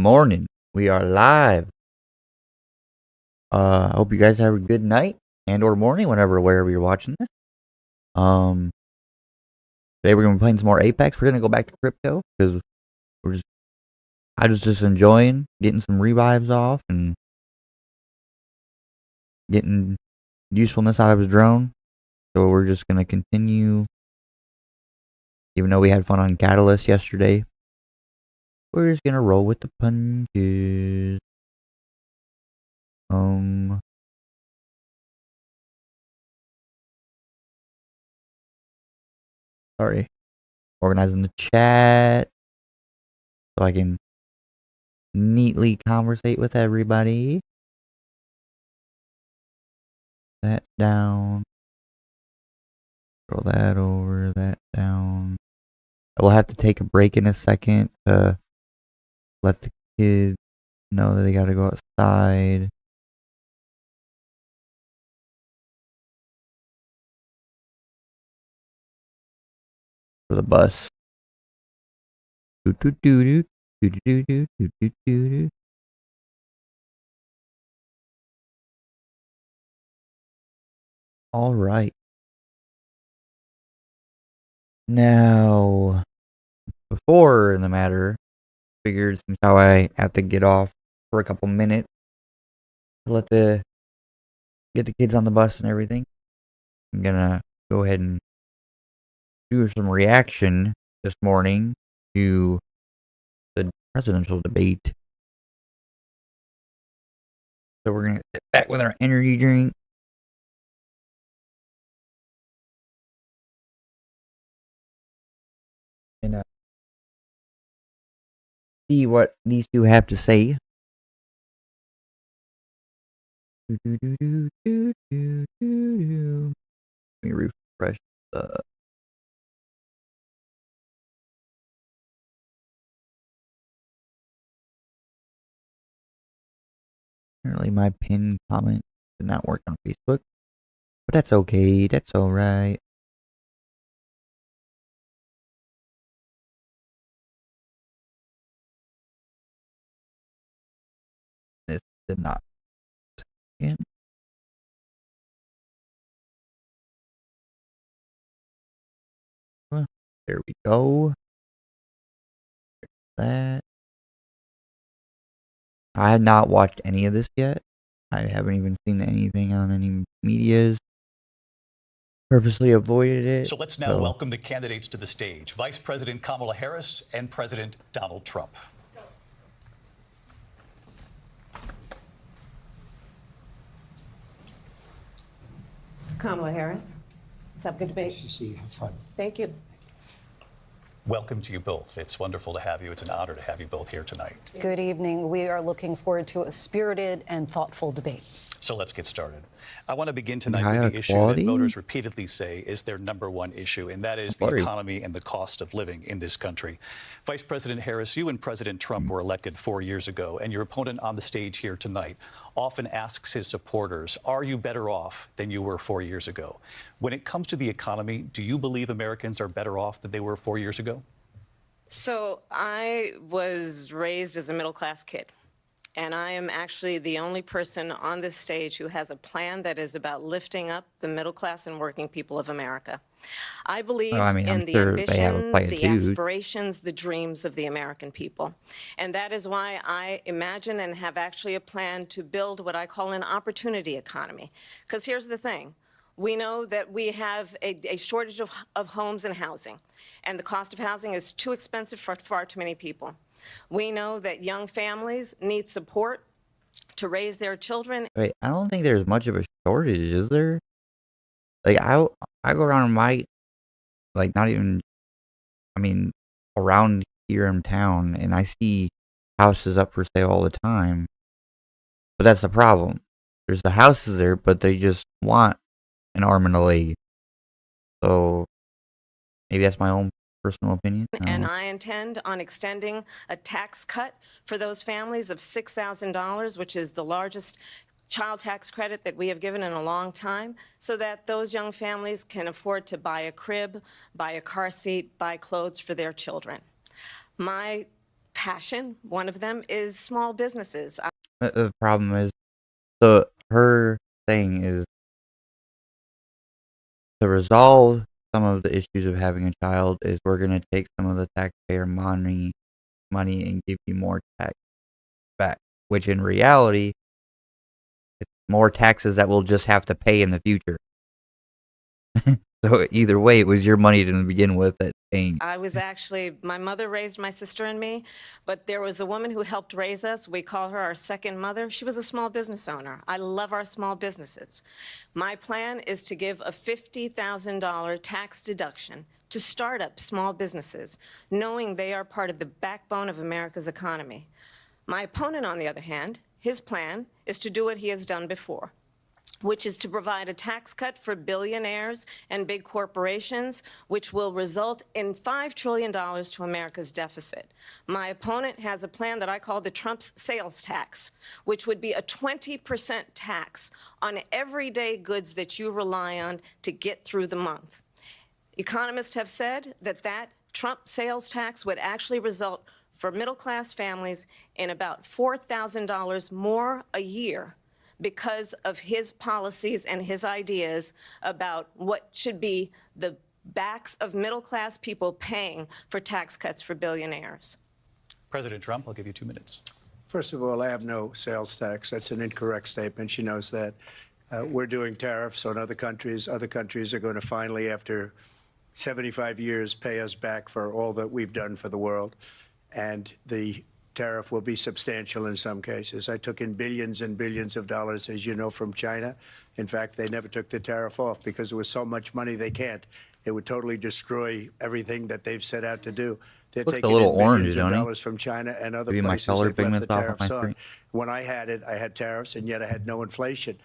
Morning. We are live. I hope you guys have a good night and or morning wherever you're watching this. Um Today we're gonna be playing some more Apex. We're gonna go back to crypto because I was just enjoying getting some revives off and getting usefulness out of his drone. So we're just gonna continue. Even though we had fun on Catalyst yesterday, we're just gonna roll with the punches. Sorry. Organizing the chat so I can neatly conversate with everybody. That down. Roll that over, that down. I will have to take a break in a second to let the kids know that they gotta go outside. For the bus. All right. Now, before in the matter, figured since how I have to get off for a couple minutes to get the kids on the bus and everything, I'm gonna go ahead and do some reaction this morning to the presidential debate. So we're gonna sit back with our energy drink. And see what these two have to say. Let me refresh the. Apparently, my pinned comment did not work on Facebook, but that's okay. That's all right. This did not. Again. There we go. That. I had not watched any of this yet. I haven't even seen anything on any medias. Purposely avoided it. So let's now welcome the candidates to the stage. Vice President Kamala Harris and President Donald Trump. Kamala Harris. Let's have a good debate. Nice to see you. Have fun. Thank you. Welcome to you both. It's wonderful to have you. It's an honor to have you both here tonight. Good evening. We are looking forward to a spirited and thoughtful debate. So let's get started. I want to begin tonight with the issue that voters repeatedly say is their number one issue, and that is the economy and the cost of living in this country. Vice President Harris, you and President Trump were elected 4 years ago, and your opponent on the stage here tonight often asks his supporters, are you better off than you were 4 years ago? When it comes to the economy, do you believe Americans are better off than they were 4 years ago? So I was raised as a middle-class kid. And I am actually the only person on this stage who has a plan that is about lifting up the middle class and working people of America. I believe in the ambition, the aspirations, the dreams of the American people. And that is why I imagine and have actually a plan to build what I call an opportunity economy. Because here's the thing. We know that we have a shortage of homes and housing. And the cost of housing is too expensive for far too many people. We know that young families need support to raise their children. Wait, I don't think there's much of a shortage, is there? Like, I go around my, like, not even, I mean, around here in town, and I see houses up for sale all the time. But that's the problem. There's the houses there, but they just want an arm and a leg. So, maybe that's my own personal opinion. And I intend on extending a tax cut for those families of $6,000, which is the largest child tax credit that we have given in a long time, so that those young families can afford to buy a crib, buy a car seat, buy clothes for their children. My passion. One of them is small businesses. The problem is, so her thing is to resolve some of the issues of having a child is we're gonna take some of the taxpayer money and give you more tax back, which in reality, it's more taxes that we'll just have to pay in the future. So either way, it was your money to begin with that changed. My mother raised my sister and me, but there was a woman who helped raise us. We call her our second mother. She was a small business owner. I love our small businesses. My plan is to give a $50,000 tax deduction to start up small businesses, knowing they are part of the backbone of America's economy. My opponent, on the other hand, his plan is to do what he has done before, which is to provide a tax cut for billionaires and big corporations, which will result in $5 trillion to America's deficit. My opponent has a plan that I call the Trump's sales tax, which would be a 20% tax on everyday goods that you rely on to get through the month. Economists have said that Trump sales tax would actually result for middle-class families in about $4,000 more a year because of his policies and his ideas about what should be the backs of middle-class people paying for tax cuts for billionaires. President Trump, I'll give you 2 minutes. First of all, I have no sales tax. That's an incorrect statement. She knows that. We're doing tariffs on other countries. Other countries are going to finally, after 75 years, pay us back for all that we've done for the world. And the tariff will be substantial in some cases. I took in billions and billions of dollars, as you know, from China. In fact, they never took the tariff off because there was so much money they can't. It would totally destroy everything that they've set out to do. They're taking in billions of dollars from China and other places they've left the tariffs on. When I had tariffs, and yet I had no inflation.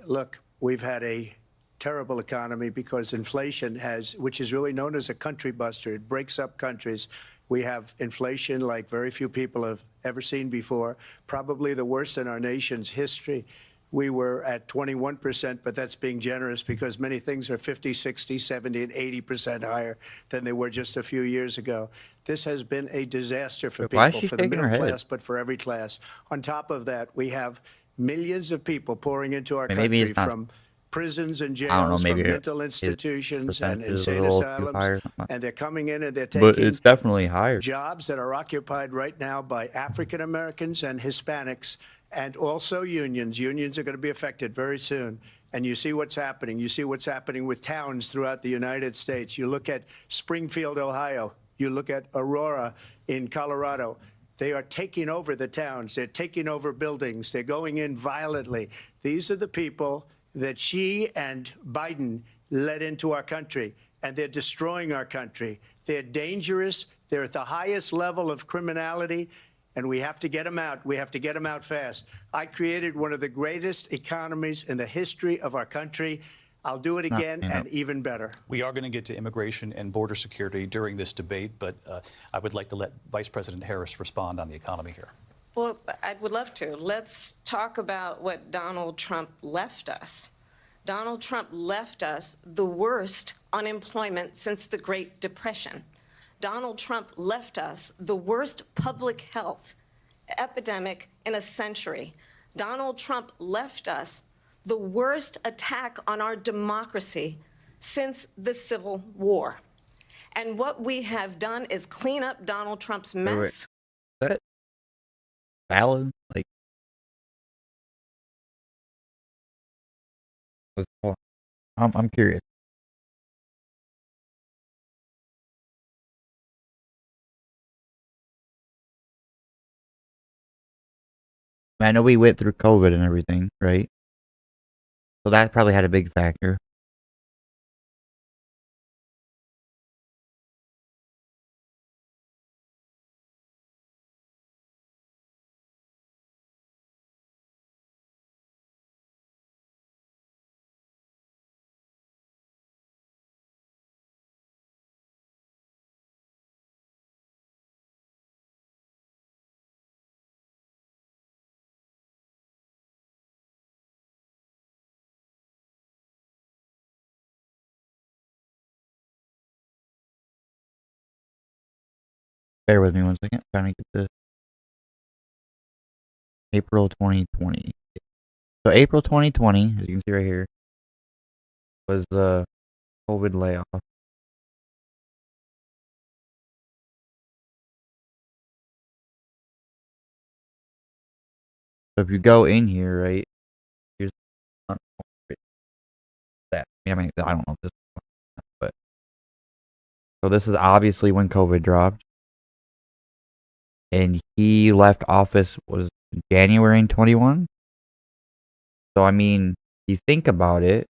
Look, we've had a terrible economy because inflation which is really known as a country buster. It breaks up countries. We have inflation like very few people have ever seen before, probably the worst in our nation's history. We were at 21%, but that's being generous because many things are 50, 60, 70, and 80% higher than they were just a few years ago. This has been a disaster for people, for the middle class, but for every class. On top of that, we have millions of people pouring into our country from prisons and jails, from mental institutions and insane asylums, and they're coming in and they're taking but it's definitely higher. Jobs that are occupied right now by African Americans and Hispanics, and also unions. Unions are going to be affected very soon. And you see what's happening. You see what's happening with towns throughout the United States. You look at Springfield, Ohio. You look at Aurora in Colorado. They are taking over the towns. They're taking over buildings. They're going in violently. These are the people that Xi and Biden led into our country, and they're destroying our country. They're dangerous. They're at the highest level of criminality, and we have to get them out. We have to get them out fast. I created one of the greatest economies in the history of our country. I'll do it again and even better. We are going to get to immigration and border security during this debate, but I would like to let Vice President Harris respond on the economy here. Well, I would love to. Let's talk about what Donald Trump left us. Donald Trump left us the worst unemployment since the Great Depression. Donald Trump left us the worst public health epidemic in a century. Donald Trump left us the worst attack on our democracy since the Civil War. And what we have done is clean up Donald Trump's mess. Wait. Is that valid? Like, I'm curious. I know we went through COVID and everything, right? So that probably had a big factor. Bear with me one second. Trying to get this. April 2020. So April 2020, as you can see right here, was the COVID layoff. So if you go in here, right, here's that. I mean, I don't know if this, but so this is obviously when COVID dropped, and he left office was January in 21. So I mean, you think about it.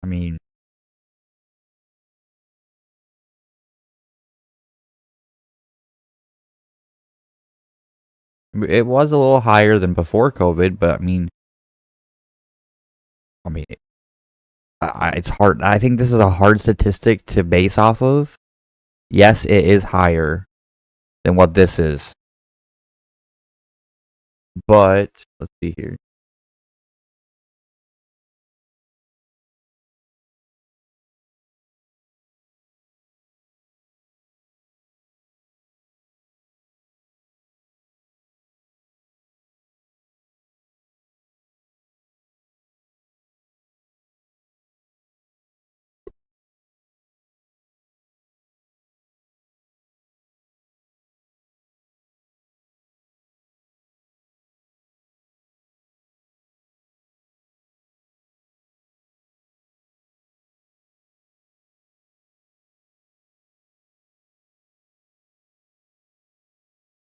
I mean, it was a little higher than before COVID, but I mean, it's hard. I think this is a hard statistic to base off of. Yes, it is higher than what this is, but let's see here.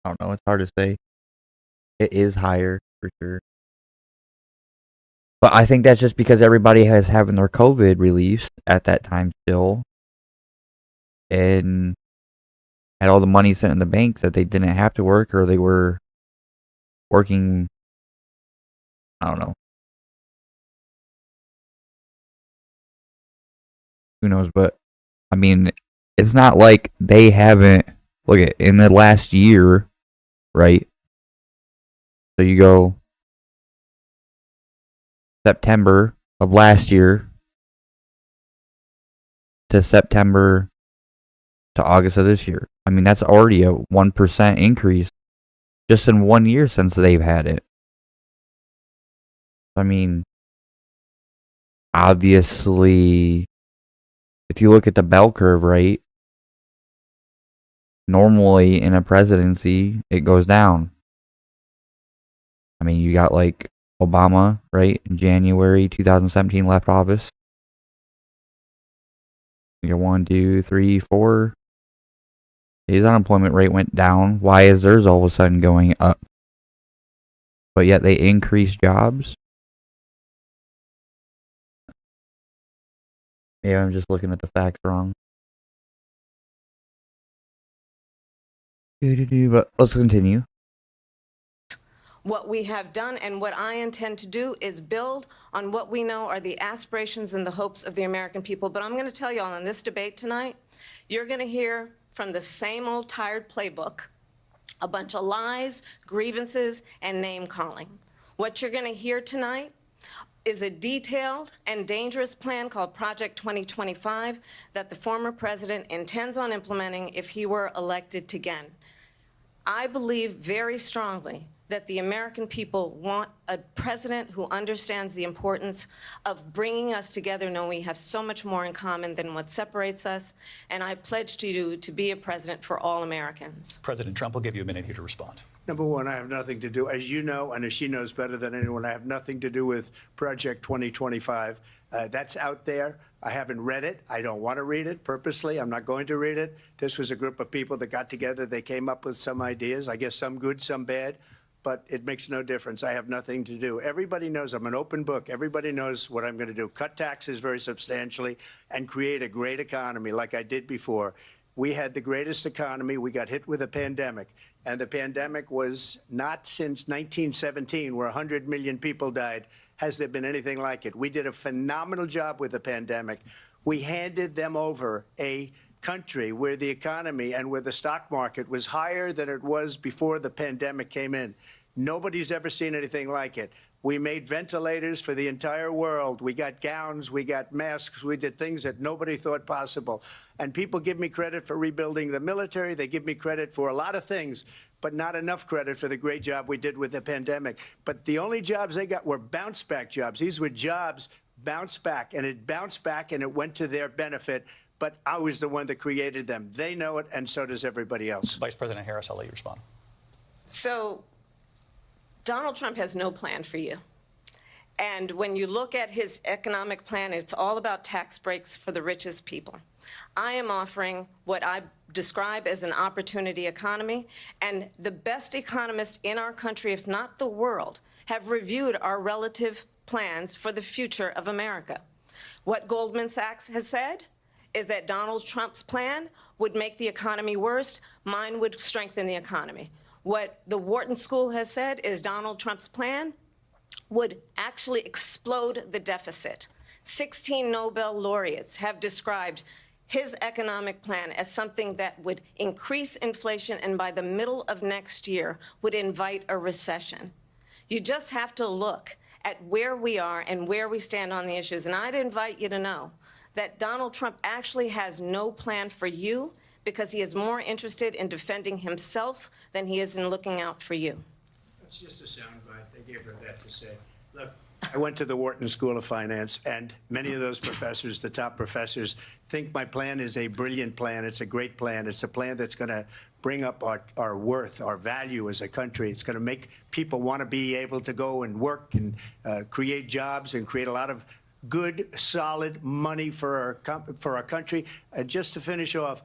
I don't know. It's hard to say. It is higher for sure. But I think that's just because everybody has having their COVID released at that time still, and had all the money sent in the bank that they didn't have to work, or they were working. I don't know. Who knows? But I mean, it's not like they haven't. Look at in the last year, right? So you go September of last year to September to August of this year. I mean, that's already a 1% increase just in 1 year since they've had it. I mean, obviously, if you look at the bell curve, right, normally in a presidency, it goes down. I mean, you got like Obama, right, in January 2017 left office. You got 1, 2, 3, 4. His unemployment rate went down. Why is theirs all of a sudden going up? But yet they increased jobs. Yeah, I'm just looking at the facts wrong. But let's continue. What we have done and what I intend to do is build on what we know are the aspirations and the hopes of the American people. But I'm going to tell you all in this debate tonight, you're going to hear from the same old tired playbook, a bunch of lies, grievances, and name-calling. What you're going to hear tonight is a detailed and dangerous plan called Project 2025 that the former president intends on implementing if he were elected again. I believe very strongly that the American people want a president who understands the importance of bringing us together, knowing we have so much more in common than what separates us. And I pledge to you to be a president for all Americans. President Trump will give you a minute here to respond. Number one, I have nothing to do, as you know, and as she knows better than anyone, I have nothing to do with Project 2025. That's out there. I haven't read it. I don't want to read it purposely. I'm not going to read it. This was a group of people that got together. They came up with some ideas, I guess some good, some bad, but it makes no difference. I have nothing to do. Everybody knows I'm an open book. Everybody knows what I'm going to do. Cut taxes very substantially and create a great economy like I did before. We had the greatest economy. We got hit with a pandemic. And the pandemic was not since 1917, where 100 million people died, has there been anything like it. We did a phenomenal job with the pandemic. We handed them over a country where the economy and where the stock market was higher than it was before the pandemic came in. Nobody's ever seen anything like it. We made ventilators for the entire world. We got gowns, we got masks, we did things that nobody thought possible. And people give me credit for rebuilding the military. They give me credit for a lot of things, but not enough credit for the great job we did with the pandemic. But the only jobs they got were bounce back jobs. These were jobs bounce back, and it bounced back and it went to their benefit. But I was the one that created them. They know it, and so does everybody else. Vice President Harris, I'll let you respond. So Donald Trump has no plan for you. And when you look at his economic plan, it's all about tax breaks for the richest people. I am offering what I describe as an opportunity economy, and the best economists in our country, if not the world, have reviewed our relative plans for the future of America. What Goldman Sachs has said is that Donald Trump's plan would make the economy worse. Mine would strengthen the economy. What the Wharton School has said is Donald Trump's plan would actually explode the deficit. 16 Nobel laureates have described his economic plan as something that would increase inflation and by the middle of next year would invite a recession. You just have to look at where we are and where we stand on the issues. And I'd invite you to know that Donald Trump actually has no plan for you because he is more interested in defending himself than he is in looking out for you. It's just a soundbite. They gave her that to say. Look, I went to the Wharton School of Finance, and many of those professors, the top professors, think my plan is a brilliant plan. It's a great plan. It's a plan that's going to bring up our worth, our value as a country. It's going to make people want to be able to go and work and create jobs and create a lot of good, solid money for our country. And just to finish off,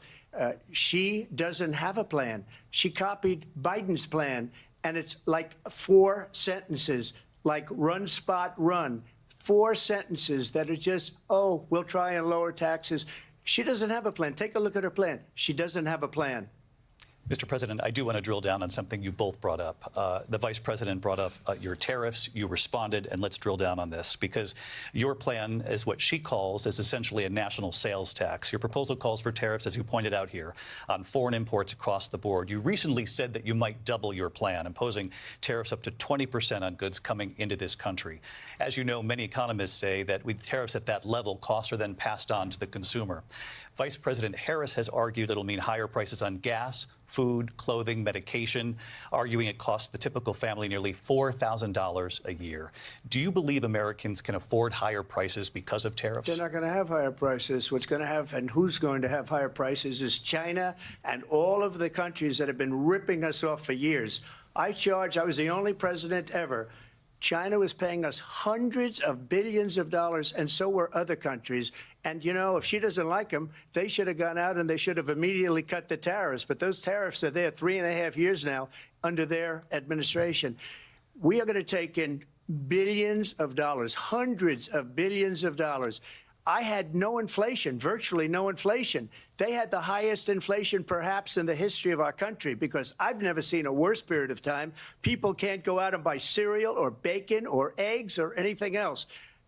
she doesn't have a plan. She copied Biden's plan, and it's like 4 sentences, like run, spot, run. 4 sentences that are just, oh, we'll try and lower taxes. She doesn't have a plan. Take a look at her plan. She doesn't have a plan. Mr. President, I do want to drill down on something you both brought up. The Vice President brought up your tariffs. You responded, and let's drill down on this, because your plan is what she calls is essentially a national sales tax. Your proposal calls for tariffs, as you pointed out here, on foreign imports across the board. You recently said that you might double your plan, imposing tariffs up to 20% on goods coming into this country. As you know, many economists say that with tariffs at that level, costs are then passed on to the consumer. Vice President Harris has argued it'll mean higher prices on gas, food, clothing, medication, arguing it costs the typical family nearly $4,000 a year. Do you believe Americans can afford higher prices because of tariffs? They're not going to have higher prices. What's going to have and who's going to have higher prices is China and all of the countries that have been ripping us off for years. I was the only president ever. China was paying us hundreds of billions of dollars, and so were other countries. And, you know, if she doesn't like them, they should have gone out and they should have immediately cut the tariffs. But those tariffs are there 3.5 years now under their administration. We are going to take in billions of dollars, hundreds of billions of dollars. I had no inflation, virtually no inflation. They had the highest inflation perhaps in the history of our country, because I've never seen a worse period of time. People can't go out and buy cereal or bacon or eggs or anything else.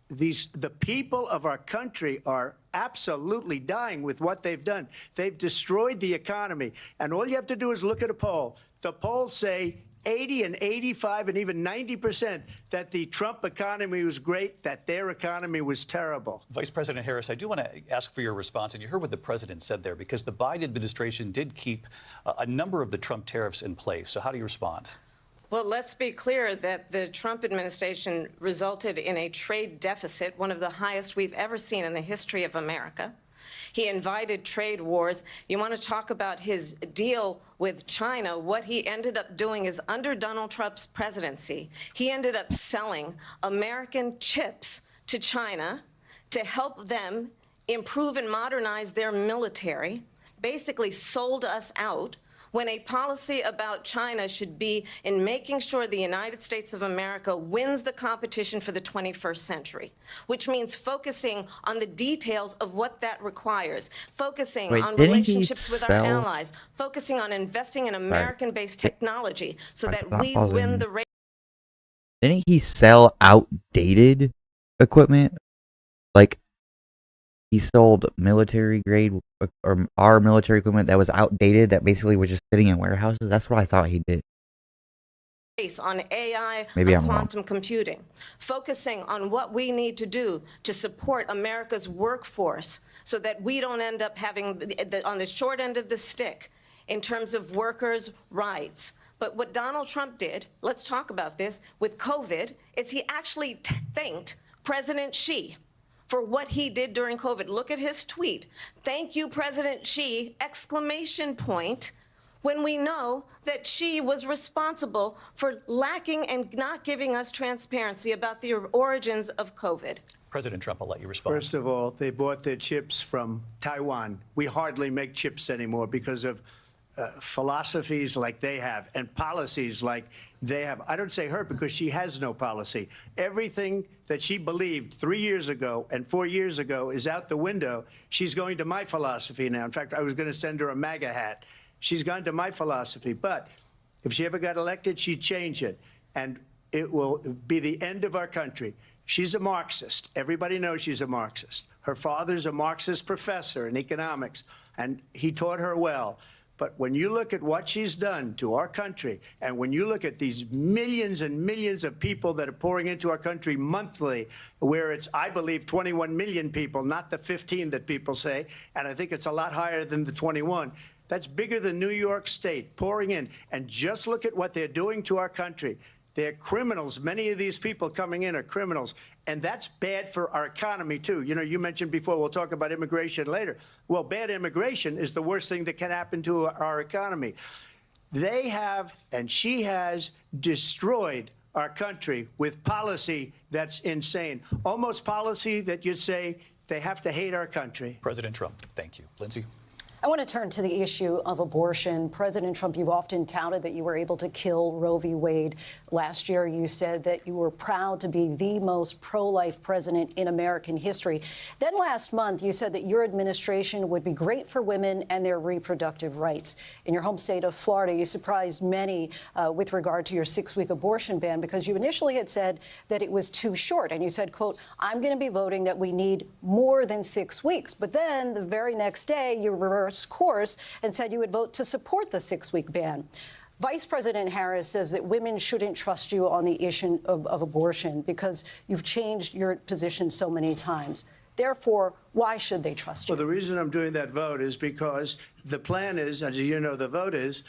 The people of our country are absolutely dying with what they've done. They've destroyed the economy. And all you have to do is look at a poll. The polls say 80 and 85 and even 90% that the Trump economy was great, that their economy was terrible. Vice President Harris, I do want to ask for your response, and you heard what the president said there, because the Biden administration did keep a number of the Trump tariffs in place. So how do you respond? Well, let's be clear that the Trump administration resulted in a trade deficit, one of the highest we've ever seen in the history of America. He invited trade wars. You want to talk about his deal with China? What he ended up doing is, under Donald Trump's presidency, he ended up selling American chips to China to help them improve and modernize their military, basically sold us out, when a policy about China should be in making sure the United States of America wins the competition for the 21st century, which means focusing on the details of what that requires, focusing on relationships with our allies, focusing on investing in American-based technology so that we win the race. Didn't he sell outdated equipment? Like, he sold military grade or our military equipment that was outdated that basically was just sitting in warehouses. That's what I thought he did. On AI Maybe and I'm wrong. quantum computing, focusing on what we need to do to support America's workforce so that we don't end up having on the short end of the stick in terms of workers' rights. But what Donald Trump did, let's talk about this, with COVID, is he actually thanked President Xi for what he did during COVID. Look at his tweet. Thank you, President Xi, exclamation point, when we know that Xi was responsible for lacking and not giving us transparency about the origins of COVID. President Trump, I'll let you respond. First of all, they bought their chips from Taiwan. We hardly make chips anymore because of philosophies like they have and policies like they have. I don't say her because she has no policy. Everything that she believed 3 years ago and 4 years ago is out the window. She's going to my philosophy now. In fact, I was going to send her a MAGA hat. She's gone to my philosophy. But if she ever got elected, she'd change it. And it will be the end of our country. She's a Marxist. Everybody knows she's a Marxist. Her father's a Marxist professor in economics, and he taught her well. But when you look at what she's done to our country, and when you look at these millions and millions of people that are pouring into our country monthly, where it's, I believe, 21 million people, not the 15 that people say, and I think it's a lot higher than the 21. That's bigger than New York State pouring in. And just look at what they're doing to our country. They're criminals. Many of these people coming in are criminals. And that's bad for our economy, too. You know, you mentioned before, we'll talk about immigration later. Well, bad immigration is the worst thing that can happen to our economy. They have, and she has, destroyed our country with policy that's insane. Almost policy that you'd say they have to hate our country. President Trump, thank you. Lindsay? I want to turn to the issue of abortion. President Trump, you've often touted that you were able to kill Roe v. Wade. Last year, you said that you were proud to be the most pro-life president in American history. Then last month, you said that your administration would be great for women and their reproductive rights. In your home state of Florida, you surprised many with regard to your 6-week abortion ban because you initially had said that it was too short. And you said, quote, I'm going to be voting that we need more than 6 weeks. But then the very next day, you reversed course and said you would vote to support the 6-week ban. Vice President Harris says that women shouldn't trust you on the issue of abortion because you've changed your position so many times. Therefore, why should they trust you? Well, the reason I'm doing that vote is because the plan is, as you know, the vote is,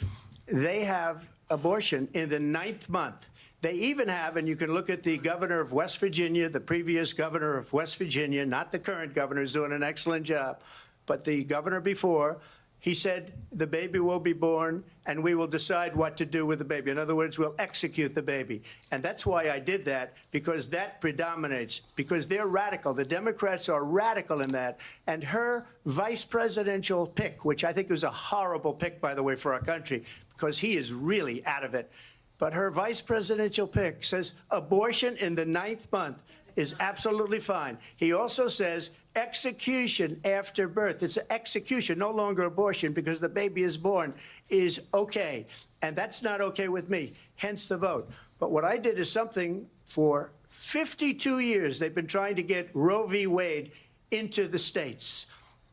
they have abortion in the 9th month. They even have, and you can look at the governor of West Virginia, the previous governor of West Virginia, not the current governor, who's doing an excellent job, but the governor before, he said the baby will be born and we will decide what to do with the baby. In other words, we'll execute the baby. And that's why I did that, because that predominates, because they're radical. The Democrats are radical in that. And her vice presidential pick, which I think was a horrible pick, by the way, for our country, because he is really out of it. But her vice presidential pick says abortion in the 9th month is absolutely fine. He also says execution after birth. It's execution, no longer abortion, because the baby is born, is okay. And that's not okay with me, hence the vote. But what I did is something for 52 years. They've been trying to get Roe v. Wade into the states.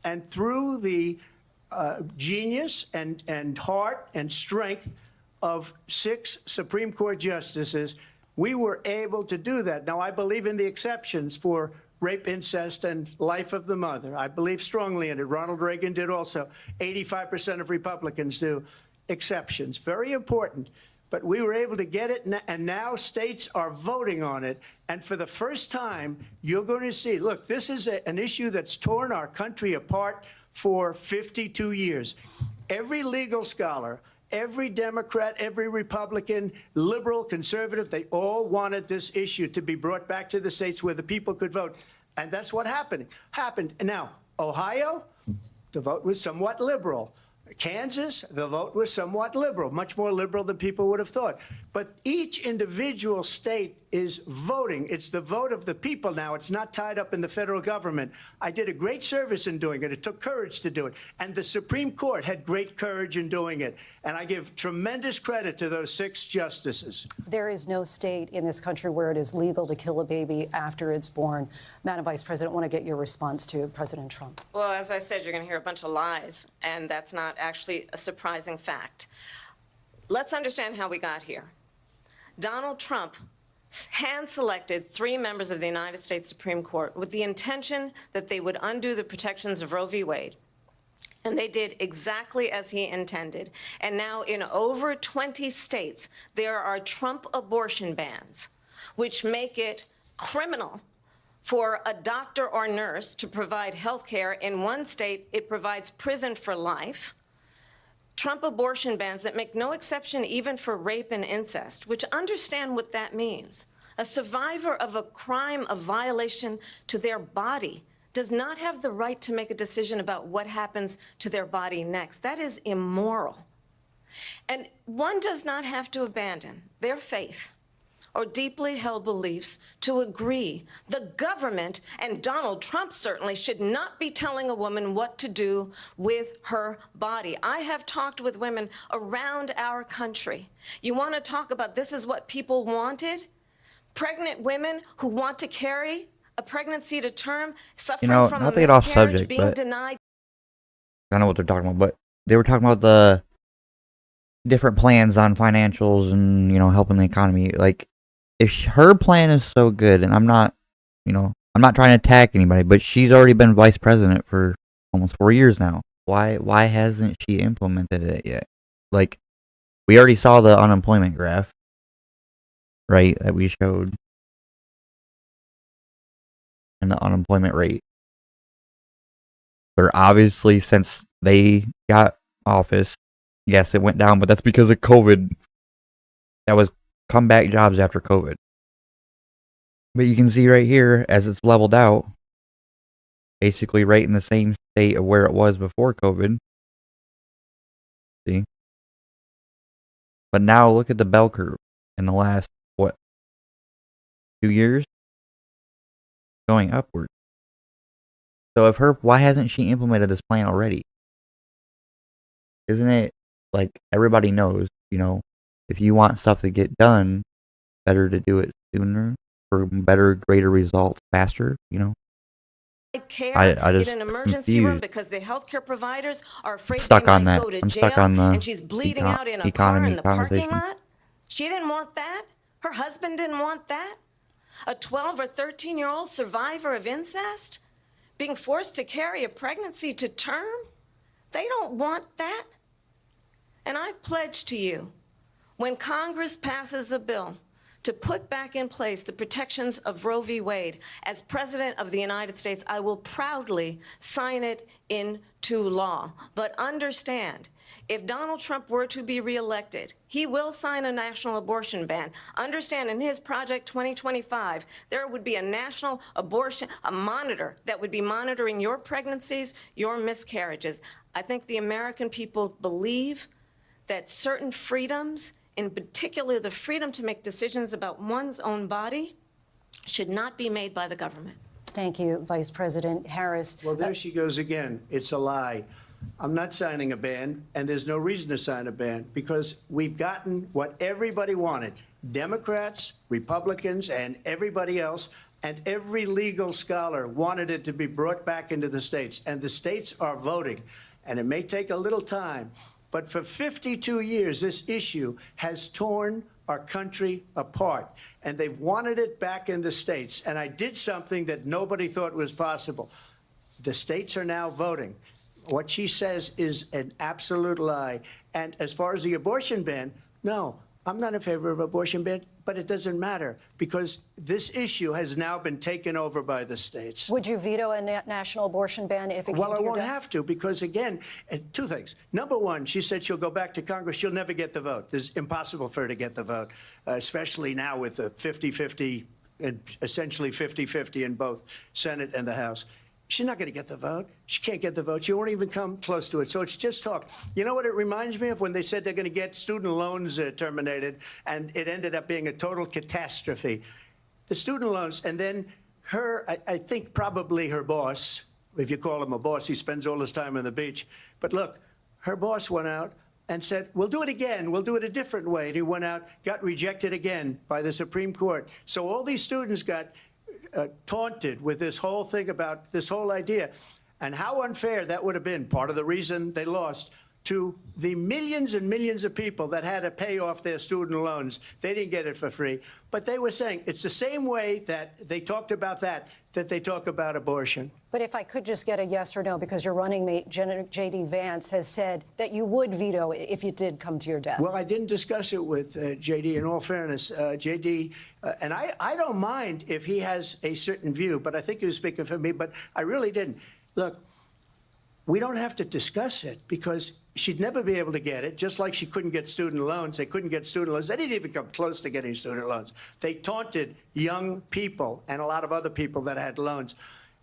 And through the genius and heart and strength of 6 Supreme Court justices, we were able to do that. Now, I believe in the exceptions for rape, incest, and life of the mother. I believe strongly in it. Ronald Reagan did also. 85% of Republicans do. Exceptions. Very important. But we were able to get it, and now states are voting on it. And for the first time, you're going to see, look, this is an issue that's torn our country apart for 52 years. Every legal scholar, every Democrat, every Republican, liberal, conservative, they all wanted this issue to be brought back to the states where the people could vote. And that's what happened. And now, Ohio, the vote was somewhat liberal. Kansas, the vote was somewhat liberal, much more liberal than people would have thought. But each individual state is voting. It's the vote of the people now. It's not tied up in the federal government. I did a great service in doing it. It took courage to do it. And the Supreme Court had great courage in doing it. And I give tremendous credit to those 6 justices. There is no state in this country where it is legal to kill a baby after it's born. Madam Vice President, I want to get your response to President Trump. Well, as I said, you're going to hear a bunch of lies, and that's not actually a surprising fact. Let's understand how we got here. Donald Trump hand-selected 3 members of the United States Supreme Court with the intention that they would undo the protections of Roe v. Wade. And they did exactly as he intended. And now in over 20 states, there are Trump abortion bans, which make it criminal for a doctor or nurse to provide health care. In one state, it provides prison for life. Trump abortion bans that make no exception even for rape and incest, which understand what that means. A survivor of a crime of violation to their body does not have the right to make a decision about what happens to their body next. That is immoral. And one does not have to abandon their faith or deeply held beliefs to agree. The government, and Donald Trump certainly, should not be telling a woman what to do with her body. I have talked with women around our country. You want to talk about this is what people wanted? Pregnant women who want to carry a pregnancy to term, suffering from a miscarriage, being denied. I know what they're talking about, but they were talking about the different plans on financials and, helping the economy. Like, if her plan is so good, and I'm not trying to attack anybody, but she's already been vice president for almost 4 years now. Why hasn't she implemented it yet? Like, we already saw the unemployment graph, right, that we showed. And the unemployment rate. But obviously, since they got office, yes, it went down, but that's because of COVID. That was comeback jobs after COVID. But you can see right here, as it's leveled out, basically right in the same state of where it was before COVID. See? But now look at the bell curve in the last, 2 years? Going upward. So why hasn't she implemented this plan already? Isn't it like everybody knows, if you want stuff to get done, better to do it sooner for better, greater results faster, Care I just in an emergency room because the healthcare providers are afraid stuck they on might that. go to I'm jail, stuck on the and she's bleeding out in a car in the parking conversation. lot. She didn't want that. Her husband didn't want that. A 12 or 13-year-old survivor of incest being forced to carry a pregnancy to term? They don't want that. And I pledge to you, when Congress passes a bill to put back in place the protections of Roe v. Wade, as President of the United States, I will proudly sign it into law. But understand, if Donald Trump were to be reelected, he will sign a national abortion ban. Understand, in his Project 2025, there would be a national abortion, a monitor that would be monitoring your pregnancies, your miscarriages. I think the American people believe that certain freedoms, in particular the freedom to make decisions about one's own body, should not be made by the government. Thank you, Vice President Harris. Well, there she goes again. It's a lie. I'm not signing a ban, and there's no reason to sign a ban because we've gotten what everybody wanted. Democrats, Republicans, and everybody else, and every legal scholar wanted it to be brought back into the states, and the states are voting. And it may take a little time, but for 52 years, this issue has torn our country apart, and they've wanted it back in the states. And I did something that nobody thought was possible. The states are now voting. What she says is an absolute lie. And as far as the abortion ban, no, I'm not in favor of abortion ban, but it doesn't matter because this issue has now been taken over by the states. Would you veto a national abortion ban if it came to your desk? Well, I won't have to because, again, 2 things. Number one, she said she'll go back to Congress. She'll never get the vote. It's impossible for her to get the vote, especially now with the 50-50, essentially 50-50 in both Senate and the House. She's not going to get the vote. She can't get the vote. She won't even come close to it. So it's just talk. You know what it reminds me of? When they said they're going to get student loans terminated, and it ended up being a total catastrophe. The student loans, and then I think probably her boss, if you call him a boss, he spends all his time on the beach. But look, her boss went out and said, we'll do it again. We'll do it a different way. And he went out, got rejected again by the Supreme Court. So all these students got taunted with this whole thing about this whole idea. And how unfair that would have been, part of the reason they lost, to the millions and millions of people that had to pay off their student loans. They didn't get it for free. But they were saying it's the same way that they talked about that they talk about abortion. But if I could just get a yes or no, because your running mate, J.D. Vance, has said that you would veto it if it did come to your desk. Well, I didn't discuss it with J.D. In all fairness, J.D., and I don't mind if he has a certain view, but I think he was speaking for me, but I really didn't. Look, we don't have to discuss it because she'd never be able to get it, just like she couldn't get student loans. They couldn't get student loans. They didn't even come close to getting student loans. They taunted young people and a lot of other people that had loans.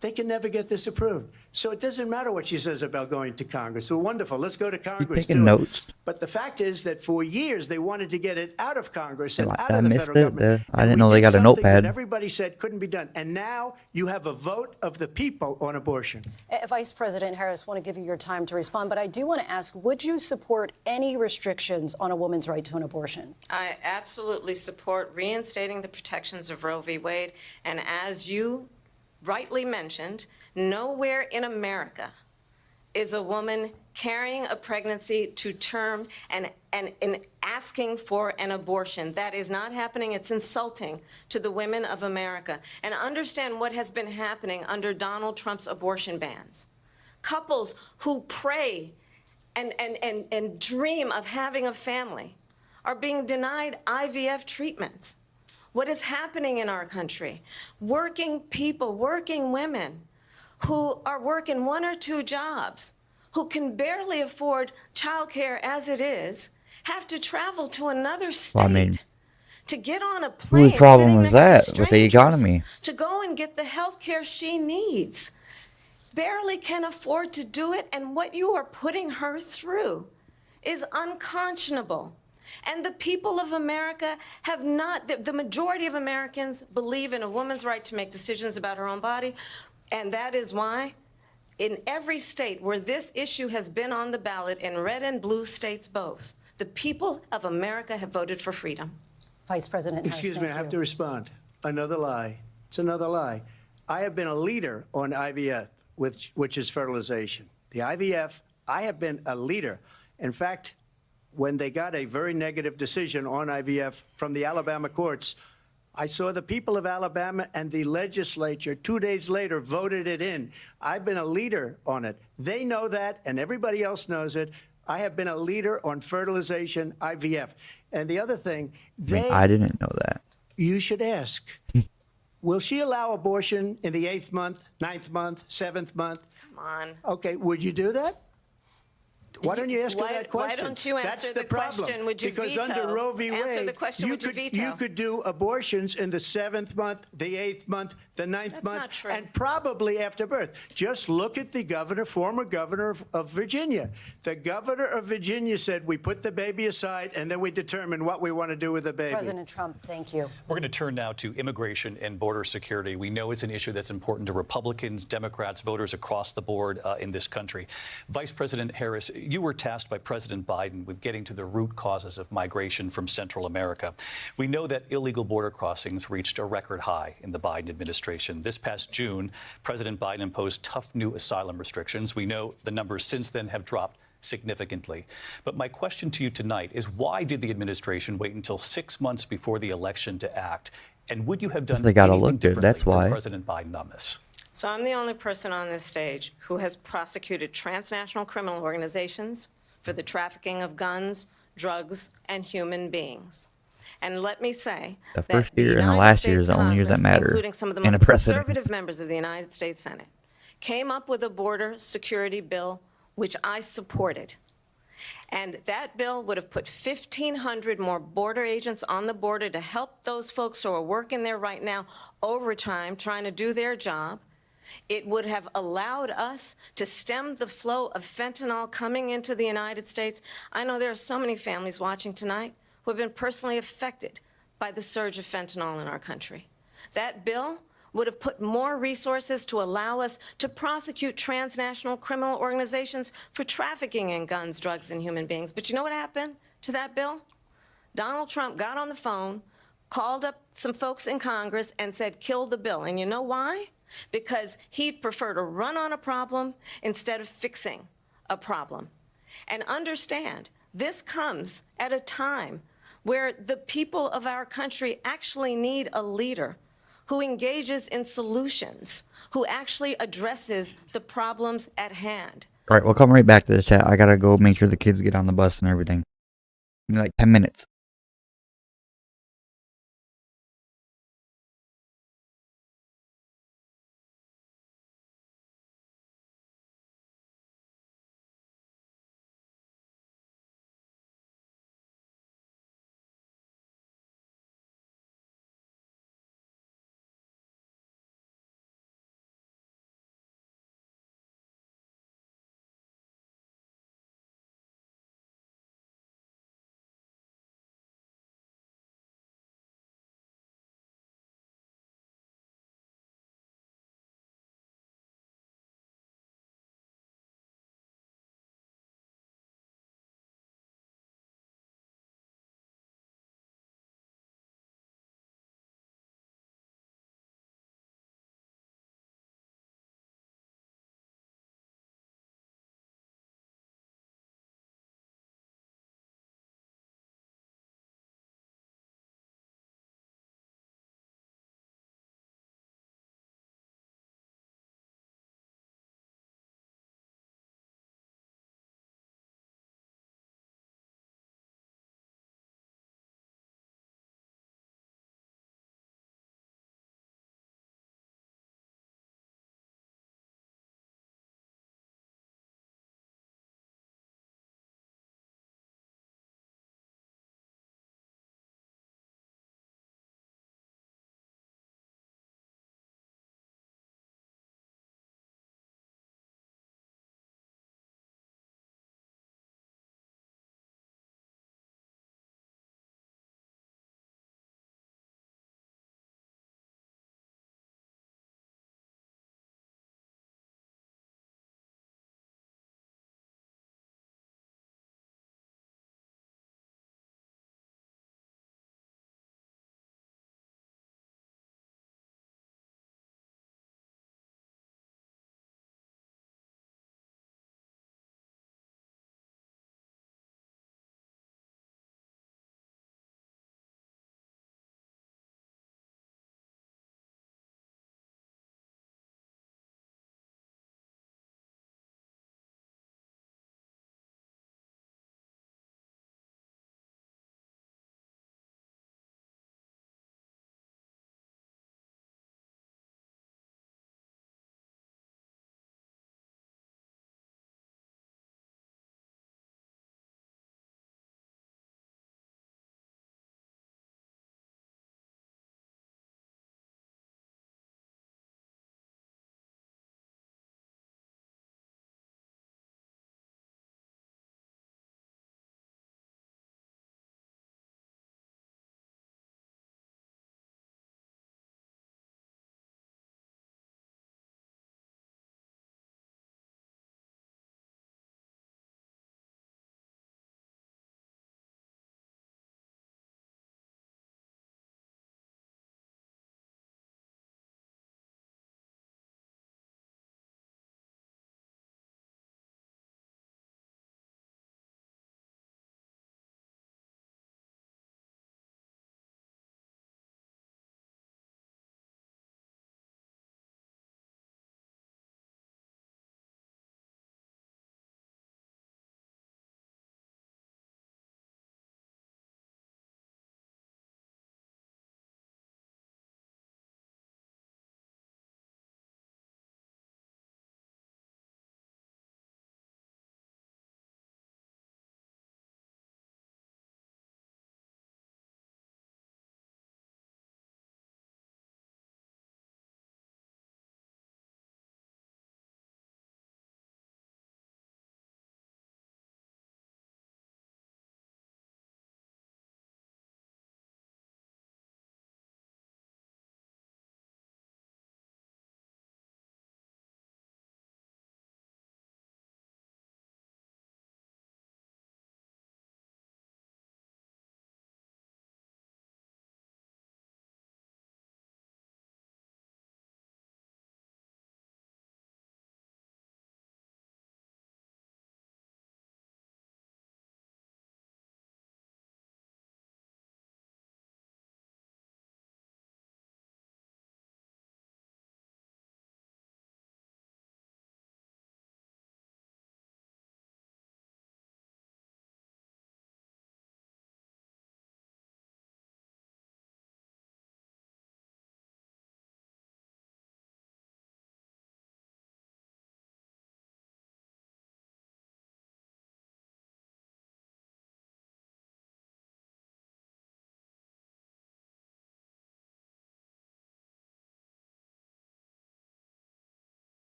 They can never get this approved. So it doesn't matter what she says about going to Congress. Well, wonderful. Let's go to Congress. Taking notes. But the fact is that for years they wanted to get it out of Congress and out I of the missed federal government. I didn't know they got a something that notepad. everybody said couldn't be done. And now you have a vote of the people on abortion. Vice President Harris, I want to give you your time to respond, but I do want to ask, would you support any restrictions on a woman's right to an abortion? I absolutely support reinstating the protections of Roe v. Wade. And as you rightly mentioned, nowhere in America is a woman carrying a pregnancy to term and asking for an abortion. That is not happening. It's insulting to the women of America. And understand what has been happening under Donald Trump's abortion bans. Couples who pray and dream of having a family are being denied IVF treatments. What is happening in our country? Working people, working women who are working 1 or 2 jobs, who can barely afford childcare as it is, have to travel to another state to get on a plane. Whose problem is that with the economy? To go and get the health care she needs. Barely can afford to do it, and what you are putting her through is unconscionable. And the people of America have not, the majority of Americans believe in a woman's right to make decisions about her own body. And that is why in every state where this issue has been on the ballot, in red and blue states both, the people of America have voted for freedom. Vice President Harris, Excuse me, I have to respond. Another lie. It's another lie. I have been a leader on IVF, which is fertilization. The IVF, I have been a leader. In fact, when they got a very negative decision on IVF from the Alabama courts, I saw the people of Alabama and the legislature 2 days later voted it in. I've been a leader on it. They know that, and everybody else knows it. I have been a leader on fertilization, IVF. And the other thing, I didn't know that. You should ask. Will she allow abortion in the 8th month, 9th month, 7th month? Come on. Okay, would you do that? Why don't you ask her that question? Why don't you answer That's the problem. question? Would you because veto? under Roe v. Answer Wade, the question, would you veto? you could do abortions in the 7th month, the 8th month, the 9th That's month, not true. and probably after birth. Just look at the governor, former governor of Virginia. The governor of Virginia said, we put the baby aside and then we determine what we want to do with the baby. President Trump, thank you. We're going to turn now to immigration and border security. We know it's an issue that's important to Republicans, Democrats, voters across the board in this country. Vice President Harris, you were tasked by President Biden with getting to the root causes of migration from Central America. We know that illegal border crossings reached a record high in the Biden administration. This past June, President Biden imposed tough new asylum restrictions. We know the numbers since then have dropped significantly. But my question to you tonight is, why did the administration wait until 6 months before the election to act? And would you have done They gotta anything look good, differently that's why. from President Biden on this? So I'm the only person on this stage who has prosecuted transnational criminal organizations for the trafficking of guns, drugs, and human beings. And let me say The that first year and the United last year is States the only years that Congress, matter including some of the in a most precedent. conservative members of the United States Senate, came up with a border security bill, which I supported. And that bill would have put 1,500 more border agents on the border to help those folks who are working there right now overtime, trying to do their job. It would have allowed us to stem the flow of fentanyl coming into the United States. I know there are so many families watching tonight who have been personally affected by the surge of fentanyl in our country. That bill would have put more resources to allow us to prosecute transnational criminal organizations for trafficking in guns, drugs, and human beings. But you know what happened to that bill? Donald Trump got on the phone, called up some folks in Congress, and said, kill the bill. And you know why? Because he'd prefer to run on a problem instead of fixing a problem. And understand, this comes at a time where the people of our country actually need a leader who engages in solutions, who actually addresses the problems at hand. All right, we'll come right back to the chat. I gotta go make sure the kids get on the bus and everything. Give me like 10 minutes.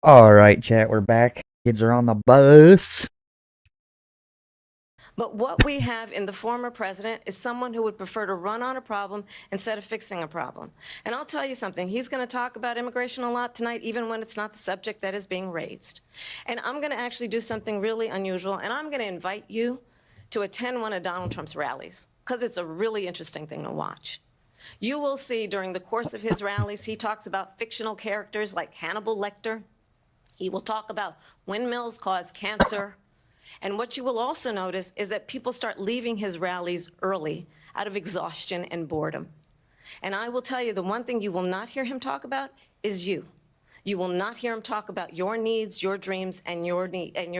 All right, chat, we're back. Kids are on the bus. But what we have in the former president is someone who would prefer to run on a problem instead of fixing a problem. And I'll tell you something, he's going to talk about immigration a lot tonight, even when it's not the subject that is being raised. And I'm going to actually do something really unusual, and I'm going to invite you to attend one of Donald Trump's rallies, because it's a really interesting thing to watch. You will see during the course of his rallies, he talks about fictional characters like Hannibal Lecter. He will talk about windmills cause cancer. And what you will also notice is that people start leaving his rallies early out of exhaustion and boredom. And I will tell you, the one thing you will not hear him talk about is you. You will not hear him talk about your needs, your dreams, and your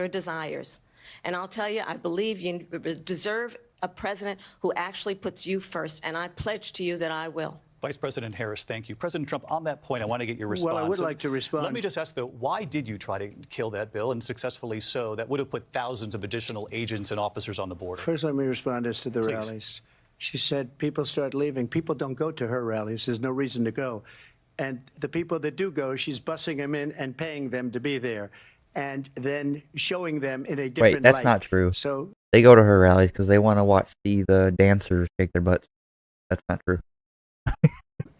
desires. And I'll tell you, I believe you deserve a president who actually puts you first, and I pledge to you that I will. Vice President Harris, thank you. President Trump, on that point, I want to get your response. Well, I would like to respond. Let me just ask, though, why did you try to kill that bill, and successfully so, that would have put thousands of additional agents and officers on the border? First, let me respond as to the Please. rallies. She said people start leaving. People don't go to her rallies. There's no reason to go. And the people that do go, she's bussing them in and paying them to be there, and then showing them in a different Wait, that's light. not true. So They go to her rallies because they want to see the dancers shake their butts. That's not true.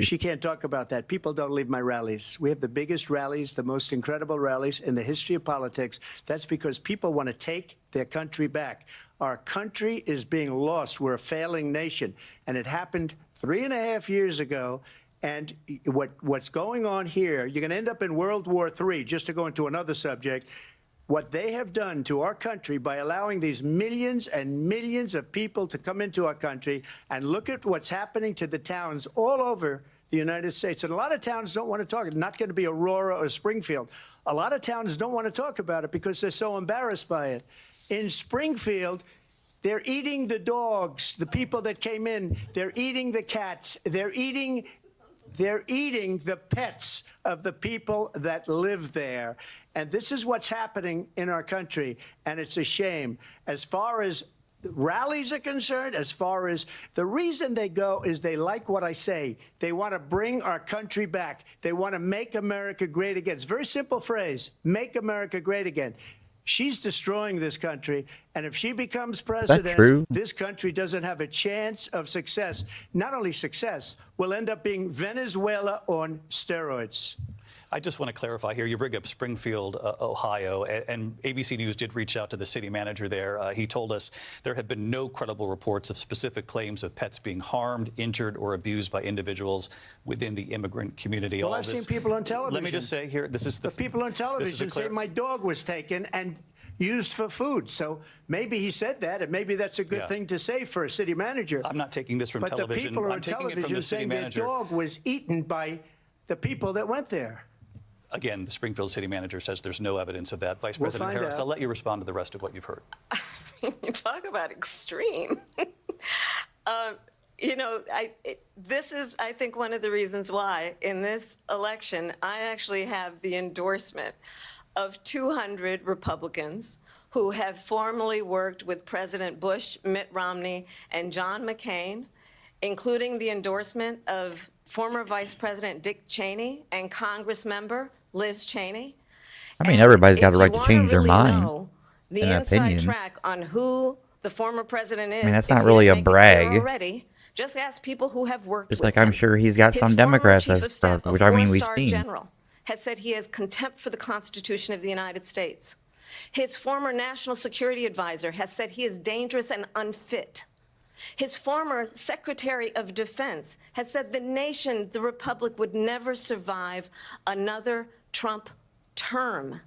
she can't talk about that. People don't leave my rallies. We have the biggest rallies, the most incredible rallies in the history of politics. That's because people want to take their country back. Our country is being lost. We're a failing nation. And it happened 3.5 years ago. And what's going on here, you're going to end up in World War III, just to go into another subject. What they have done to our country by allowing these millions and millions of people to come into our country, and look at what's happening to the towns all over the United States. And a lot of towns don't want to talk. It's not going to be Aurora or Springfield. A lot of towns don't want to talk about it because they're so embarrassed by it. In Springfield, they're eating the dogs, the people that came in. They're eating the cats. They're eating the pets of the people that live there. And this is what's happening in our country, and it's a shame. As far as rallies are concerned, as far as the reason they go is they like what I say. They want to bring our country back. They want to make America great again. It's a very simple phrase, make America great again. She's destroying this country, and if she becomes president, this country doesn't have a chance of success. Not only success, we'll end up being Venezuela on steroids. I just want to clarify here. You bring up Springfield, Ohio, and ABC News did reach out to the city manager there. He told us there have been no credible reports of specific claims of pets being harmed, injured, or abused by individuals within the immigrant community. Well, I've seen people on television. Let me just say here, this is the people on television say my dog was taken and used for food. So maybe he said that, and maybe that's a good thing to say for a city manager. I'm not taking this from television. But the people I'm on taking it from television the city saying manager. their dog was eaten by the people that went there. Again, the Springfield city manager says there's no evidence of that. Vice President Harris, I'll let you respond to the rest of what you've heard. You talk about extreme. You know, this is, I think, one of the reasons why in this election I actually have the endorsement of 200 Republicans who have formerly worked with President Bush, Mitt Romney, and John McCain, including the endorsement of former Vice President Dick Cheney and Congress member Liz Cheney. I mean, everybody's got a right to change their mind. The inside track on who the former president is. I mean, that's not really a brag. Already, just ask people who have worked with him. Just like I'm sure he's got some Democrats that stuff, which I mean we've seen. General has said he has contempt for the Constitution of the United States. His former national security advisor has said he is dangerous and unfit. His former Secretary of Defense has said the nation, the republic, would never survive another Trump term.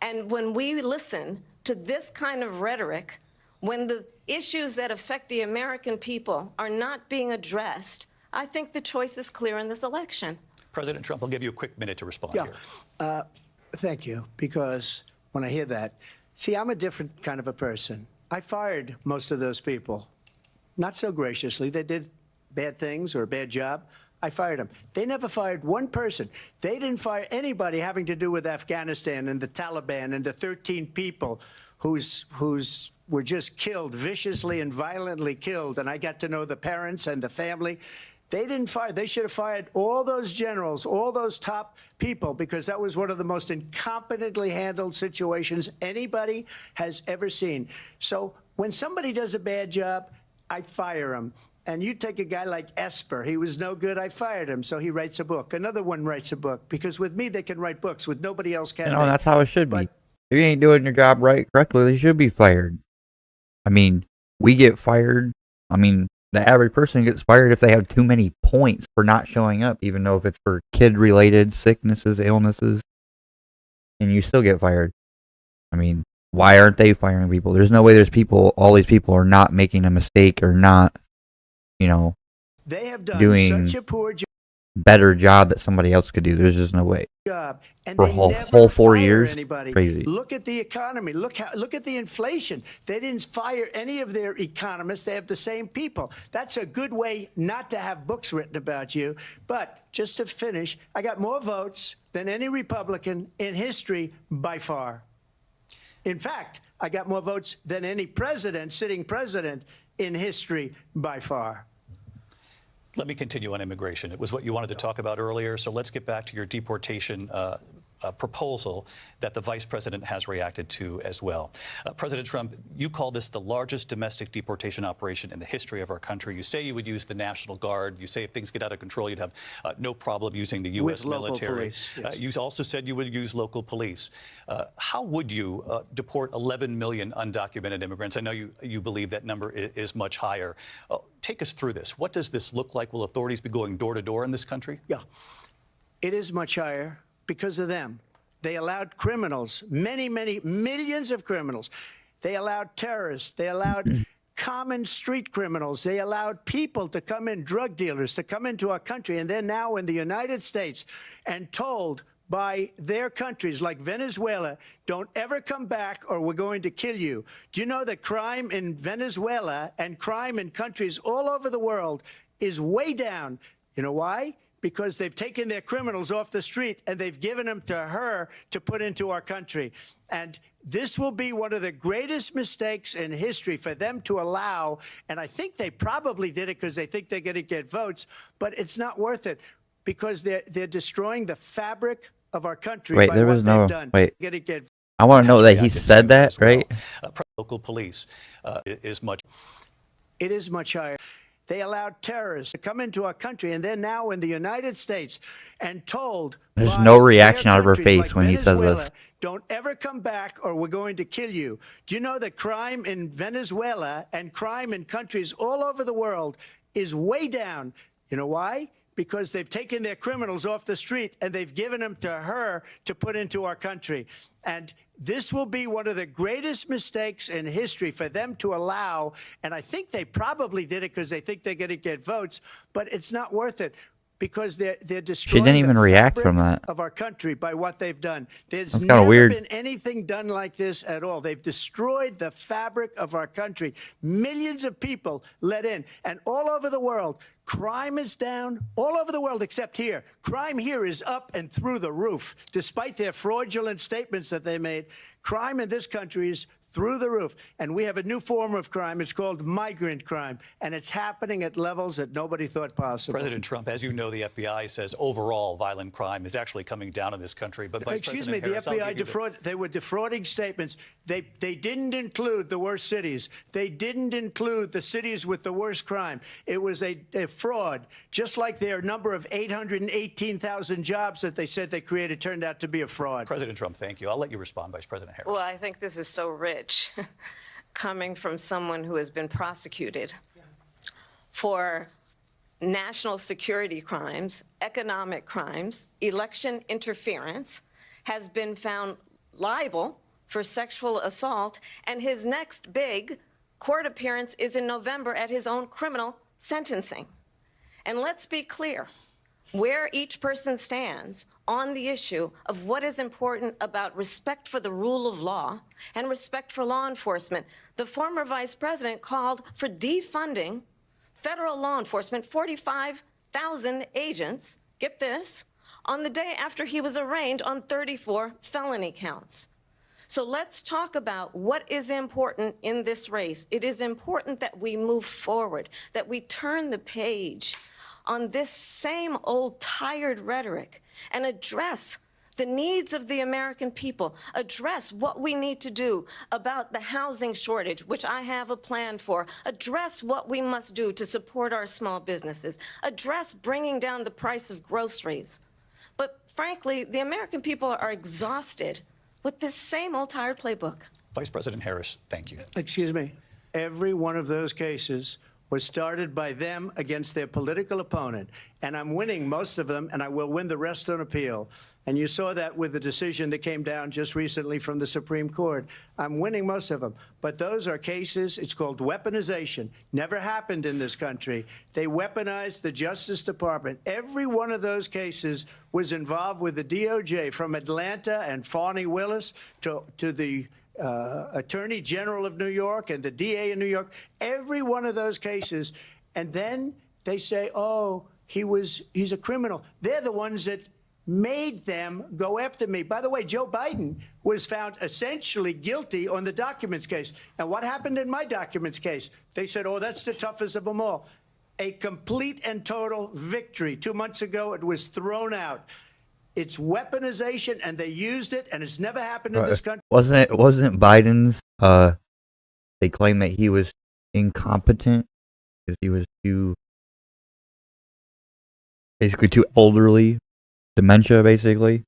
And when we listen to this kind of rhetoric, when the issues that affect the American people are not being addressed, I think the choice is clear in this election. President Trump, I'll give you a quick minute to respond here. Thank you, because when I hear that, see, I'm a different kind of a person. I fired most of those people. Not so graciously. They did bad things or a bad job. I fired them. They never fired one person. They didn't fire anybody having to do with Afghanistan and the Taliban and the 13 people who's were just killed, viciously and violently killed. And I got to know the parents and the family. They didn't fire. They should have fired all those generals, all those top people, because that was one of the most incompetently handled situations anybody has ever seen. So when somebody does a bad job, I fire him. And you take a guy like Esper. He was no good. I fired him. So he writes a book. Another one writes a book. Because with me, they can write books. With nobody else can. That's how it should be. If you ain't doing your job correctly, they should be fired. I mean, we get fired. I mean, the average person gets fired if they have too many points for not showing up, even though if it's for kid-related sicknesses, illnesses, and you still get fired. I mean, why aren't they firing people? There's no way all these people are not making a mistake or not, they have done doing such a poor better job that somebody else could do. There's just no way. job, and For they a never whole 4 fire years? anybody. Crazy. Look at the economy. Look at the inflation. They didn't fire any of their economists. They have the same people. That's a good way not to have books written about you. But just to finish, I got more votes than any Republican in history by far. In fact, I got more votes than any sitting president in history by far. Let me continue on immigration. It was what you wanted to talk about earlier, so let's get back to your deportation proposal that the vice president has reacted to as well. President Trump, you call this the largest domestic deportation operation in the history of our country. You say you would use the National Guard. You say if things get out of control, you'd have no problem using the U.S. military. Police, yes. You also said you would use local police. How would you deport 11 million undocumented immigrants? I know you believe that number is much higher. Take us through this. What does this look like? Will authorities be going door to door in this country? Yeah, it is much higher because of them. They allowed criminals, many millions of criminals. They allowed terrorists. They allowed common street criminals. They allowed people to come in, drug dealers, to come into our country. And they're now in the United States and told by their countries like Venezuela, don't ever come back or we're going to kill you. Do you know that crime in Venezuela and crime in countries all over the world is way down? You know why? Because they've taken their criminals off the street and they've given them to her to put into our country. And this will be one of the greatest mistakes in history for them to allow. And I think they probably did it because they think they're going to get votes, but it's not worth it because they're destroying the fabric of our country. Wait, by there what was no. they've done. Wait. I want to know that he said that, right? Local police is much. It is much higher. They allowed terrorists to come into our country, and they're now in the United States and told. There's no reaction out of her face when he says this. Don't ever come back or we're going to kill you. Do you know that crime in Venezuela and crime in countries all over the world is way down? You know why? Because they've taken their criminals off the street and they've given them to her to put into our country. And this will be one of the greatest mistakes in history for them to allow. And I think they probably did it because they think they're going to get votes, but it's not worth it because they're destroying. She didn't even the react fabric from that. of our country by what they've done. There's That's kinda never weird. been anything done like this at all. They've destroyed the fabric of our country. Millions of people let in, and all over the world, crime is down all over the world except here. Crime here is up and through the roof. Despite their fraudulent statements that they made, crime in this country is through the roof. And we have a new form of crime. It's called migrant crime. And it's happening at levels that nobody thought possible. President Trump, as you know, the FBI says overall violent crime is actually coming down in this country. But Vice Excuse President me, Harris, the FBI they were defrauding statements. They didn't include the worst cities. They didn't include the cities with the worst crime. It was a fraud, just like their number of 818,000 jobs that they said they created turned out to be a fraud. President Trump, thank you. I'll let you respond, Vice President Harris. Well, I think this is so rich coming from someone who has been prosecuted for national security crimes, economic crimes, election interference, has been found liable for sexual assault, and his next big court appearance is in November at his own criminal sentencing. And let's be clear where each person stands on the issue of what is important about respect for the rule of law and respect for law enforcement. The former vice president called for defunding federal law enforcement, 45,000 agents, get this, on the day after he was arraigned on 34 felony counts. So let's talk about what is important in this race. It is important that we move forward, that we turn the page on this same old tired rhetoric and address the needs of the American people, address what we need to do about the housing shortage, which I have a plan for, address what we must do to support our small businesses, address bringing down the price of groceries. But frankly, the American people are exhausted with this same old tired playbook. Vice President Harris, thank you. Excuse me. Every one of those cases was started by them against their political opponent. And I'm winning most of them, and I will win the rest on appeal. And you saw that with the decision that came down just recently from the Supreme Court. I'm winning most of them. But those are cases, it's called weaponization. Never happened in this country. They weaponized the Justice Department. Every one of those cases was involved with the DOJ, from Atlanta and Fani Willis to the Attorney General of New York and the DA in New York. Every one of those cases. And then they say, oh, he's a criminal. They're the ones that made them go after me. By the way, Joe Biden was found essentially guilty on the documents case. And what happened in my documents case? They said, oh, that's the toughest of them all. A complete and total victory. 2 months ago, it was thrown out. It's weaponization, and they used it, and it's never happened in this country. Wasn't Biden's, they claim that he was incompetent because he was basically too elderly. Dementia, basically.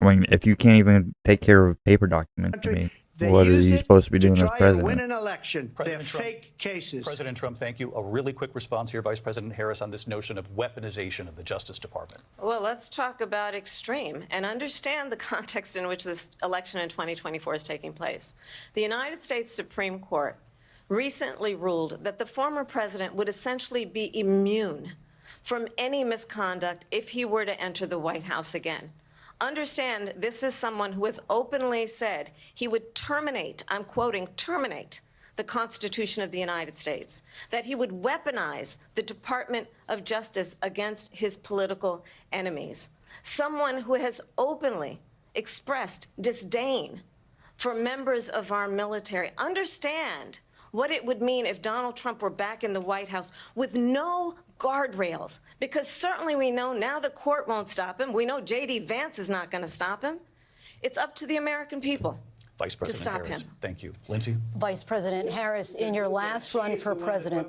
I mean, if you can't even take care of paper documents, I mean, what is he supposed to be doing as president? Win an election. They're fake cases. President Trump, thank you. A really quick response here, Vice President Harris, on this notion of weaponization of the Justice Department. Well, let's talk about extreme and understand the context in which this election in 2024 is taking place. The United States Supreme Court recently ruled that the former president would essentially be immune from any misconduct if he were to enter the White House again. Understand, this is someone who has openly said he would terminate, I'm quoting, terminate the Constitution of the United States, that he would weaponize the Department of Justice against his political enemies. Someone who has openly expressed disdain for members of our military. Understand what it would mean if Donald Trump were back in the White House with no guardrails, because certainly we know now the court won't stop him. We know J.D. Vance is not going to stop him. It's up to the American people Vice President to stop Harris, him. Thank you. Lindsay? Vice President Harris, in your last run for president.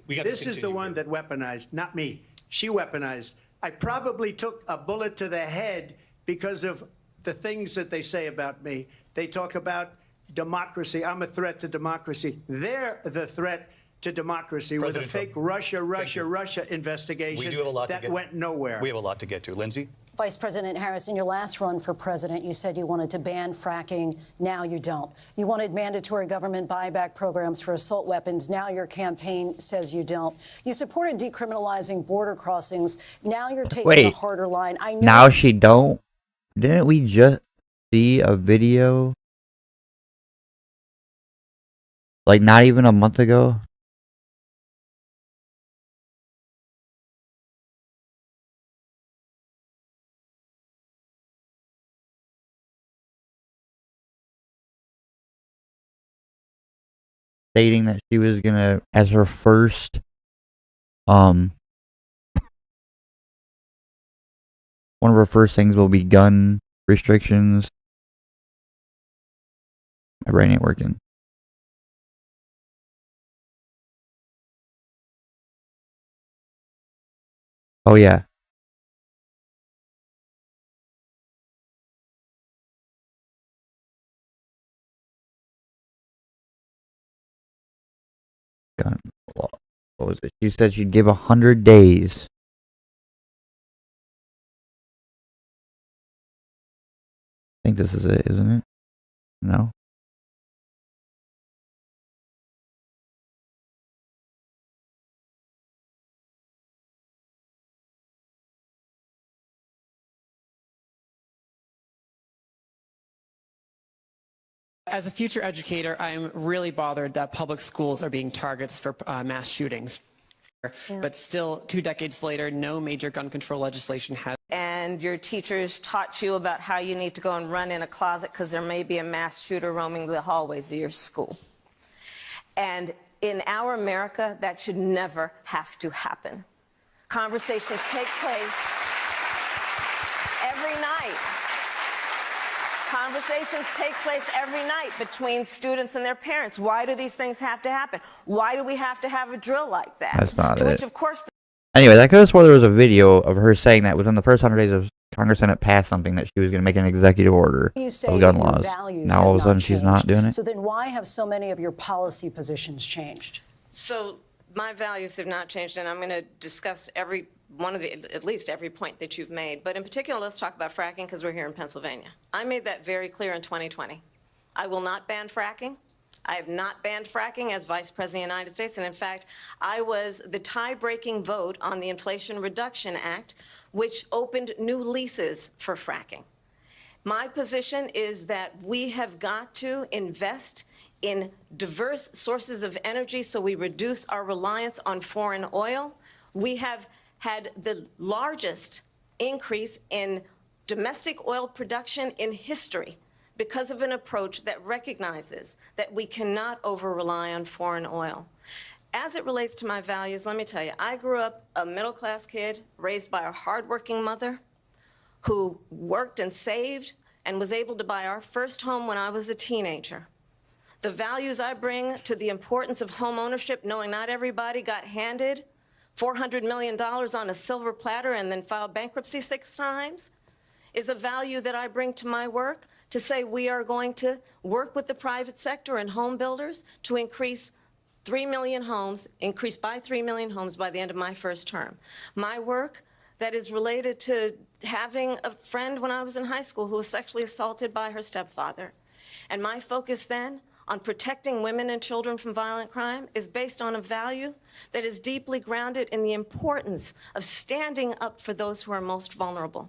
This is the one that weaponized, not me. She weaponized. I probably took a bullet to the head because of the things that they say about me. They talk about democracy. I'm a threat to democracy. They're the threat to democracy with a fake Russia investigation we do have a lot that went nowhere. We have a lot to get to. Lindsay? Vice President Harris, in your last run for president, you said you wanted to ban fracking. Now you don't. You wanted mandatory government buyback programs for assault weapons. Now your campaign says you don't. You supported decriminalizing border crossings. Now you're taking a harder line. I know. Now she don't? Didn't we just see a video, like, not even a month ago? Stating that she was gonna, as her first, one of her first things will be gun restrictions. My brain ain't working. Oh yeah. Gun law. What was it? She said she'd give 100 days. I think this is it, isn't it? No. As a future educator, I'm really bothered that public schools are being targets for mass shootings. But still, 2 decades later, no major gun control legislation has. And your teachers taught you about how you need to go and run in a closet because there may be a mass shooter roaming the hallways of your school. And in our America, that should never have to happen. Conversations take place every night. Conversations take place every night between students and their parents. Why do these things have to happen? Why do we have to have a drill like that? That's not to it. which, of course, Anyways, I could have swore there was a video of her saying that within the first 100 days of Congress Senate passed something that she was going to make an executive order of gun laws. Now all of a sudden she's not doing it. So then why have so many of your policy positions changed? So my values have not changed, and I'm going to discuss every one of the, at least every point that you've made. But in particular, let's talk about fracking because we're here in Pennsylvania. I made that very clear in 2020. I will not ban fracking. I have not banned fracking as Vice President of the United States. And in fact, I was the tie-breaking vote on the Inflation Reduction Act, which opened new leases for fracking. My position is that we have got to invest in diverse sources of energy so we reduce our reliance on foreign oil. We have had the largest increase in domestic oil production in history because of an approach that recognizes that we cannot over-rely on foreign oil. As it relates to my values, let me tell you, I grew up a middle-class kid raised by a hardworking mother who worked and saved and was able to buy our first home when I was a teenager. The values I bring to the importance of home ownership, knowing not everybody got handed $400 million on a silver platter and then filed bankruptcy 6 times, is a value that I bring to my work to say we are going to work with the private sector and home builders to increase 3 million homes, increase by 3 million homes by the end of my first term. My work that is related to having a friend when I was in high school who was sexually assaulted by her stepfather. And my focus then on protecting women and children from violent crime is based on a value that is deeply grounded in the importance of standing up for those who are most vulnerable.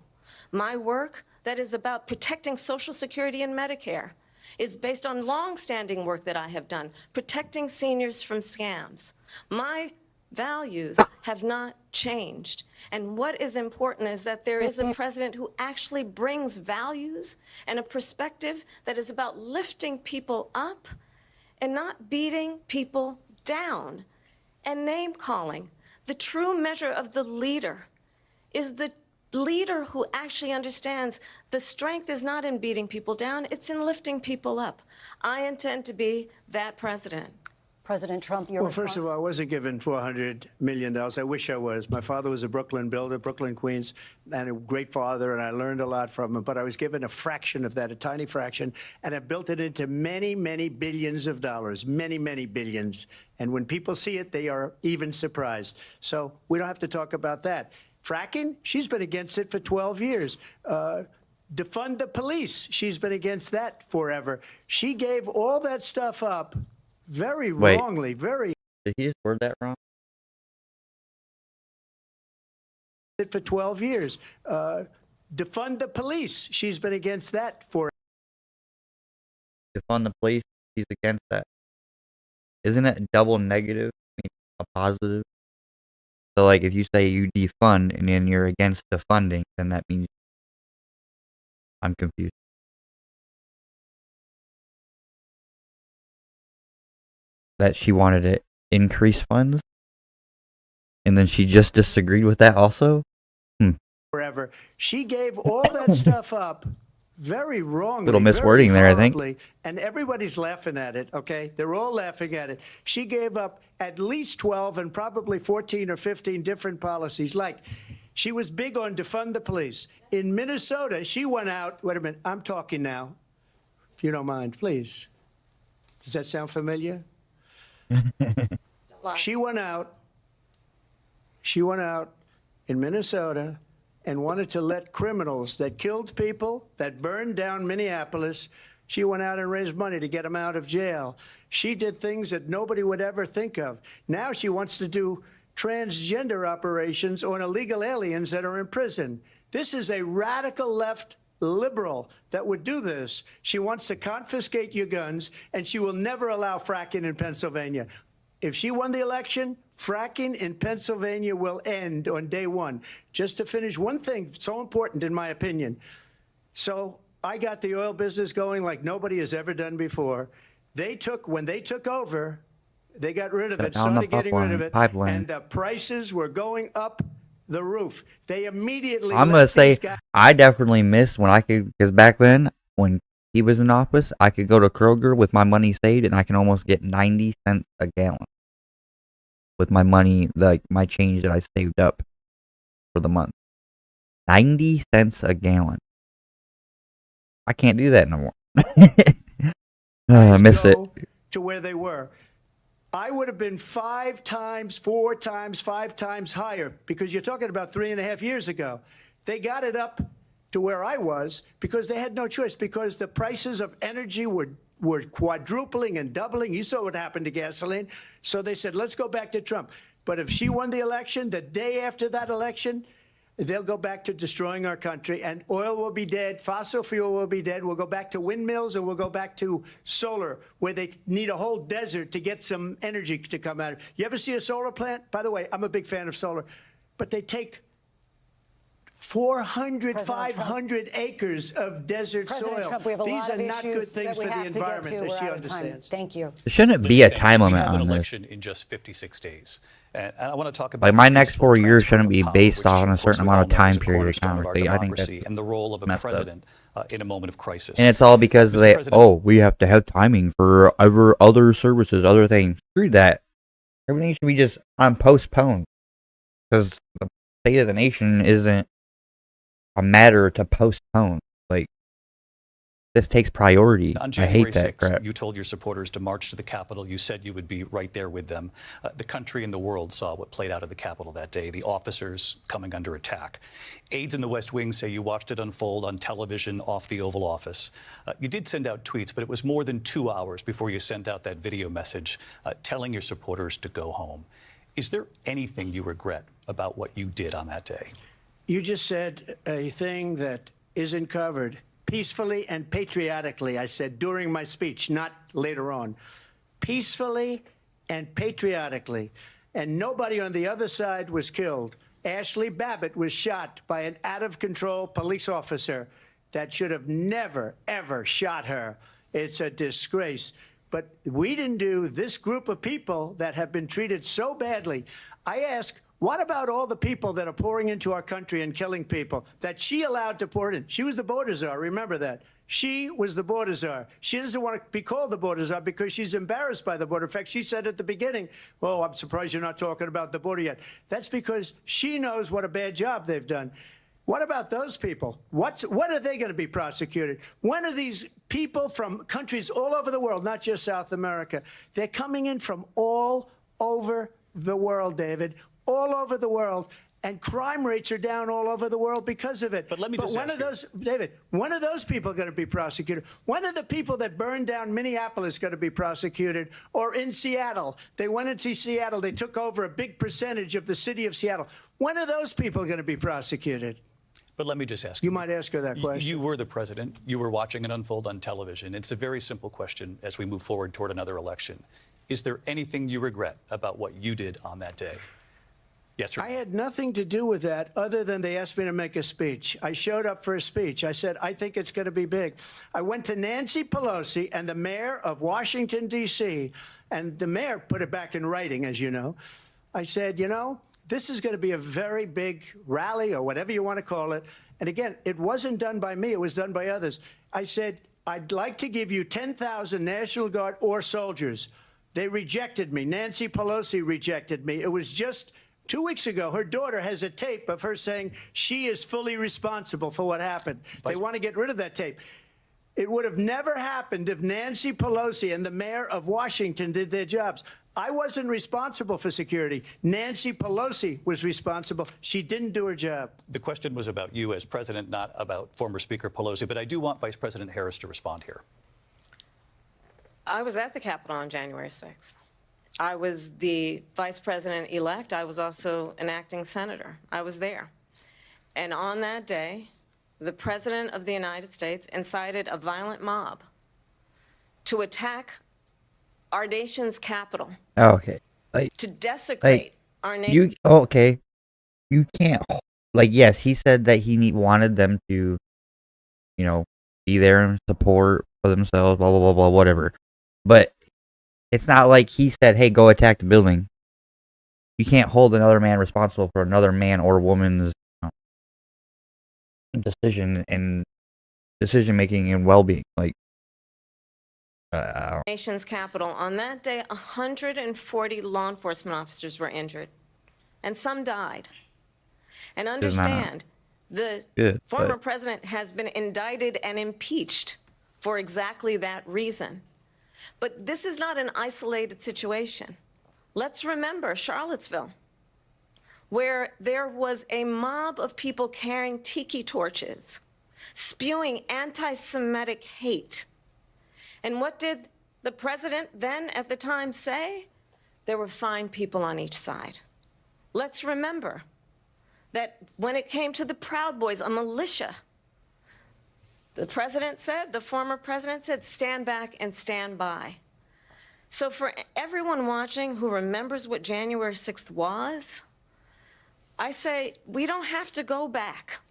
My work that is about protecting Social Security and Medicare is based on long-standing work that I have done, protecting seniors from scams. My values have not changed. And what is important is that there is a president who actually brings values and a perspective that is about lifting people up and not beating people down and name-calling. The true measure of the leader is the leader who actually understands the strength is not in beating people down, it's in lifting people up. I intend to be that president. President Trump, your response? First of all, I wasn't given $400 million. I wish I was. My father was a Brooklyn builder, Brooklyn, Queens, and a great father, and I learned a lot from him. But I was given a fraction of that, a tiny fraction, and I built it into many, many billions of dollars, many, many billions. And when people see it, they are even surprised. So we don't have to talk about that. Fracking, she's been against it for 12 years. Defund the police, she's been against that forever. She gave all that stuff up very wrongly, very. Did he just word that wrong? For 12 years. Defund the police, she's been against that for. Defund the police, he's against that. Isn't it double negative? I mean, a positive? So, like, if you say you defund and then you're against defunding, then that means I'm confused. That she wanted to increase funds? And then she just disagreed with that also? Forever. She gave all that stuff up very wrongly. Little miswording there, I think. And everybody's laughing at it, okay? They're all laughing at it. She gave up at least 12 and probably 14 or 15 different policies. Like, she was big on defund the police. In Minnesota, she went out. Wait a minute. I'm talking now. If you don't mind, please. Does that sound familiar? She went out in Minnesota and wanted to let criminals that killed people, that burned down Minneapolis, she went out and raised money to get them out of jail. She did things that nobody would ever think of. Now she wants to do transgender operations on illegal aliens that are in prison. This is a radical left liberal that would do this. She wants to confiscate your guns, and she will never allow fracking in Pennsylvania. If she won the election, fracking in Pennsylvania will end on day one. Just to finish, one thing so important in my opinion. So I got the oil business going like nobody has ever done before. When they took over, They got rid of it, Down the started getting rid of it, pipeline. and the prices were going up the roof. They immediately I'm let gonna say these guys. I definitely miss when I could, because back then when he was in office, I could go to Kroger with my money saved, and I can almost get 90 cents a gallon with my money, like my change that I saved up for the month. 90 cents a gallon. I can't do that no more. I miss it. To where they were. I would have been 5 times, 4 times, 5 times higher, because you're talking about 3.5 years ago. They got it up to where I was because they had no choice, because the prices of energy were quadrupling and doubling. You saw what happened to gasoline. So they said, let's go back to Trump. But if she won the election, the day after that election, they'll go back to destroying our country, and oil will be dead, fossil fuel will be dead. We'll go back to windmills, and we'll go back to solar, where they need a whole desert to get some energy to come out. You ever see a solar plant? By the way, I'm a big fan of solar, but they take 400, 500 acres of desert President soil. Trump, we have a These lot are of not good issues things that we for the have to get environment, to. as We're she out of time. understands. Thank you. There shouldn't be a time limit we have an on this. election in just 56 days. And I want to talk about Like my next peaceful 4 years transfer shouldn't of be power, based which, on a of course, certain we all amount of know is time a period of cornerstone time. of our I think that's democracy and the role of a messed up. president in a moment of crisis. And it's all because Mr. President, we have to have timing for other services, other things. Screw that. Everything should be just on postponed. Because the state of the nation isn't a matter to postpone. Like, this takes priority. On I January hate that 6th, crap. you told your supporters to march to the Capitol. You said you would be right there with them. The country and the world saw what played out at the Capitol that day, the officers coming under attack. Aides in the West Wing say you watched it unfold on television off the Oval Office. You did send out tweets, but it was more than 2 hours before you sent out that video message telling your supporters to go home. Is there anything you regret about what you did on that day? You just said a thing that isn't covered. Peacefully and patriotically, I said during my speech, not later on. Peacefully and patriotically. And nobody on the other side was killed. Ashley Babbitt was shot by an out-of-control police officer that should have never, ever shot her. It's a disgrace. But we didn't do this group of people that have been treated so badly. I ask, what about all the people that are pouring into our country and killing people that she allowed to pour in? She was the border czar. Remember that. She was the border czar. She doesn't want to be called the border czar because she's embarrassed by the border. In fact, she said at the beginning, well, I'm surprised you're not talking about the border yet. That's because she knows what a bad job they've done. What about those people? When are they going to be prosecuted? When are these people from countries all over the world, not just South America? They're coming in from all over the world, David. All over the world, and crime rates are down all over the world because of it. But let me just when are those, David, when are those people going to be prosecuted? When are the people that burned down Minneapolis going to be prosecuted? Or in Seattle, they went into Seattle, they took over a big percentage of the city of Seattle. When are those people going to be prosecuted? But let me just ask you. You might ask her that question. You were the president. You were watching it unfold on television. It's a very simple question as we move forward toward another election. Is there anything you regret about what you did on that day? Yes, sir. I had nothing to do with that other than they asked me to make a speech. I showed up for a speech. I said, I think it's going to be big. I went to Nancy Pelosi and the mayor of Washington, D.C., and the mayor put it back in writing, as you know. I said, you know, this is going to be a very big rally or whatever you want to call it. And again, it wasn't done by me. It was done by others. I said, I'd like to give you 10,000 National Guard or soldiers. They rejected me. Nancy Pelosi rejected me. It was just 2 weeks ago, her daughter has a tape of her saying she is fully responsible for what happened. They want to get rid of that tape. It would have never happened if Nancy Pelosi and the mayor of Washington did their jobs. I wasn't responsible for security. Nancy Pelosi was responsible. She didn't do her job. The question was about you as president, not about former Speaker Pelosi. But I do want Vice President Harris to respond here. I was at the Capitol on January 6th. I was the vice president-elect. I was also an acting senator. I was there. And on that day, the President of the United States incited a violent mob to attack our nation's capital. Okay. To desecrate our nation. Okay. You can't. Yes, he said that he wanted them to, be there and support for themselves, blah, blah, blah, blah, whatever. But It's not like he said, "Hey, go attack the building." You can't hold another man responsible for another man or woman's decision making and well-being. Like, Nation's capital. On that day, 140 law enforcement officers were injured, and some died. And understand, the former president has been indicted and impeached for exactly that reason. But this is not an isolated situation. Let's remember Charlottesville, where there was a mob of people carrying tiki torches, spewing anti-Semitic hate. And what did the president then at the time say? There were fine people on each side. Let's remember that when it came to the Proud Boys, a militia, the president said, the former president said, stand back and stand by. So for everyone watching who remembers what January 6th was, I say we don't have to go back.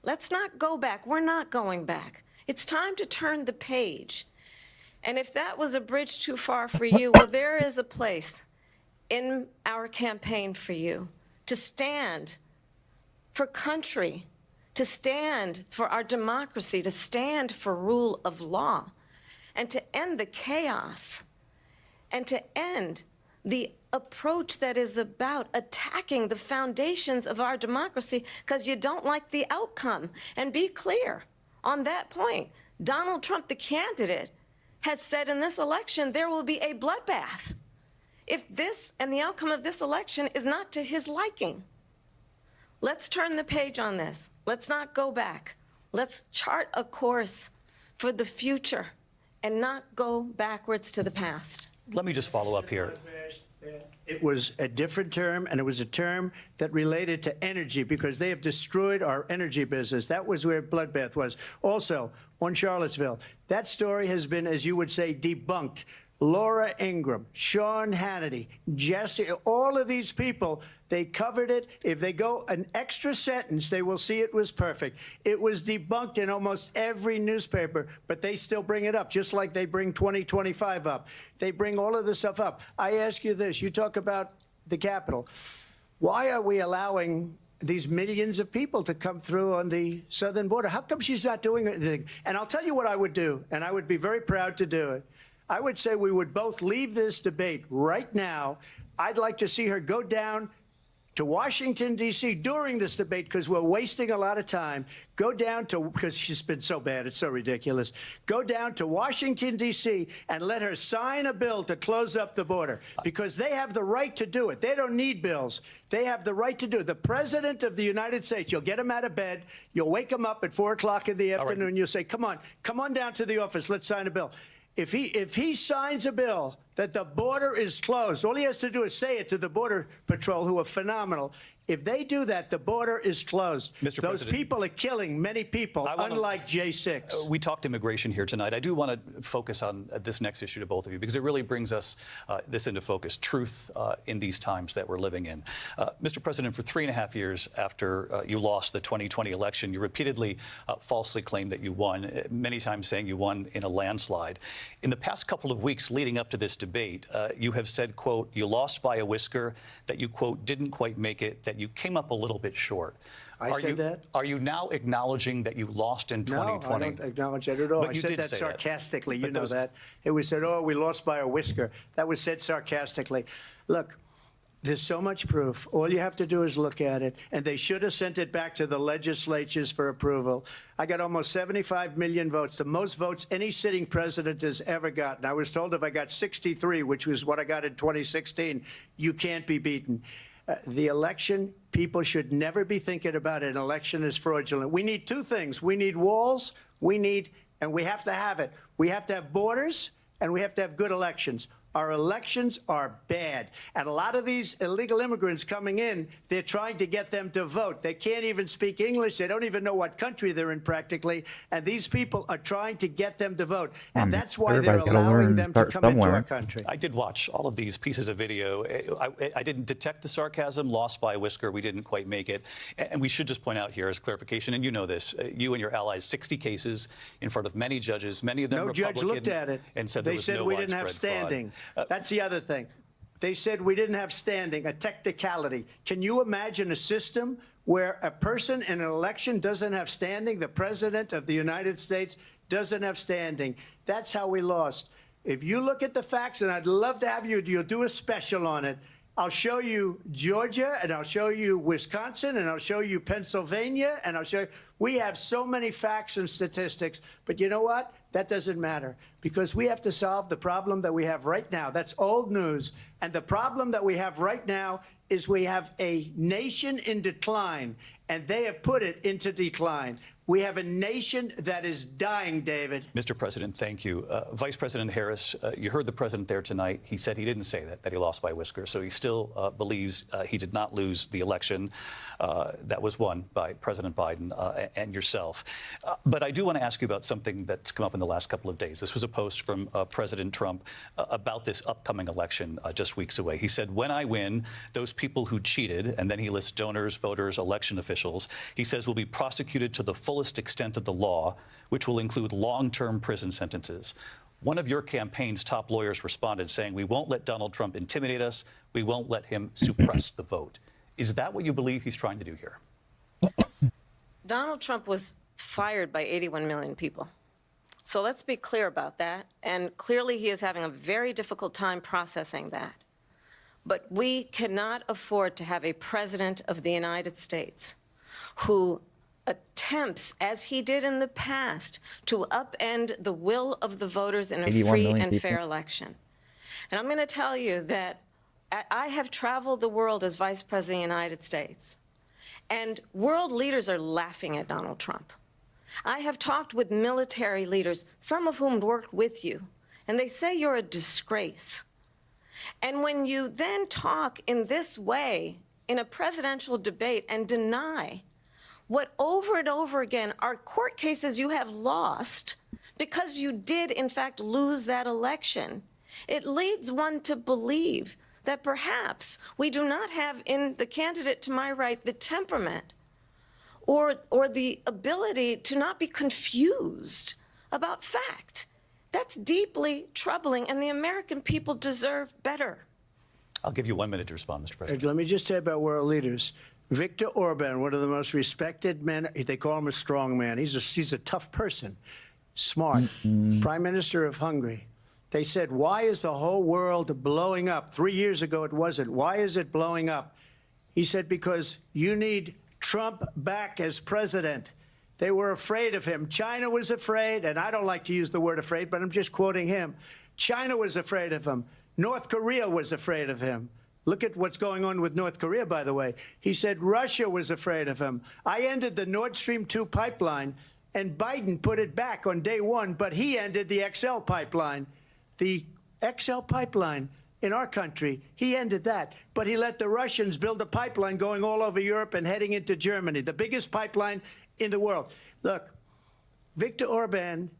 Let's not go back. We're not going back. It's time to turn the page. And if that was a bridge too far for you, well, there is a place in our campaign for you to stand for country, to stand for our democracy, to stand for rule of law, and to end the chaos, and to end the approach that is about attacking the foundations of our democracy because you don't like the outcome. And be clear on that point. Donald Trump, the candidate, has said in this election there will be a bloodbath if this and the outcome of this election is not to his liking. Let's turn the page on this. Let's not go back. Let's chart a course for the future and not go backwards to the past. Let me just follow up here. It was a different term, and it was a term that related to energy because they have destroyed our energy business. That was where bloodbath was. Also, on Charlottesville, that story has been, as you would say, debunked. Laura Ingraham, Sean Hannity, Jesse, all of these people, they covered it. If they go an extra sentence, they will see it was perfect. It was debunked in almost every newspaper, but they still bring it up, just like they bring 2025 up. They bring all of this stuff up. I ask you this. You talk about the Capitol. Why are we allowing these millions of people to come through on the southern border? How come she's not doing anything? And I'll tell you what I would do, and I would be very proud to do it. I would say we would both leave this debate right now. I'd like to see her go down to Washington, D.C. during this debate because we're wasting a lot of time. Go down to, because she's been so bad, it's so ridiculous. Go down to Washington, D.C. and let her sign a bill to close up the border because they have the right to do it. They don't need bills. They have the right to do it. The President of the United States, you'll get him out of bed. You'll wake him up at 4 o'clock in the afternoon. You'll say, come on down to the office. Let's sign a bill. If he signs a bill that the border is closed, all he has to do is say it to the Border Patrol, who are phenomenal. If they do that, the border is closed. Mr. Those people are killing many people, unlike J6. We talked immigration here tonight. I do want to focus on this next issue to both of you because it really brings us this into focus, truth in these times that we're living in. Mr. President, for 3.5 years after you lost the 2020 election, you repeatedly falsely claimed that you won, many times saying you won in a landslide. In the past couple of weeks leading up to this debate, you have said, quote, you lost by a whisker, that you, quote, didn't quite make it, that you came up a little bit short. I said that? Are you now acknowledging that you lost in 2020? No, I don't acknowledge that at all. But I you said did that say sarcastically. that. You know that. It was said, oh, we lost by a whisker. That was said sarcastically. Look, there's so much proof. All you have to do is look at it. And they should have sent it back to the legislatures for approval. I got almost 75 million votes, the most votes any sitting president has ever gotten. I was told if I got 63, which was what I got in 2016, you can't be beaten. The election, people should never be thinking about an election as fraudulent. We need two things. We need walls, and we have to have it. We have to have borders, and we have to have good elections. Our elections are bad. And a lot of these illegal immigrants coming in, they're trying to get them to vote. They can't even speak English. They don't even know what country they're in practically. And these people are trying to get them to vote. And that's why they're allowing them to come into our country. I did watch all of these pieces of video. I didn't detect the sarcasm, lost by a whisker. We didn't quite make it. And we should just point out here as clarification, and you know this, you and your allies, 60 cases in front of many judges, many of them Republican. No judge looked at it. And said they said we didn't have standing. That's the other thing. They said we didn't have standing, a technicality. Can you imagine a system where a person in an election doesn't have standing? The president of the United States doesn't have standing. That's how we lost. If you look at the facts, and I'd love to have you'll do a special on it. I'll show you Georgia, and I'll show you Wisconsin, and I'll show you Pennsylvania, and I'll show you. We have so many facts and statistics, but you know what? That doesn't matter, because we have to solve the problem that we have right now. That's old news. And the problem that we have right now is we have a nation in decline, and they have put it into decline. We have a nation that is dying, David. Mr. President, thank you. Vice President Harris, you heard the president there tonight. He said he didn't say that he lost by whiskers. So he still believes he did not lose the election that was won by President Biden and yourself. But I do want to ask you about something that's come up in the last couple of days. This was a post from President Trump about this upcoming election just weeks away. He said, when I win, those people who cheated, and then he lists donors, voters, election officials, he says will be prosecuted to the fullest extent of the law, which will include long-term prison sentences. One of your campaign's top lawyers responded saying, we won't let Donald Trump intimidate us. We won't let him suppress the vote. Is that what you believe he's trying to do here? Donald Trump was fired by 81 million people. So let's be clear about that. And clearly he is having a very difficult time processing that. But we cannot afford to have a president of the United States who attempts, as he did in the past, to upend the will of the voters in a free and fair election. And I'm going to tell you that I have traveled the world as Vice President of the United States, and world leaders are laughing at Donald Trump. I have talked with military leaders, some of whom worked with you, and they say you're a disgrace. And when you then talk in this way in a presidential debate and deny what over and over again are court cases you have lost because you did, in fact, lose that election, it leads one to believe that perhaps we do not have in the candidate to my right the temperament or the ability to not be confused about fact. That's deeply troubling, and the American people deserve better. I'll give you 1 minute to respond, Mr. President. Let me just say about world leaders. Viktor Orban, one of the most respected men, they call him a strong man. He's a tough person, smart. Prime Minister of Hungary. They said, why is the whole world blowing up? 3 years ago it wasn't. Why is it blowing up? He said, because you need Trump back as president. They were afraid of him. China was afraid, and I don't like to use the word afraid, but I'm just quoting him. China was afraid of him. North Korea was afraid of him. Look at what's going on with North Korea, by the way. He said Russia was afraid of him. I ended the Nord Stream 2 pipeline, and Biden put it back on day one, but he ended the XL pipeline. The XL pipeline in our country, he ended that. But he let the Russians build a pipeline going all over Europe and heading into Germany, the biggest pipeline in the world. Look, Viktor Orban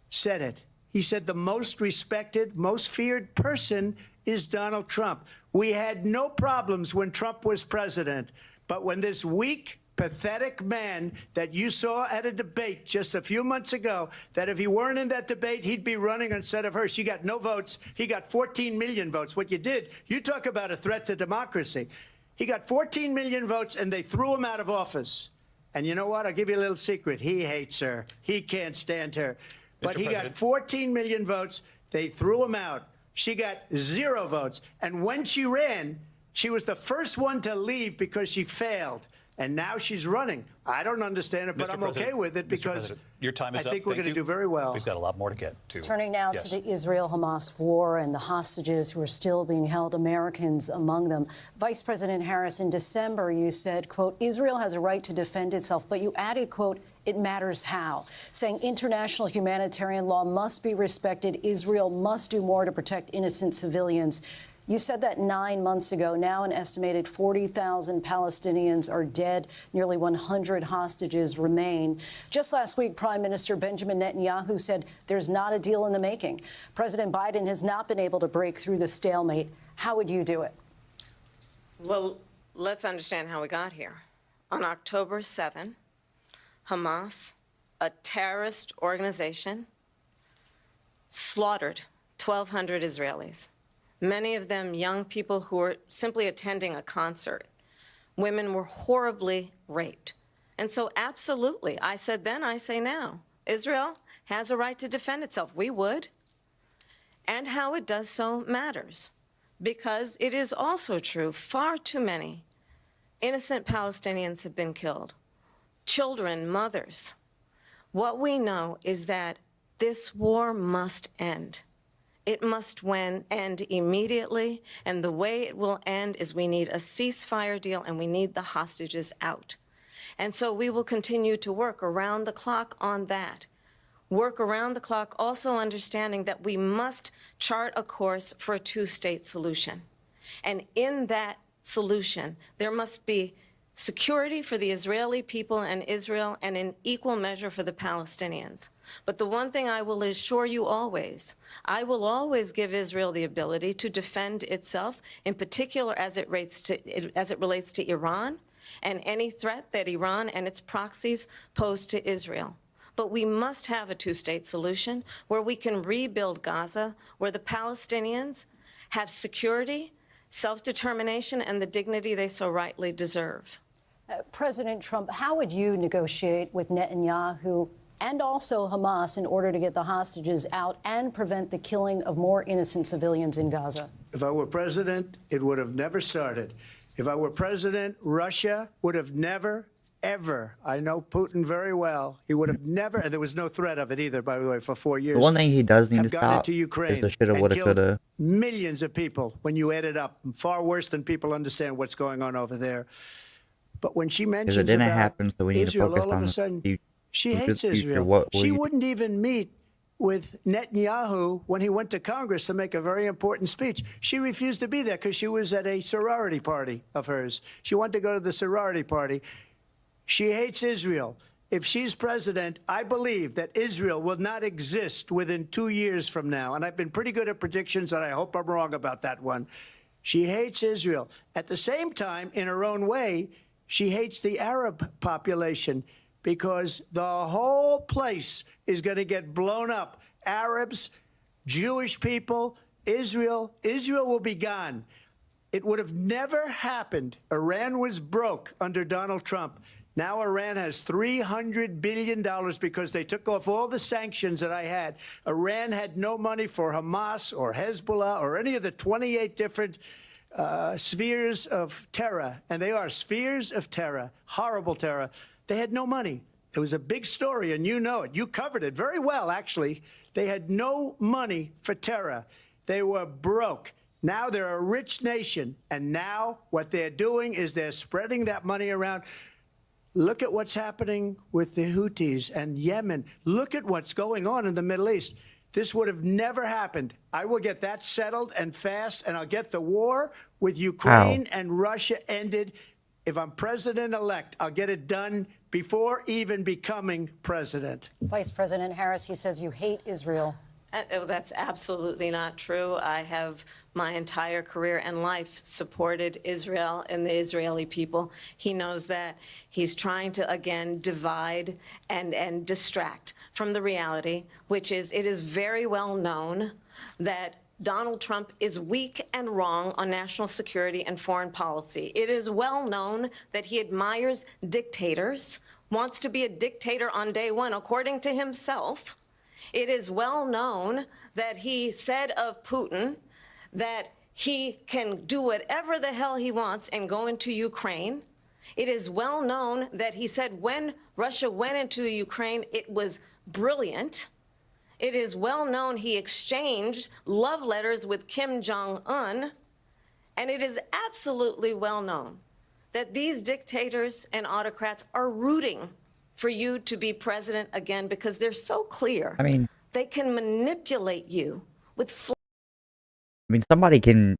said it. He said the most respected, most feared person is Donald Trump. We had no problems when Trump was president, but when this weak, pathetic man that you saw at a debate just a few months ago, that if he weren't in that debate, he'd be running instead of her. She got no votes. He got 14 million votes. What you did, you talk about a threat to democracy. He got 14 million votes, and they threw him out of office. And you know what? I'll give you a little secret. He hates her. He can't stand her. But he got 14 million votes. They threw him out. She got 0 votes. And when she ran, she was the first one to leave because she failed. And now she's running. I don't understand it, but I'm okay with it because your time is up. I think we're going to do very well. We've got a lot more to get to. Turning now to the Israel-Hamas war and the hostages who are still being held, Americans among them. Vice President Harris, in December, you said, quote, Israel has a right to defend itself, but you added, quote, it matters how, saying international humanitarian law must be respected. Israel must do more to protect innocent civilians. You said that 9 months ago. Now an estimated 40,000 Palestinians are dead. Nearly 100 hostages remain. Just last week, Prime Minister Benjamin Netanyahu said there's not a deal in the making. President Biden has not been able to break through the stalemate. How would you do it? Well, let's understand how we got here. On October 7, Hamas, a terrorist organization, slaughtered 1,200 Israelis. many of them young people who were simply attending a concert. Women were horribly raped. And so absolutely, I said then, I say now, Israel has a right to defend itself. We would. And how it does so matters, because it is also true far too many innocent Palestinians have been killed, children, mothers. What we know is that this war must end. It must end immediately, and the way it will end is we need a ceasefire deal and we need the hostages out. And so we will continue to work around the clock on that. Work around the clock, also understanding that we must chart a course for a two-state solution. And in that solution, there must be security for the Israeli people and Israel, and an equal measure for the Palestinians. But the one thing I will assure you always, I will always give Israel the ability to defend itself, in particular as it relates to Iran and any threat that Iran and its proxies pose to Israel. But we must have a two-state solution where we can rebuild Gaza, where the Palestinians have security, self-determination, and the dignity they so rightly deserve. President Trump, how would you negotiate with Netanyahu and also Hamas in order to get the hostages out and prevent the killing of more innocent civilians in Gaza? If I were president, it would have never started. If I were president, Russia would have never, ever, I know Putin very well, he would have never, and there was no threat of it either, by the way, for 4 years. The one thing he does need to gone stop into Ukraine is the shoulda, and woulda, killed coulda. millions of people when you add it up, far worse than people understand what's going on over there. But when she mentions Because it didn't about happen, so we need Israel, to focus all of on a the sudden, she the hates future. Israel. She wouldn't even meet with Netanyahu when he went to Congress to make a very important speech. She refused to be there because she was at a sorority party of hers. She wanted to go to the sorority party. She hates Israel. If she's president, I believe that Israel will not exist within 2 years from now. And I've been pretty good at predictions, and I hope I'm wrong about that one. She hates Israel. At the same time, in her own way, she hates the Arab population because the whole place is going to get blown up. Arabs, Jewish people, Israel. Israel will be gone. It would have never happened. Iran was broke under Donald Trump. Now Iran has $300 billion because they took off all the sanctions that I had. Iran had no money for Hamas or Hezbollah or any of the 28 different spheres of terror. And they are spheres of terror, horrible terror. They had no money. It was a big story, and you know it. You covered it very well, actually. They had no money for terror. They were broke. Now they're a rich nation. And now what they're doing is they're spreading that money around. Look at what's happening with the Houthis and Yemen. Look at what's going on in the Middle East. This would have never happened. I will get that settled and fast, and I'll get the war with Ukraine and Russia ended. If I'm president-elect, I'll get it done before even becoming president. Vice President Harris, he says you hate Israel. That's absolutely not true. I have my entire career and life supported Israel and the Israeli people. He knows that. He's trying to, again, divide and distract from the reality, which is it is very well known that Donald Trump is weak and wrong on national security and foreign policy. It is well known that he admires dictators, wants to be a dictator on day one, according to himself. It is well known that he said of Putin that he can do whatever the hell he wants and go into Ukraine. It is well known that he said when Russia went into Ukraine, it was brilliant. It is well known he exchanged love letters with Kim Jong-un. And it is absolutely well known that these dictators and autocrats are rooting for you to be president again because they're so clear. I mean, they can manipulate you with. Somebody can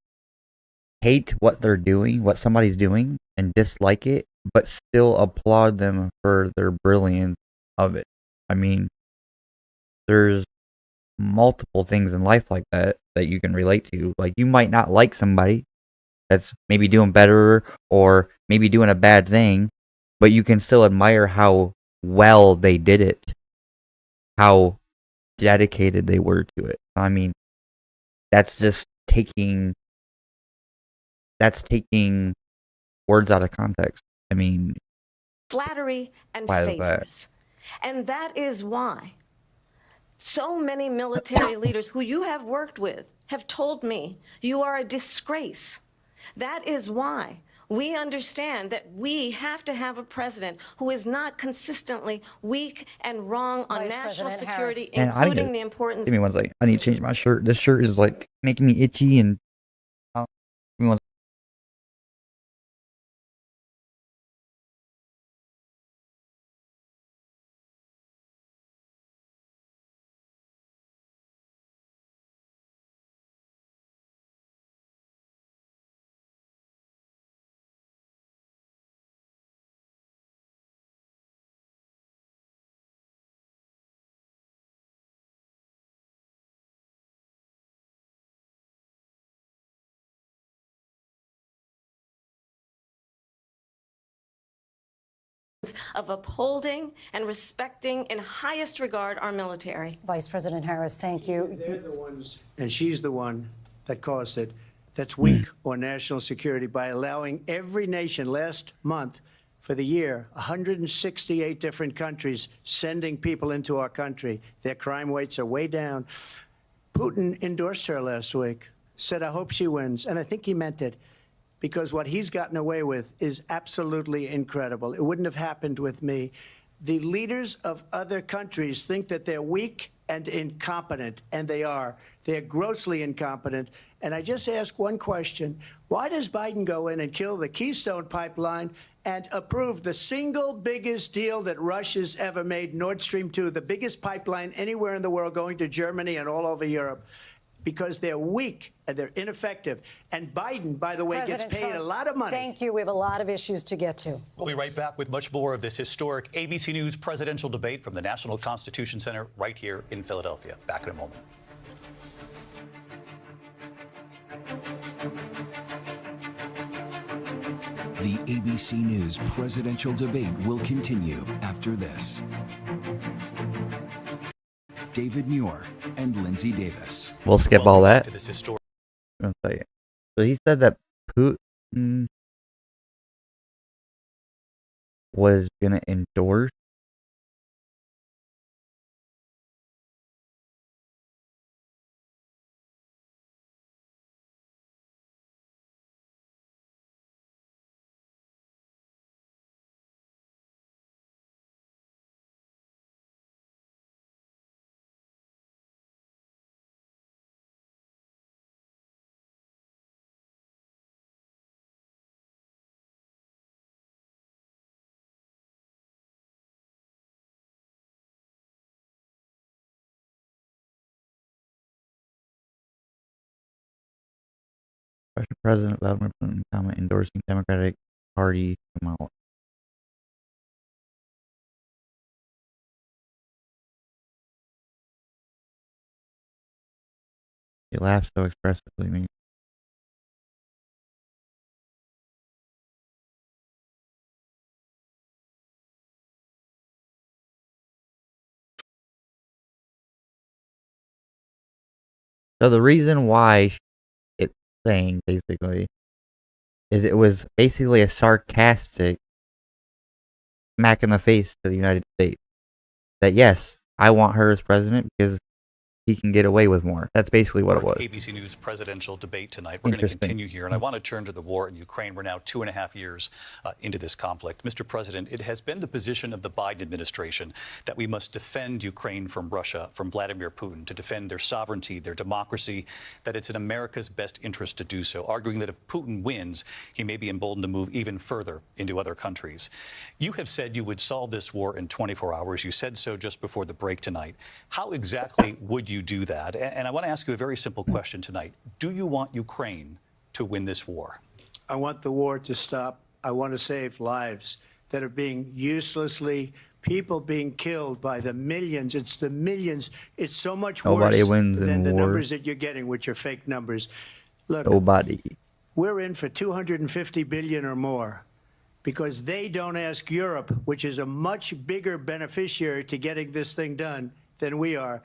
hate what they're doing, what somebody's doing, and dislike it, but still applaud them for their brilliance of it. I mean, there's multiple things in life like that that you can relate to. Like, you might not like somebody that's maybe doing better or maybe doing a bad thing, but you can still admire how well they did it, how dedicated they were to it. I mean, that's just taking words out of context. I mean, Flattery and why is that? favors. And that is why so many military leaders who you have worked with have told me you are a disgrace. That is why we understand that we have to have a president who is not consistently weak and wrong on Vice national President security, Harris. And I need including to the importance. give me one second. I need to change my shirt. This shirt is like making me itchy and. Give me one. Of upholding and respecting in highest regard our military. Vice President Harris, thank you. They're the ones, and she's the one that caused it, that's weak on national security by allowing every nation last month for the year, 168 different countries sending people into our country. Their crime rates are way down. Putin endorsed her last week, said, I hope she wins. And I think he meant it, because what he's gotten away with is absolutely incredible. It wouldn't have happened with me. The leaders of other countries think that they're weak and incompetent, and they are. They're grossly incompetent. And I just ask one question. Why does Biden go in and kill the Keystone Pipeline and approve the single biggest deal that Russia's ever made, Nord Stream 2, the biggest pipeline anywhere in the world going to Germany and all over Europe? Because they're weak and they're ineffective. And Biden, by the way, President gets paid Trump, a lot of money. Thank you. We have a lot of issues to get to. We'll be right back with much more of this historic ABC News presidential debate from the National Constitution Center right here in Philadelphia. Back in a moment. The ABC News presidential debate will continue after this. David Muir and Lindsay Davis. We'll skip all that. To this historic. One second. So he said that Putin was gonna endorse. Russian President Vladimir Putin comment endorsing Democratic Party come out. He laughed so expressively. Man. So the reason why it's saying basically is it was basically a sarcastic smack in the face to the United States. That yes, I want her as president because he can get away with more. That's basically what it was. ABC News presidential debate tonight. We're going to continue here, and I want to turn to the war in Ukraine. We're now 2.5 years into this conflict. Mr. President, it has been the position of the Biden administration that we must defend Ukraine from Russia, from Vladimir Putin, to defend their sovereignty, their democracy, that it's in America's best interest to do so, arguing that if Putin wins, he may be emboldened to move even further into other countries. You have said you would solve this war in 24 hours. You said so just before the break tonight. How exactly would you do that? And I want to ask you a very simple question tonight. Do you want Ukraine to win this war? I want the war to stop. I want to save lives that are being uselessly, people being killed by the millions. It's the millions. It's so much Nobody worse wins in than the war. numbers that you're getting, which are fake numbers. Look, Nobody. we're in for 250 billion or more because they don't ask Europe, which is a much bigger beneficiary to getting this thing done than we are.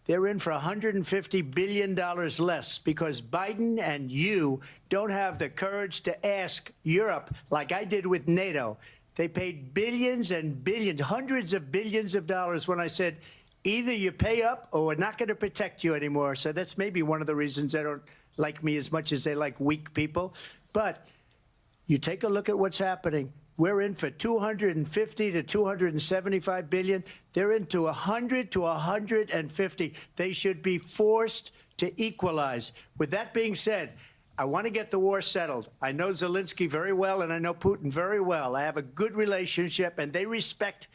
they're in for $150 billion less because Biden and you don't have the courage to ask Europe like I did with NATO. They paid billions and billions, hundreds of billions of dollars when I said, either you pay up or we're not going to protect you anymore. So that's maybe one of the reasons they don't like me as much as they like weak people. But you take a look at what's happening. We're in for 250 to 275 billion. They're into 100 to 150. They should be forced to equalize. With that being said, I want to get the war settled. I know Zelensky very well, and I know Putin very well. I have a good relationship, and they respect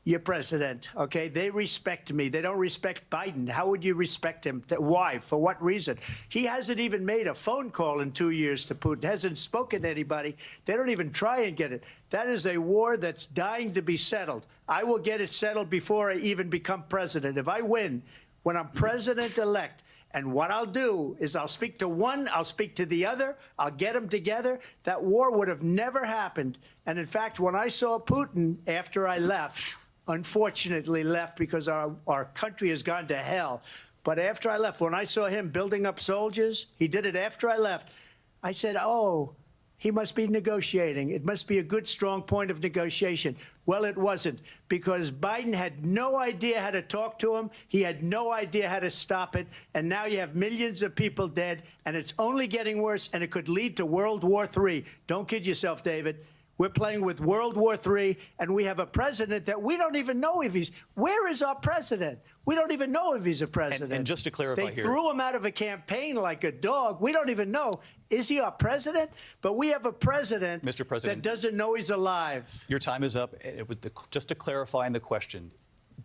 your president, okay? They respect me. They don't respect Biden. How would you respect him? Why? For what reason? He hasn't even made a phone call in 2 years to Putin, hasn't spoken to anybody. They don't even try and get it. That is a war that's dying to be settled. I will get it settled before I even become president. If I win, when I'm president-elect, and what I'll do is I'll speak to one, I'll speak to the other, I'll get them together. That war would have never happened. And in fact, when I saw Putin after I left, unfortunately left because our country has gone to hell. But after I left, when I saw him building up soldiers, he did it after I left, I said, oh, he must be negotiating. It must be a good, strong point of negotiation. Well, it wasn't, because Biden had no idea how to talk to him. He had no idea how to stop it. And now you have millions of people dead, and it's only getting worse, and it could lead to World War III. Don't kid yourself, David. We're playing with World War III, and we have a president that we don't even know if he's... Where is our president? We don't even know if he's a president. And just to clarify they here... They threw him out of a campaign like a dog. We don't even know. Is he our president? But we have a president, Mr. President, that doesn't know he's alive. Your time is up. Just to clarify in the question,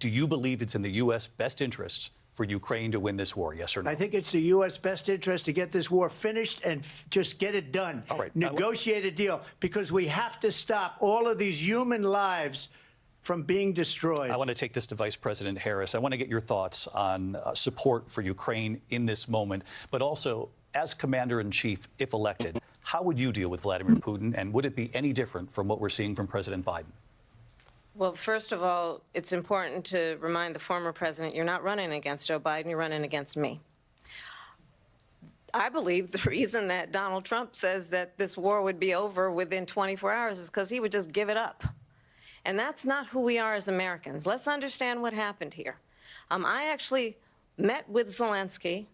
do you believe it's in the U.S. best interest for Ukraine to win this war, yes or no? I think it's the U.S. best interest to get this war finished and just get it done. All right. Negotiate a deal, because we have to stop all of these human lives from being destroyed. I want to take this to Vice President Harris. I want to get your thoughts on support for Ukraine in this moment, but also, as Commander-in-Chief, if elected, how would you deal with Vladimir Putin, and would it be any different from what we're seeing from President Biden? Well, first of all, it's important to remind the former president you're not running against Joe Biden, you're running against me. I believe the reason that Donald Trump says that this war would be over within 24 hours is because he would just give it up. And that's not who we are as Americans. Let's understand what happened here. I actually met with Zelensky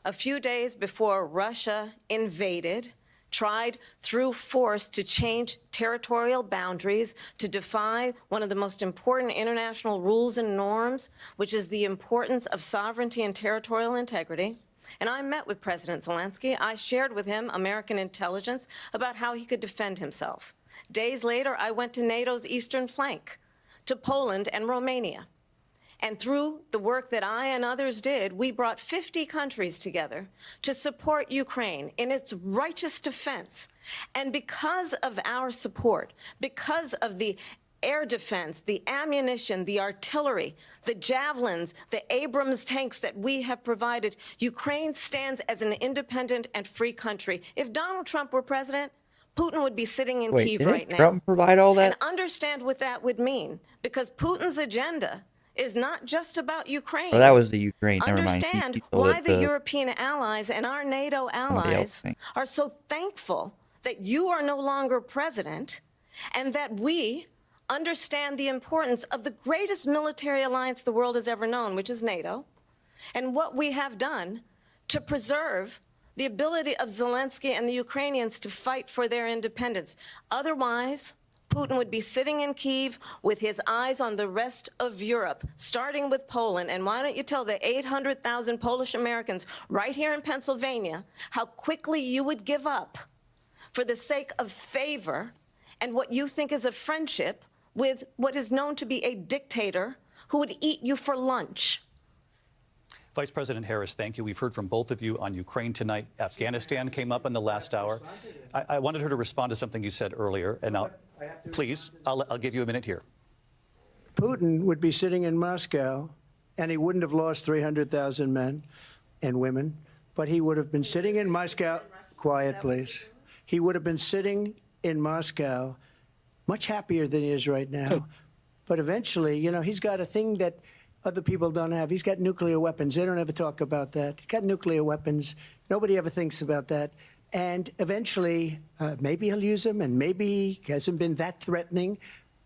a few days before Russia invaded, tried through force to change territorial boundaries, to defy one of the most important international rules and norms, which is the importance of sovereignty and territorial integrity. And I met with President Zelensky. I shared with him American intelligence about how he could defend himself. Days later, I went to NATO's eastern flank, to Poland and Romania. And through the work that I and others did, we brought 50 countries together to support Ukraine in its righteous defense. And because of our support, because of the air defense, the ammunition, the artillery, the javelins, the Abrams tanks that we have provided, Ukraine stands as an independent and free country. If Donald Trump were president, Putin would be sitting in Kyiv right now. Trump provide all that? And understand what that would mean, because Putin's agenda is not just about Ukraine. Well, that was the Ukraine. Never mind. Understand why the European allies and our NATO allies are so thankful that you are no longer president, and that we understand the importance of the greatest military alliance the world has ever known, which is NATO, and what we have done to preserve the ability of Zelensky and the Ukrainians to fight for their independence. Otherwise, Putin would be sitting in Kyiv with his eyes on the rest of Europe, starting with Poland. And why don't you tell the 800,000 Polish Americans right here in Pennsylvania how quickly you would give up for the sake of favor and what you think is a friendship with what is known to be a dictator who would eat you for lunch. Vice President Harris, thank you. We've heard from both of you on Ukraine tonight. Afghanistan came up in the last hour. I wanted her to respond to something you said earlier, and please, I'll give you a minute here. Putin would be sitting in Moscow, and he wouldn't have lost 300,000 men and women, but he would have been sitting in Moscow. Quiet, please. He would have been sitting in Moscow much happier than he is right now. But eventually, you know, he's got a thing that other people don't have. He's got nuclear weapons. They don't ever talk about that. He's got nuclear weapons. Nobody ever thinks about that. And eventually, maybe he'll use them, and maybe he hasn't been that threatening,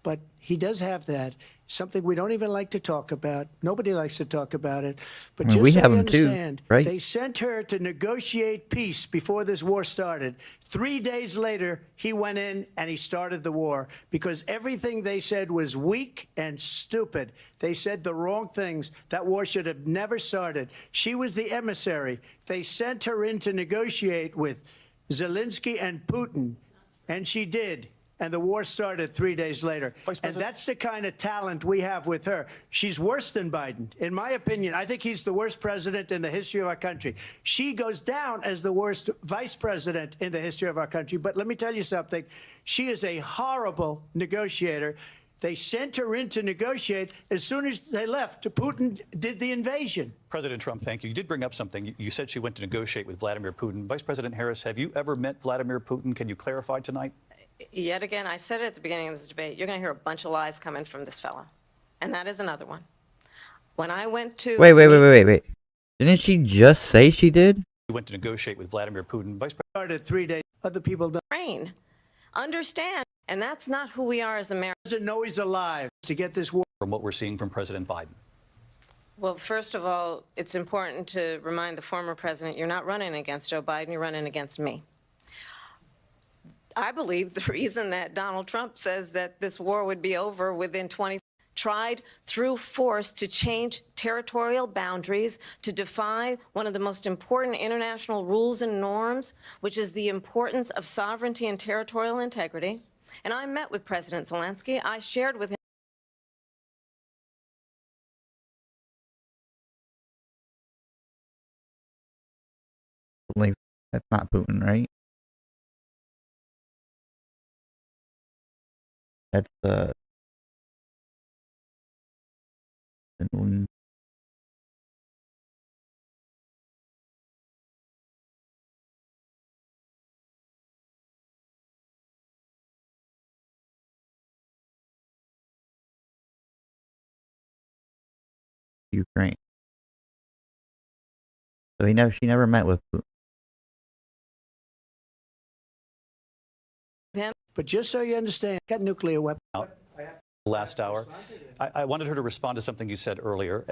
but he does have that. Something we don't even like to talk about. Nobody likes to talk about it. But just we so have you them too, understand, right? they sent her to negotiate peace before this war started. 3 days later, he went in and he started the war because everything they said was weak and stupid. They said the wrong things. That war should have never started. She was the emissary. They sent her in to negotiate with Zelensky and Putin, and she did. And the war started 3 days later. And that's the kind of talent we have with her. She's worse than Biden. In my opinion, I think he's the worst president in the history of our country. She goes down as the worst vice president in the history of our country. But let me tell you something. She is a horrible negotiator. They sent her in to negotiate. As soon as they left, Putin did the invasion. President Trump, thank you. You did bring up something. You said she went to negotiate with Vladimir Putin. Vice President Harris, have you ever met Vladimir Putin? Can you clarify tonight? Yet again, I said it at the beginning of this debate, you're going to hear a bunch of lies coming from this fellow. And that is another one. When I went to... Wait. Didn't she just say she did? You went to negotiate with Vladimir Putin. Vice President... Started 3 days. Other people don't... Understand. And that's not who we are as Americans. Doesn't know he's alive to get this war. From what we're seeing from President Biden. Well, first of all, it's important to remind the former president, you're not running against Joe Biden, you're running against me. I believe the reason that Donald Trump says that this war would be over within 20 tried through force to change territorial boundaries, to defy one of the most important international rules and norms, which is the importance of sovereignty and territorial integrity. And I met with President Zelensky. I shared with him. That's not Putin, right? That's Finland. Ukraine. So she never met with Putin. But just so you understand, got nuclear weapons. Last hour. I wanted her to respond to something you said earlier.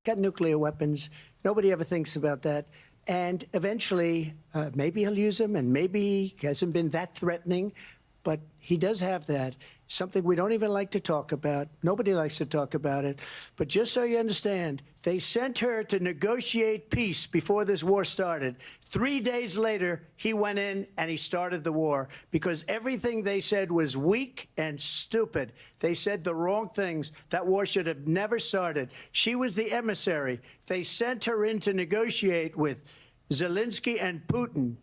Got nuclear weapons. Nobody ever thinks about that. And eventually, maybe he'll use them, and maybe he hasn't been that threatening. But he does have that. Something we don't even like to talk about. Nobody likes to talk about it. But just so you understand, they sent her to negotiate peace before this war started. 3 days later, he went in and he started the war because everything they said was weak and stupid. They said the wrong things. That war should have never started. She was the emissary. They sent her in to negotiate with Zelensky and Putin,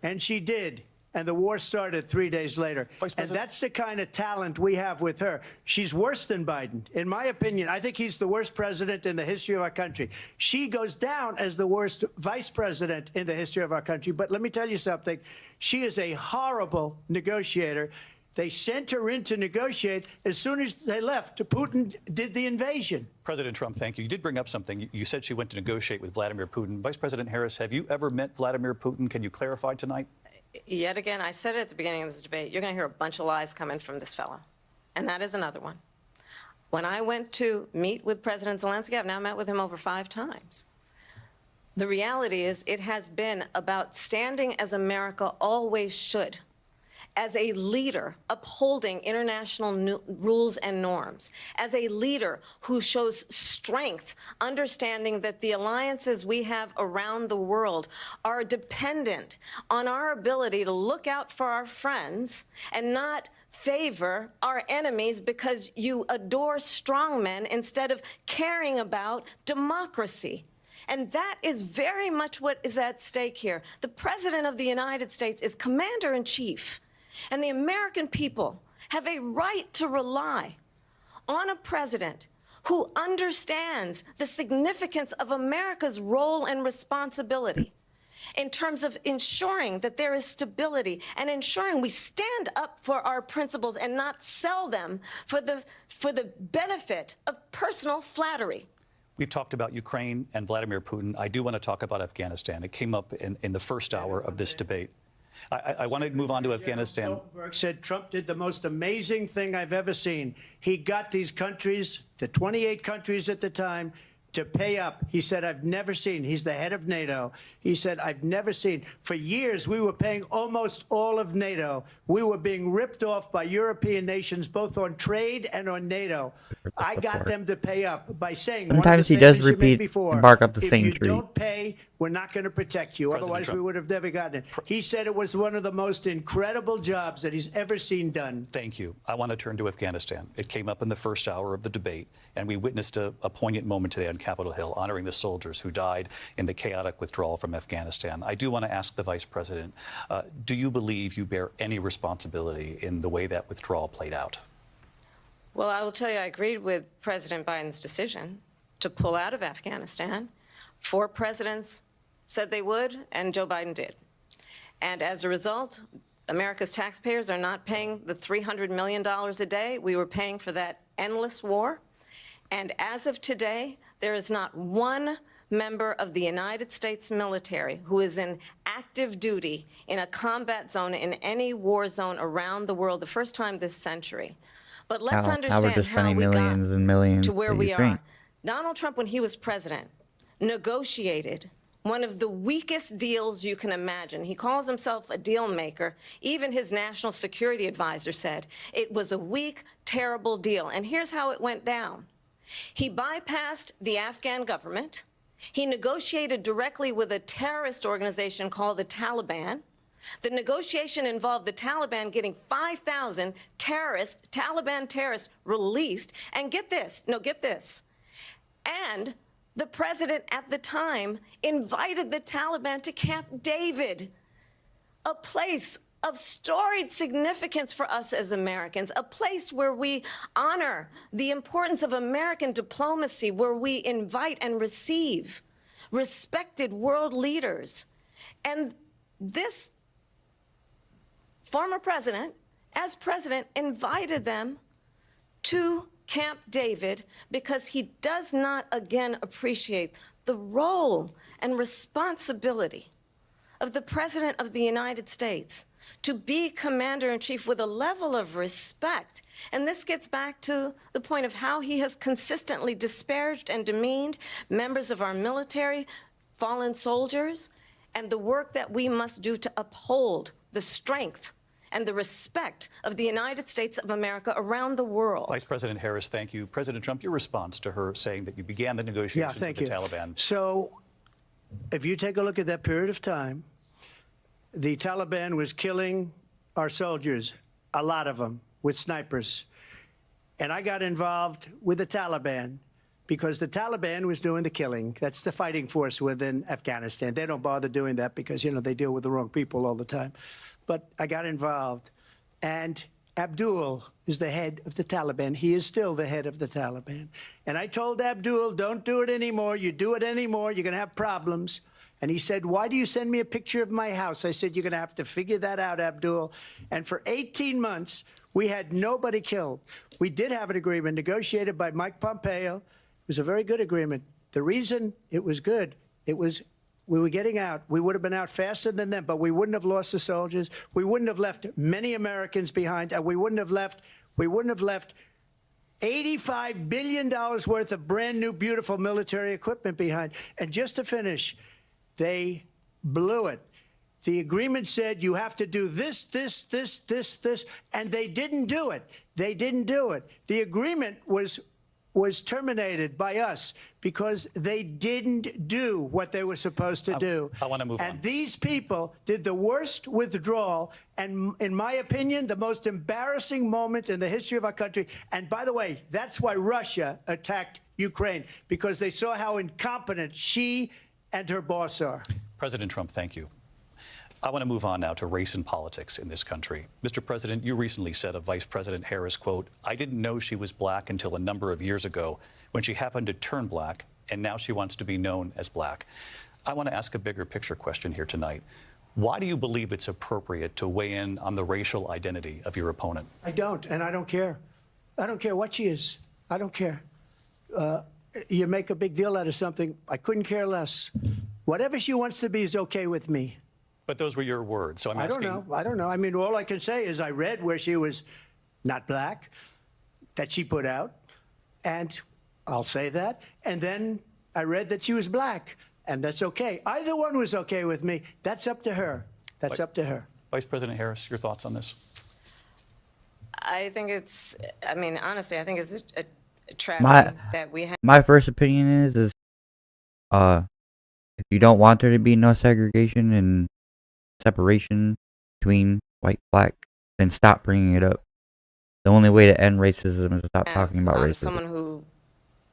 and she did. And the war started 3 days later. And that's the kind of talent we have with her. She's worse than Biden. In my opinion, I think he's the worst president in the history of our country. She goes down as the worst vice president in the history of our country. But let me tell you something. She is a horrible negotiator. They sent her in to negotiate. As soon as they left, Putin did the invasion. President Trump, thank you. You did bring up something. You said she went to negotiate with Vladimir Putin. Vice President Harris, have you ever met Vladimir Putin? Can you clarify tonight? Yet again, I said it at the beginning of this debate, you're going to hear a bunch of lies coming from this fellow. And that is another one. When I went to meet with President Zelensky, I've now met with him over 5 times. The reality is it has been about standing as America always should, as a leader upholding international rules and norms, as a leader who shows strength, understanding that the alliances we have around the world are dependent on our ability to look out for our friends and not favor our enemies because you adore strongmen instead of caring about democracy. And that is very much what is at stake here. The President of the United States is commander-in-chief. And the American people have a right to rely on a president who understands the significance of America's role and responsibility in terms of ensuring that there is stability and ensuring we stand up for our principles and not sell them for the benefit of personal flattery. We've talked about Ukraine and Vladimir Putin. I do want to talk about Afghanistan. It came up in the first hour of this debate. I want to move on to Afghanistan. Stoltenberg said Trump did the most amazing thing I've ever seen. He got these countries, the 28 countries at the time, to pay up. He said, I've never seen. He's the head of NATO. He said, I've never seen. For years, we were paying almost all of NATO. We were being ripped off by European nations, both on trade and on NATO. I got them to pay up by saying, sometimes he does repeat and bark up the same tree. If you don't pay, we're not going to protect you. Otherwise, we would have never gotten it. He said it was one of the most incredible jobs that he's ever seen done. Thank you. I want to turn to Afghanistan. It came up in the first hour of the debate, and we witnessed a poignant moment today on Capitol Hill, honoring the soldiers who died in the chaotic withdrawal from Afghanistan. I do want to ask the Vice President, do you believe you bear any responsibility in the way that withdrawal played out? Well, I will tell you, I agreed with President Biden's decision to pull out of Afghanistan. 4 presidents said they would, and Joe Biden did. And as a result, America's taxpayers are not paying the $300 million a day we were paying for that endless war. And as of today, there is not one member of the United States military who is in active duty in a combat zone in any war zone around the world, the first time this century. But let's understand how we got to where we are. Donald Trump, when he was president, negotiated one of the weakest deals you can imagine. He calls himself a deal maker. Even his national security advisor said it was a weak, terrible deal. And here's how it went down. He bypassed the Afghan government. He negotiated directly with a terrorist organization called the Taliban. The negotiation involved the Taliban getting 5,000 Taliban terrorists released. And get this, and the president at the time invited the Taliban to Camp David, a place of storied significance for us as Americans, a place where we honor the importance of American diplomacy, where we invite and receive respected world leaders. And this former president, as president, invited them to Camp David because he does not, again, appreciate the role and responsibility of the President of the United States to be commander-in-chief with a level of respect. And this gets back to the point of how he has consistently disparaged and demeaned members of our military, fallen soldiers, and the work that we must do to uphold the strength and the respect of the United States of America around the world. Vice President Harris, thank you. President Trump, your response to her saying that you began the negotiations with the Taliban. So if you take a look at that period of time, the Taliban was killing our soldiers, a lot of them, with snipers. And I got involved with the Taliban because the Taliban was doing the killing. That's the fighting force within Afghanistan. They don't bother doing that because, you know, they deal with the wrong people all the time. But I got involved. And Abdul is the head of the Taliban. He is still the head of the Taliban. And I told Abdul, don't do it anymore. You do it anymore, you're going to have problems. And he said, why do you send me a picture of my house? I said, you're going to have to figure that out, Abdul. And for 18 months, we had nobody killed. We did have an agreement negotiated by Mike Pompeo. It was a very good agreement. The reason it was good, it was we were getting out. We would have been out faster than them, but we wouldn't have lost the soldiers. We wouldn't have left many Americans behind, and we wouldn't have left $85 billion worth of brand new, beautiful military equipment behind. And just to finish, they blew it. The agreement said you have to do this, and they didn't do it. They didn't do it. The agreement was terminated by us because they didn't do what they were supposed to do. I want to move on. And these people did the worst withdrawal and, in my opinion, the most embarrassing moment in the history of our country. And by the way, that's why Russia attacked Ukraine, because they saw how incompetent she and her boss are. President Trump, thank you. I want to move on now to race and politics in this country. Mr. President, you recently said of Vice President Harris, quote, I didn't know she was black until a number of years ago when she happened to turn black, and now she wants to be known as black. I want to ask a bigger picture question here tonight. Why do you believe it's appropriate to weigh in on the racial identity of your opponent? I don't, and I don't care. I don't care what she is. I don't care. you make a big deal out of something. I couldn't care less. Whatever she wants to be is okay with me. But those were your words, so I'm asking. I don't know. I mean, all I can say is I read where she was not black, that she put out, and I'll say that. And then I read that she was black, and that's okay. Either one was okay with me. That's up to her. That's up to her. Vice President Harris, your thoughts on this? I think it's, I mean, honestly, I think it's a tragedy that we have. My first opinion is if you don't want there to be no segregation and separation between white, black, then stop bringing it up. The only way to end racism is to stop talking about racism. Someone who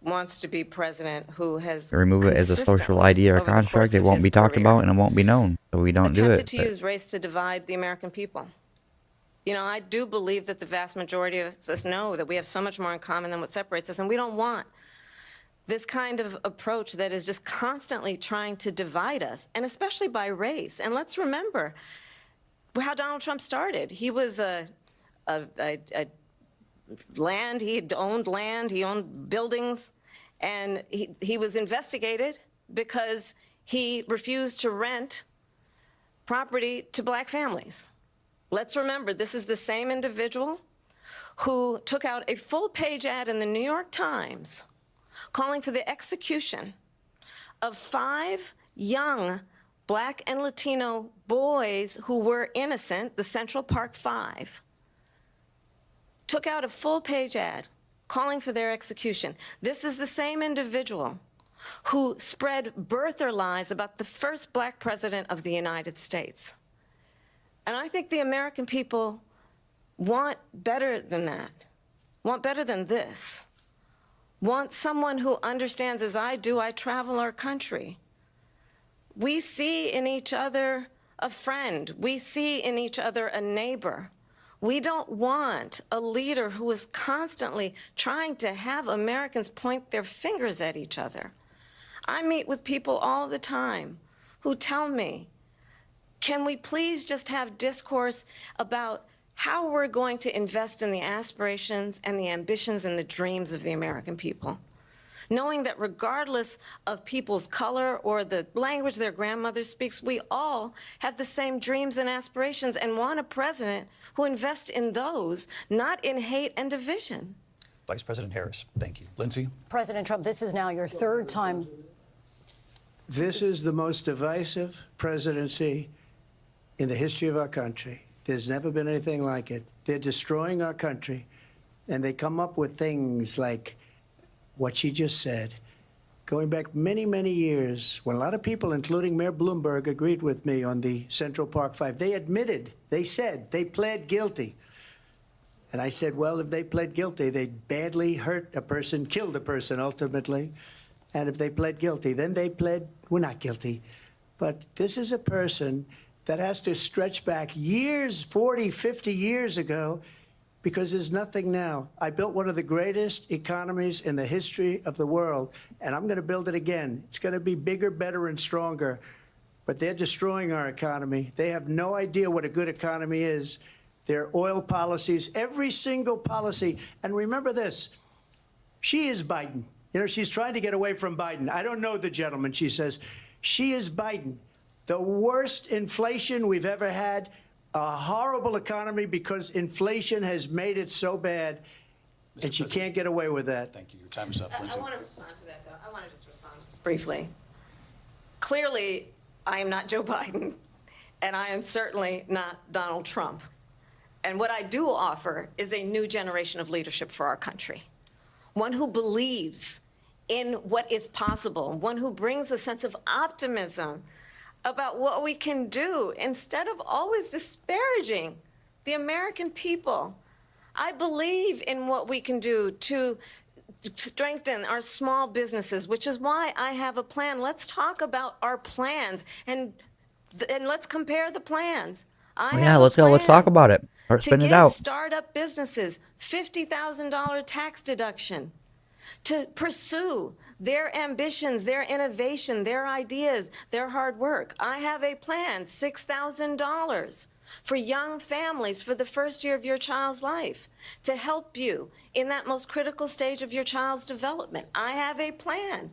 wants to be president, who has remove it as a social idea or construct, it won't be talked about and it won't be known. So we don't do it. Attempted to use race to divide the American people. You know, I do believe that the vast majority of us know that we have so much more in common than what separates us, and we don't want this kind of approach that is just constantly trying to divide us, and especially by race. And let's remember how Donald Trump started. He was land, he owned buildings, and he was investigated because he refused to rent property to black families. Let's remember, this is the same individual who took out a full-page ad in the New York Times calling for the execution of 5 young black and Latino boys who were innocent, the Central Park 5. Took out a full-page ad calling for their execution. This is the same individual who spread birther lies about the first black president of the United States. And I think the American people want better than that, want better than this, want someone who understands, as I do, I travel our country. We see in each other a friend. We see in each other a neighbor. We don't want a leader who is constantly trying to have Americans point their fingers at each other. I meet with people all the time who tell me, can we please just have discourse about how we're going to invest in the aspirations and the ambitions and the dreams of the American people? Knowing that regardless of people's color or the language their grandmother speaks, we all have the same dreams and aspirations and want a president who invests in those, not in hate and division. Vice President Harris, thank you. Lindsay? President Trump, this is now your 3rd time. This is the most divisive presidency in the history of our country. There's never been anything like it. They're destroying our country, and they come up with things like what she just said. Going back many, many years, when a lot of people, including Mayor Bloomberg, agreed with me on the Central Park 5, they admitted, they said, they pled guilty. And I said, well, if they pled guilty, they badly hurt a person, killed a person ultimately. And if they pled guilty, then they pled, we're not guilty. But this is a person that has to stretch back years, 40, 50 years ago, because there's nothing now. I built one of the greatest economies in the history of the world, and I'm going to build it again. It's going to be bigger, better, and stronger. But they're destroying our economy. They have no idea what a good economy is. Their oil policies, every single policy. And remember this, she is Biden. You know, she's trying to get away from Biden. I don't know the gentleman, she says. She is Biden. The worst inflation we've ever had, a horrible economy because inflation has made it so bad, and she can't get away with that. Thank you. Your time is up, Lindsay. I want to respond to that, though. I want to just respond briefly. Clearly, I am not Joe Biden, and I am certainly not Donald Trump. And what I do offer is a new generation of leadership for our country, one who believes in what is possible, one who brings a sense of optimism about what we can do instead of always disparaging the American people. I believe in what we can do to strengthen our small businesses, which is why I have a plan. Let's talk about our plans and let's compare the plans. Let's go. Let's talk about it. Or spin it out. Startup businesses, $50,000 tax deduction. to pursue their ambitions, their innovation, their ideas, their hard work. I have a plan, $6,000 for young families for the first year of your child's life to help you in that most critical stage of your child's development. I have a plan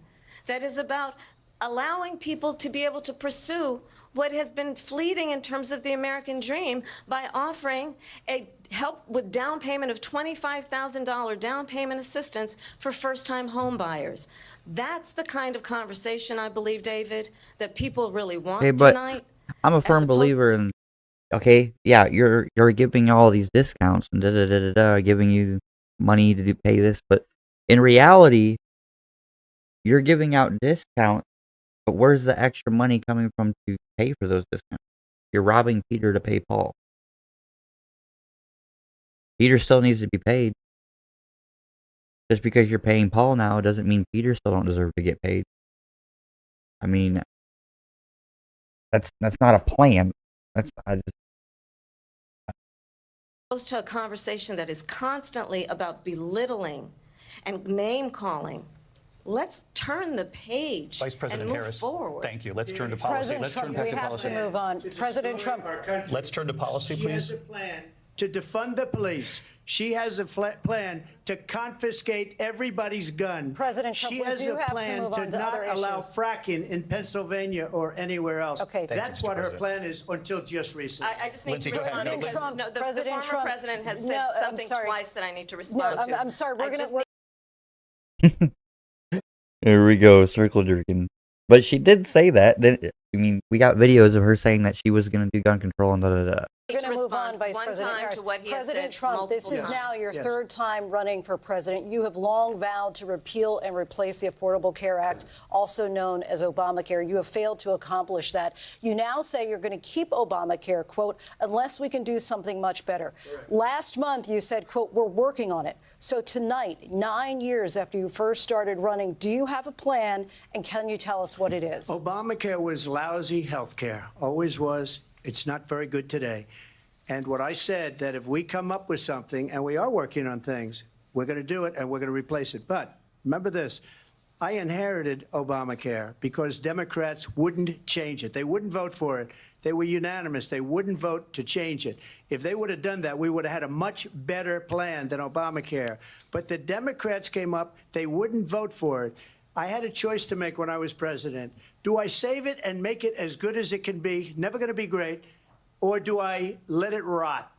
that is about allowing people to be able to pursue what has been fleeting in terms of the American dream by offering a help with down payment of $25,000 down payment assistance for first-time home buyers. That's the kind of conversation, I believe, David, that people really want tonight. I'm a firm believer in, okay, yeah, you're giving all these discounts and giving you money to pay this, but in reality, you're giving out discounts, but where's the extra money coming from to pay for those discounts? You're robbing Peter to pay Paul. Peter still needs to be paid. Just because you're paying Paul now doesn't mean Peter still don't deserve to get paid. I mean, that's not a plan. Goes to a conversation that is constantly about belittling and name-calling. Let's turn the page Vice President and move Harris, forward. thank you. Let's turn to policy. President Trump, we have to move on. President Trump. Let's turn to policy, please. She has a plan to defund the police. She has a plan to confiscate everybody's gun. President Trump, she we has do a have to plan move on to to not other allow issues. fracking in Pennsylvania or anywhere else. Okay. That's what her plan is until just recently. I just need Lindsay, to go ahead. respond. No, Because, no, the former Trump, president has said no, something twice that I need to respond to. I'm sorry. We're I going just to. There we go, circle jerking. But she did say that. I mean, we got videos of her saying that she was going to do gun control and da-da-da. We're going to move on, Vice one President time Harris. to what he has President said Trump, this multiple is now your Yes. third time running for president. You have long vowed to repeal and replace the Affordable Care Act, also known as Obamacare. You have failed to accomplish that. You now say you're going to keep Obamacare, quote, unless we can do something much better. Correct. Last month, you said, quote, we're working on it. So tonight, 9 years after you first started running, do you have a plan, and can you tell us what it is? Obamacare was lousy health care, always was. It's not very good today. And what I said, that if we come up with something, and we are working on things, we're going to do it and we're going to replace it. But remember this, I inherited Obamacare because Democrats wouldn't change it. They wouldn't vote for it. They were unanimous. They wouldn't vote to change it. If they would have done that, we would have had a much better plan than Obamacare. But the Democrats came up. They wouldn't vote for it. I had a choice to make when I was president. Do I save it and make it as good as it can be, never going to be great, or do I let it rot?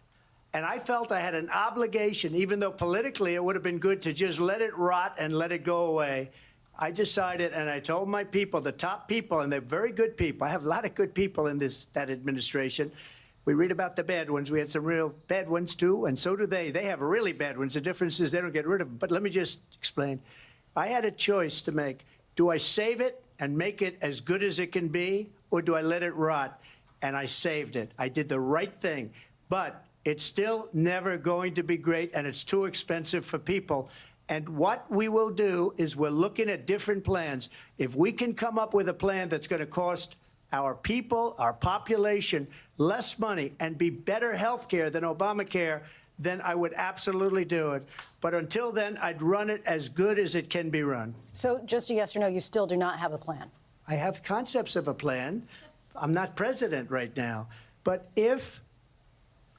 And I felt I had an obligation, even though politically it would have been good to just let it rot and let it go away. I decided, and I told my people, the top people, and they're very good people. I have a lot of good people in that administration. We read about the bad ones. We had some real bad ones, too, and so do they. They have really bad ones. The difference is they don't get rid of them. But let me just explain. I had a choice to make. Do I save it and make it as good as it can be, or do I let it rot? And I saved it. I did the right thing. But it's still never going to be great, and it's too expensive for people. And what we will do is we're looking at different plans. If we can come up with a plan that's going to cost our people, our population, less money and be better health care than Obamacare, then I would absolutely do it. But until then, I'd run it as good as it can be run. So just a yes or no, you still do not have a plan? I have concepts of a plan. I'm not president right now. But if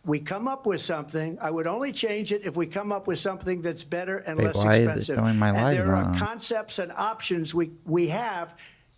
we come up with something, I would only change it if we come up with something that's better and less why is it expensive. showing my And live there are now? concepts and options we have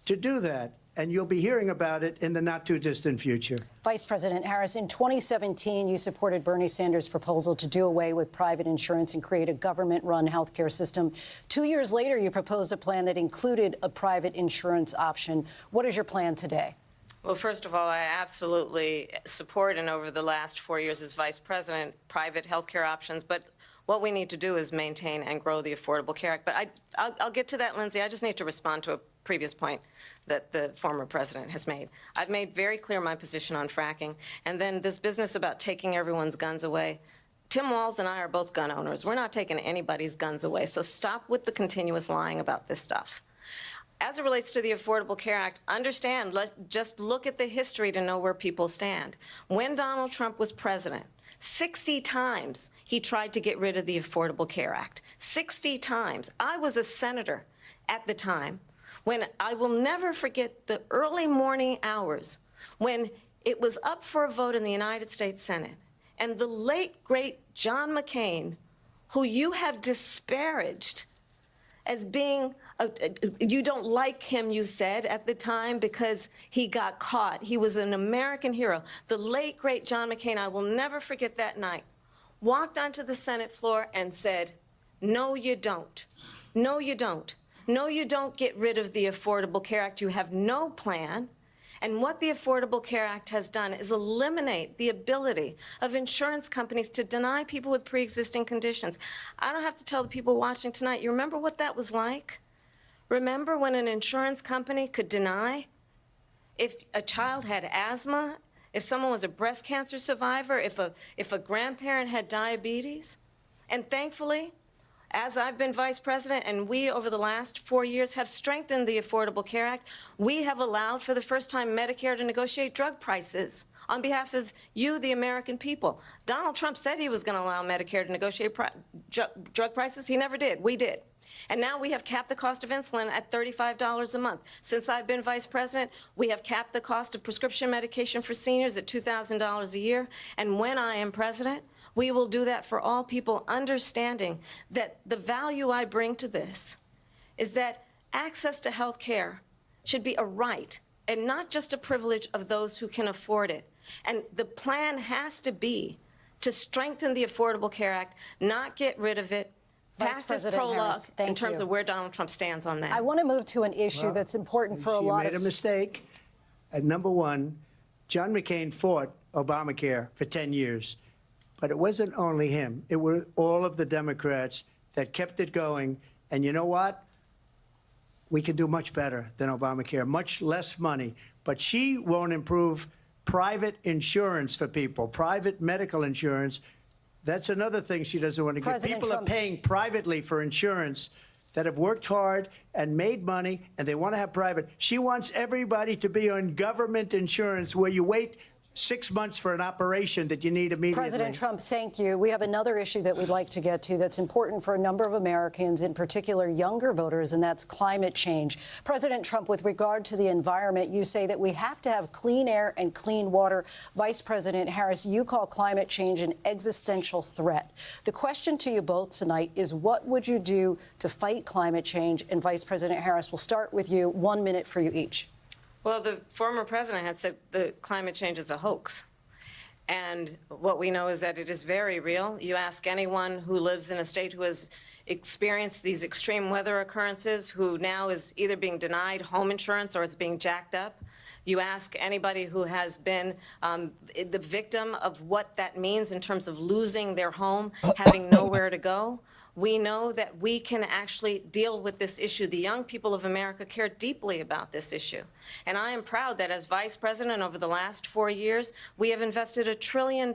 to do that. And you'll be hearing about it in the not-too-distant future. Vice President Harris, in 2017, you supported Bernie Sanders' proposal to do away with private insurance and create a government-run health care system. 2 years later, you proposed a plan that included a private insurance option. What is your plan today? Well, first of all, I absolutely support, and over the last 4 years as vice president, private health care options. But what we need to do is maintain and grow the Affordable Care Act. But I'll get to that, Lindsay. I just need to respond to a previous point that the former president has made. I've made very clear my position on fracking. And then this business about taking everyone's guns away. Tim Walz and I are both gun owners. We're not taking anybody's guns away. So stop with the continuous lying about this stuff. as it relates to the Affordable Care Act, understand, just look at the history to know where people stand. When Donald Trump was president, 60 times he tried to get rid of the Affordable Care Act. 60 times. I was a senator at the time when I will never forget the early morning hours when it was up for a vote in the United States Senate. And the late, great John McCain, who you have disparaged as being, you don't like him, you said at the time, because he got caught. He was an American hero. The late, great John McCain, I will never forget that night, walked onto the Senate floor and said, no, you don't. No, you don't. No, you don't get rid of the Affordable Care Act. You have no plan. And what the Affordable Care Act has done is eliminate the ability of insurance companies to deny people with pre-existing conditions. I don't have to tell the people watching tonight, you remember what that was like? Remember when an insurance company could deny if a child had asthma, if someone was a breast cancer survivor, if a grandparent had diabetes? And thankfully, as I've been vice president, and we, over the last 4 years, have strengthened the Affordable Care Act, we have allowed, for the first time, Medicare to negotiate drug prices on behalf of you, the American people. Donald Trump said he was going to allow Medicare to negotiate drug prices. He never did. We did. And now we have capped the cost of insulin at $35 a month. Since I've been vice president, we have capped the cost of prescription medication for seniors at $2,000 a year. And when I am president, we will do that for all people, understanding that the value I bring to this is that access to health care should be a right and not just a privilege of those who can afford it. And the plan has to be to strengthen the Affordable Care Act, not get rid of it, Vice pass as President prologue Harris, thank in terms you. of where Donald Trump stands on that. I want to move to an issue that's important for a lot She made a mistake. Number one, John McCain fought Obamacare for 10 years. But it wasn't only him. It were all of the Democrats that kept it going. And you know what? We can do much better than Obamacare, much less money. But she won't improve private insurance for people, private medical insurance. That's another thing she doesn't want to get. People are paying privately for insurance that have worked hard and made money, and they want to have private. She wants everybody to be on government insurance where you wait 6 months for an operation that you need immediately. President Trump, thank you. We have another issue that we'd like to get to that's important for a number of Americans, in particular younger voters, and that's climate change. President Trump, with regard to the environment, you say that we have to have clean air and clean water. Vice President Harris, you call climate change an existential threat. The question to you both tonight is, what would you do to fight climate change? And Vice President Harris, we'll start with you. 1 minute for you each. Well, the former president had said that climate change is a hoax. And what we know is that it is very real. You ask anyone who lives in a state who has experienced these extreme weather occurrences, who now is either being denied home insurance or it's being jacked up. You ask anybody who has been the victim of what that means in terms of losing their home, having nowhere to go. We know that we can actually deal with this issue. The young people of America care deeply about this issue. And I am proud that as vice president over the last 4 years, we have invested $1 trillion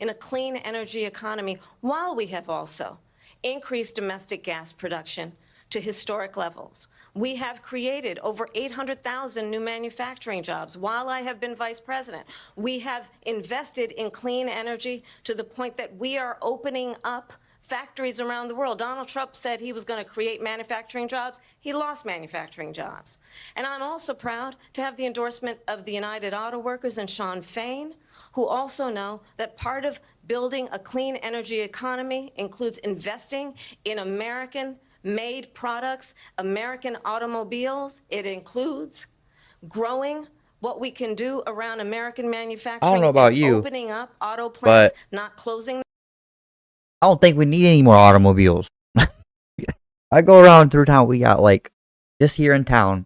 in a clean energy economy, while we have also increased domestic gas production to historic levels. We have created over 800,000 new manufacturing jobs while I have been vice president. We have invested in clean energy to the point that we are opening up factories around the world. Donald Trump said he was going to create manufacturing jobs. He lost manufacturing jobs. And I'm also proud to have the endorsement of the United Auto Workers and Sean Fain, who also know that part of building a clean energy economy includes investing in American-made products, American automobiles. It includes growing what we can do around American manufacturing. I don't know about and you, opening up auto plants, not closing. I don't think we need any more automobiles. I go around through town. We got, like, just here in town.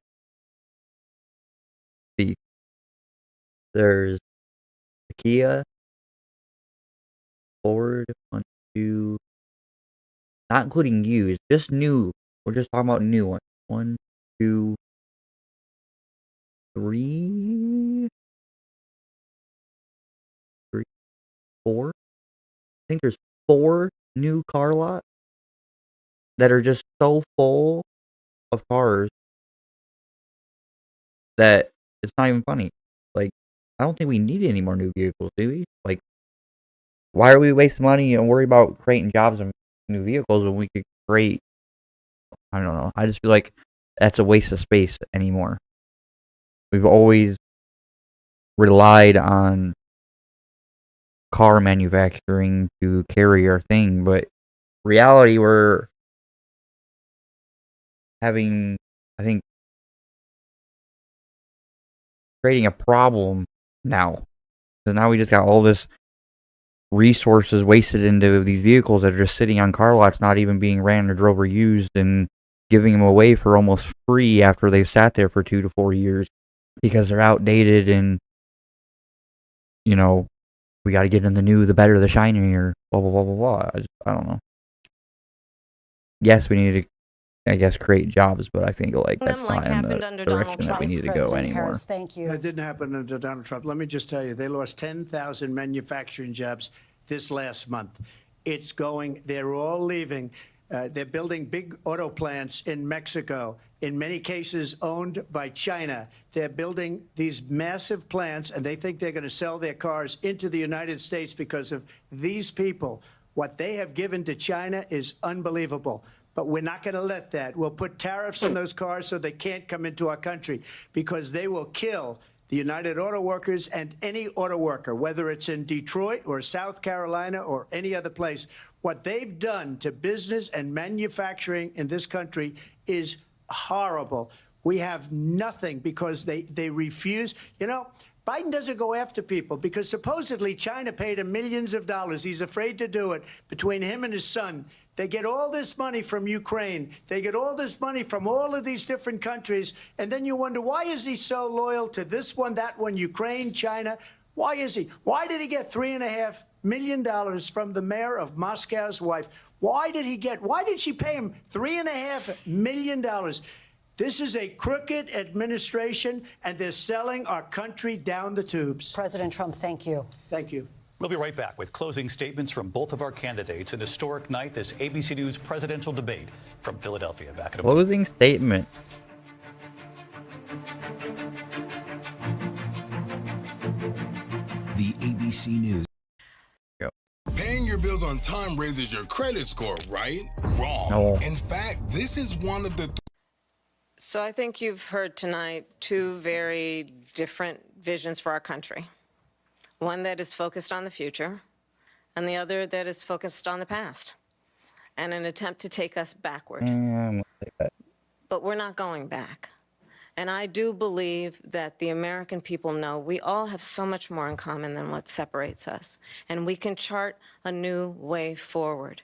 See, there's a Kia, Ford, 1, 2, not including used, just new. We're just talking about new ones. 1, 2, 3, 4. I think there's 4 new car lots that are just so full of cars that it's not even funny. Like, I don't think we need any more new vehicles, do we? Like, why are we wasting money and worry about creating jobs and new vehicles when we could create? I don't know. I just feel like that's a waste of space anymore. We've always relied on car manufacturing to carry our thing, but reality, we're having, I think, creating a problem now. Because now we just got all this resources wasted into these vehicles that are just sitting on car lots, not even being ran or drove or used, and giving them away for almost free after they've sat there for 2 to 4 years because they're outdated and, you know, we got to get in the new, the better, the shinier, blah, blah, blah, blah, blah. I don't know. Yes, we need to, I guess, create jobs, but I think like that's not in the direction that we need to go anymore. Harris, thank you. That didn't happen under Donald Trump. Let me just tell you, they lost 10,000 manufacturing jobs this last month. It's going, they're all leaving. They're building big auto plants in Mexico, in many cases owned by China. They're building these massive plants, and they think they're going to sell their cars into the United States because of these people. What they have given to China is unbelievable. But we're not going to let that. We'll put tariffs on those cars so they can't come into our country, because they will kill the United Auto Workers and any auto worker, whether it's in Detroit or South Carolina or any other place. What they've done to business and manufacturing in this country is horrible. We have nothing because they refuse. You know, Biden doesn't go after people because supposedly China paid him millions of dollars. He's afraid to do it. Between him and his son, they get all this money from Ukraine. They get all this money from all of these different countries. And then you wonder, why is he so loyal to this one, that one, Ukraine, China? Why is he? Why did he get $3.5 million from the mayor of Moscow's wife? Why did she pay him $3.5 million? This is a crooked administration, and they're selling our country down the tubes. President Trump, thank you. Thank you. We'll be right back with closing statements from both of our candidates. An historic night, this ABC News presidential debate from Philadelphia. Back in a moment. Closing statement. The ABC News. Paying your bills on time raises your credit score, right? Wrong. No. In fact, this is one of the So I think you've heard tonight two very different visions for our country. One that is focused on the future, and the other that is focused on the past, and an attempt to take us backward. But we're not going back. And I do believe that the American people know we all have so much more in common than what separates us, and we can chart a new way forward.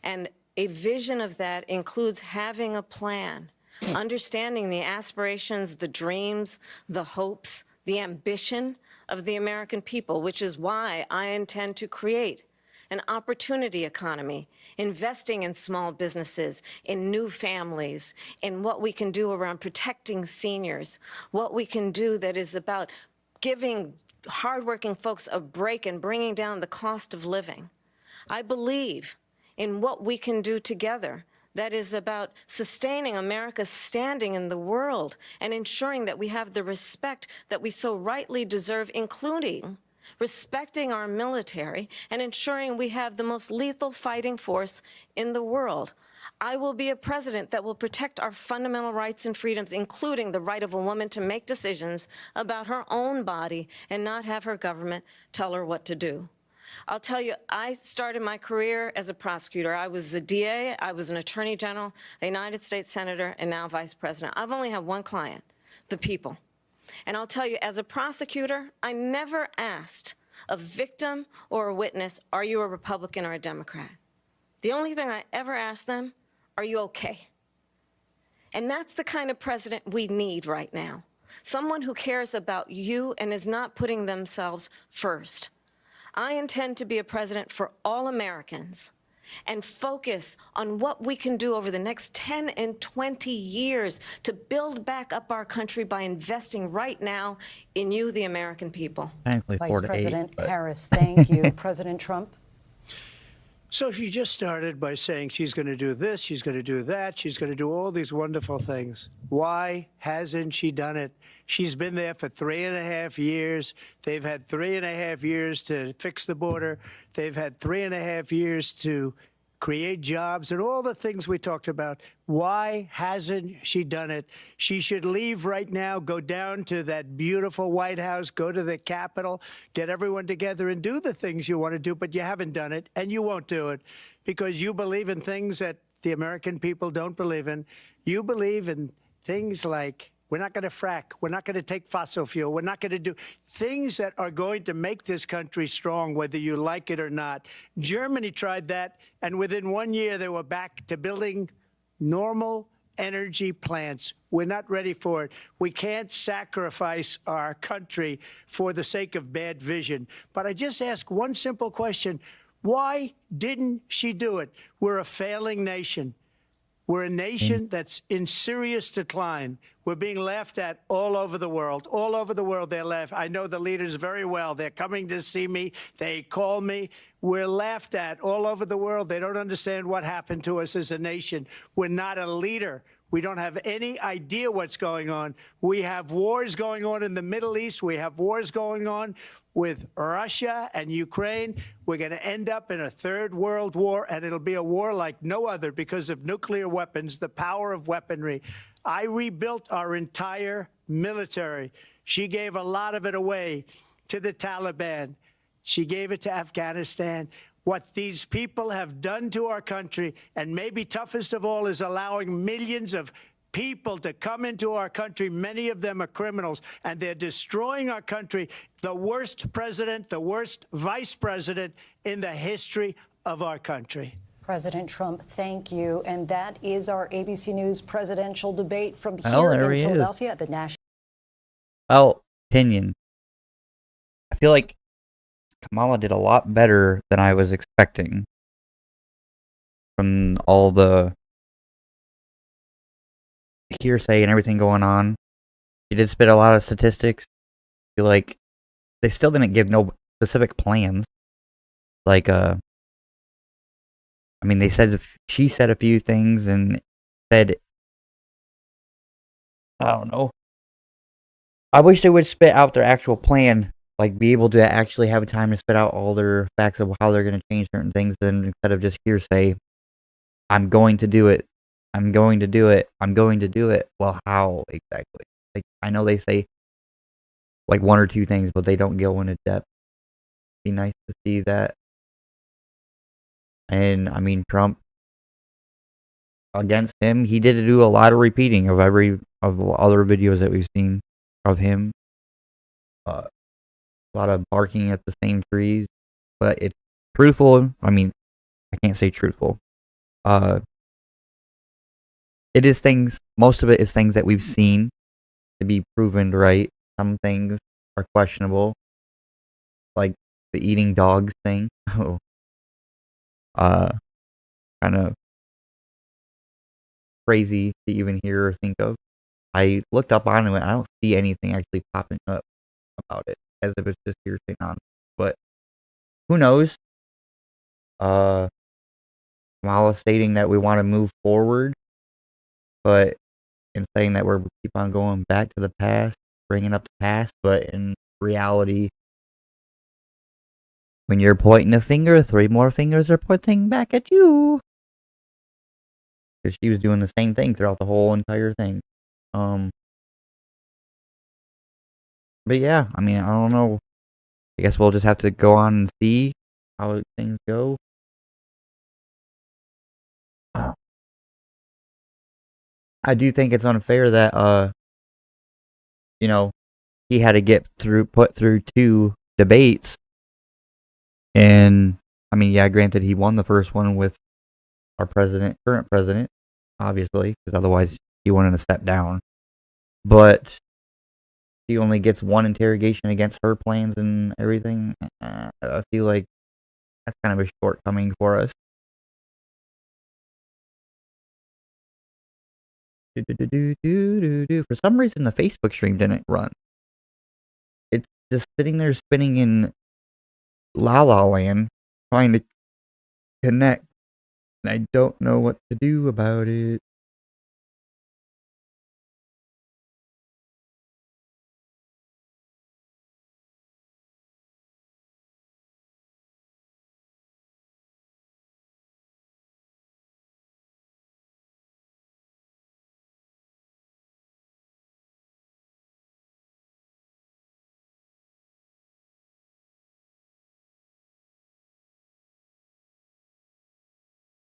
And a vision of that includes having a plan, understanding the aspirations, the dreams, the hopes, the ambition of the American people, which is why I intend to create an opportunity economy, investing in small businesses, in new families, in what we can do around protecting seniors, what we can do that is about giving hardworking folks a break and bringing down the cost of living. I believe in what we can do together that is about sustaining America's standing in the world and ensuring that we have the respect that we so rightly deserve, including respecting our military and ensuring we have the most lethal fighting force in the world. I will be a president that will protect our fundamental rights and freedoms, including the right of a woman to make decisions about her own body and not have her government tell her what to do. I'll tell you, I started my career as a prosecutor. I was a DA, I was an attorney general, a United States senator, and now vice president. I've only had one client, the people. And I'll tell you, as a prosecutor, I never asked a victim or a witness, are you a Republican or a Democrat? The only thing I ever asked them, are you okay? And that's the kind of president we need right now. Someone who cares about you and is not putting themselves first. I intend to be a president for all Americans and focus on what we can do over the next 10 and 20 years to build back up our country by investing right now in you, the American people. Vice President Harris, thank you. President Trump? So she just started by saying she's going to do this, she's going to do that, she's going to do all these wonderful things. Why hasn't she done it? She's been there for 3.5 years. They've had 3.5 years to fix the border. They've had 3.5 years to create jobs and all the things we talked about. Why hasn't she done it? She should leave right now, go down to that beautiful White House, go to the Capitol, get everyone together and do the things you want to do, but you haven't done it and you won't do it because you believe in things that the American people don't believe in. You believe in things like we're not going to frack. We're not going to take fossil fuel. We're not going to do things that are going to make this country strong, whether you like it or not. Germany tried that, and within 1 year, they were back to building normal energy plants. We're not ready for it. We can't sacrifice our country for the sake of bad vision. But I just ask one simple question. Why didn't she do it? We're a failing nation. We're a nation that's in serious decline. We're being laughed at all over the world. All over the world, they're laughed. I know the leaders very well. They're coming to see me. They call me. We're laughed at all over the world. They don't understand what happened to us as a nation. We're not a leader. We don't have any idea what's going on. We have wars going on in the Middle East. We have wars going on with Russia and Ukraine. We're going to end up in a third world war, and it'll be a war like no other because of nuclear weapons, the power of weaponry. I rebuilt our entire military. She gave a lot of it away to the Taliban. She gave it to Afghanistan. What these people have done to our country, and maybe toughest of all, is allowing millions of people to come into our country. Many of them are criminals, and they're destroying our country. The worst president, the worst vice president in the history of our country. President Trump, thank you. And that is our ABC News presidential debate from here in Philadelphia at the National. Well, opinion. I feel like Kamala did a lot better than I was expecting from all the hearsay and everything going on. She did spit a lot of statistics. I feel like they still didn't give no specific plans. Like, I mean, she said a few things and said, I don't know. I wish they would spit out their actual plan. Like, be able to actually have time to spit out all their facts of how they're going to change certain things, and instead of just hearsay, I'm going to do it. I'm going to do it. I'm going to do it. Well, how exactly? Like, I know they say like one or two things, but they don't go into depth. Be nice to see that. And I mean, Trump, against him, he did do a lot of repeating of other videos that we've seen of him. A lot of barking at the same trees, but it's truthful. I mean, I can't say truthful. It is things, most of it is things that we've seen to be proven right. Some things are questionable, like the eating dogs thing. Kind of crazy to even hear or think of. I looked up on it and I don't see anything actually popping up about it, as if it's just hearsay nonsense. But who knows? Kamala stating that we want to move forward, but in saying that we're keep on going back to the past, bringing up the past, but in reality, when you're pointing a finger, 3 more fingers are pointing back at you. Because she was doing the same thing throughout the whole entire thing. But yeah, I mean, I don't know. I guess we'll just have to go on and see how things go. I do think it's unfair that, you know, he had to put through 2 debates. And, I mean, yeah, granted, he won the first one with our current president, obviously, because otherwise he wanted to step down. But he only gets 1 interrogation against her plans and everything. I feel like that's kind of a shortcoming for us. For some reason, the Facebook stream didn't run. It's just sitting there spinning in La La Land, trying to connect. I don't know what to do about it.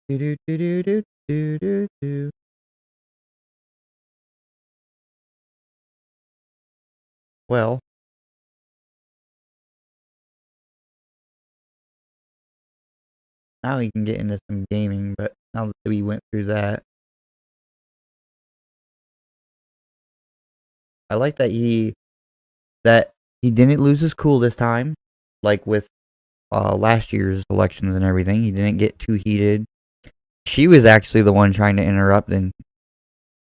Do do do do do do do. Well, now we can get into some gaming, but now that we went through that, I like that he didn't lose his cool this time, like with last year's elections and everything. He didn't get too heated. She was actually the one trying to interrupt and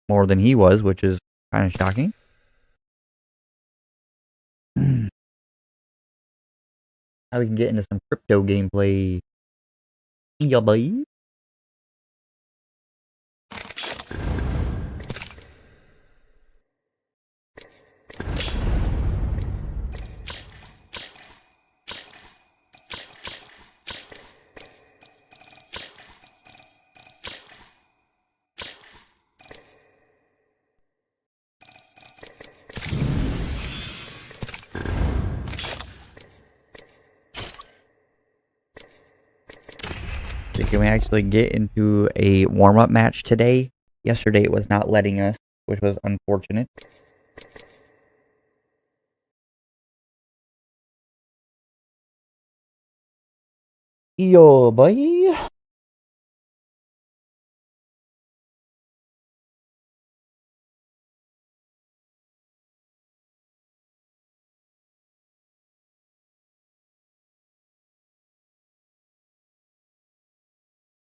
more than he was, which is kind of shocking. Now we can get into some crypto gameplay. Yeah, boy. Can we actually get into a warm-up match today? Yesterday it was not letting us, which was unfortunate. Yo, boy.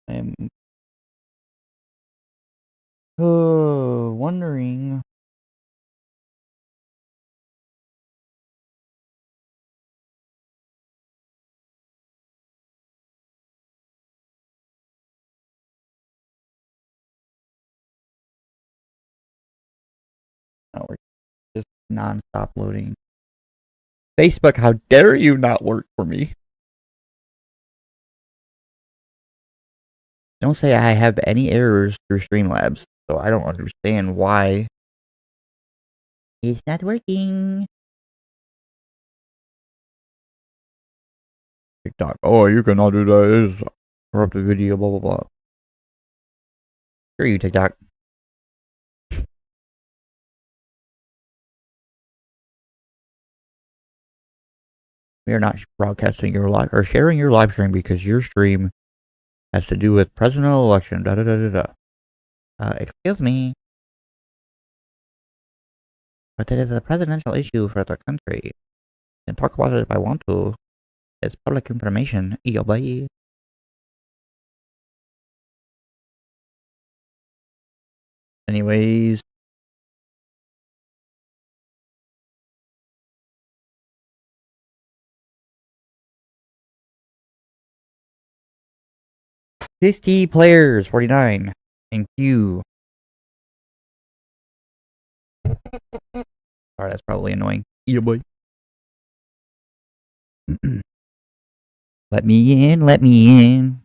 I'm wondering. Oh, we're just non-stop loading. Facebook, how dare you not work for me? Don't say I have any errors through Streamlabs, so I don't understand why it's not working. TikTok, oh, you cannot do that. It's corrupted video, blah, blah, blah. Screw you, TikTok. We are not broadcasting your live or sharing your live stream because your stream has to do with presidential election. Da da da da da. Excuse me, but it is a presidential issue for the country. I can talk about it if I want to. It's public information. Yo, bye. Anyways. $50 players, 49. Thank you. Sorry, that's probably annoying. Yeah, boy. Let me in, let me in.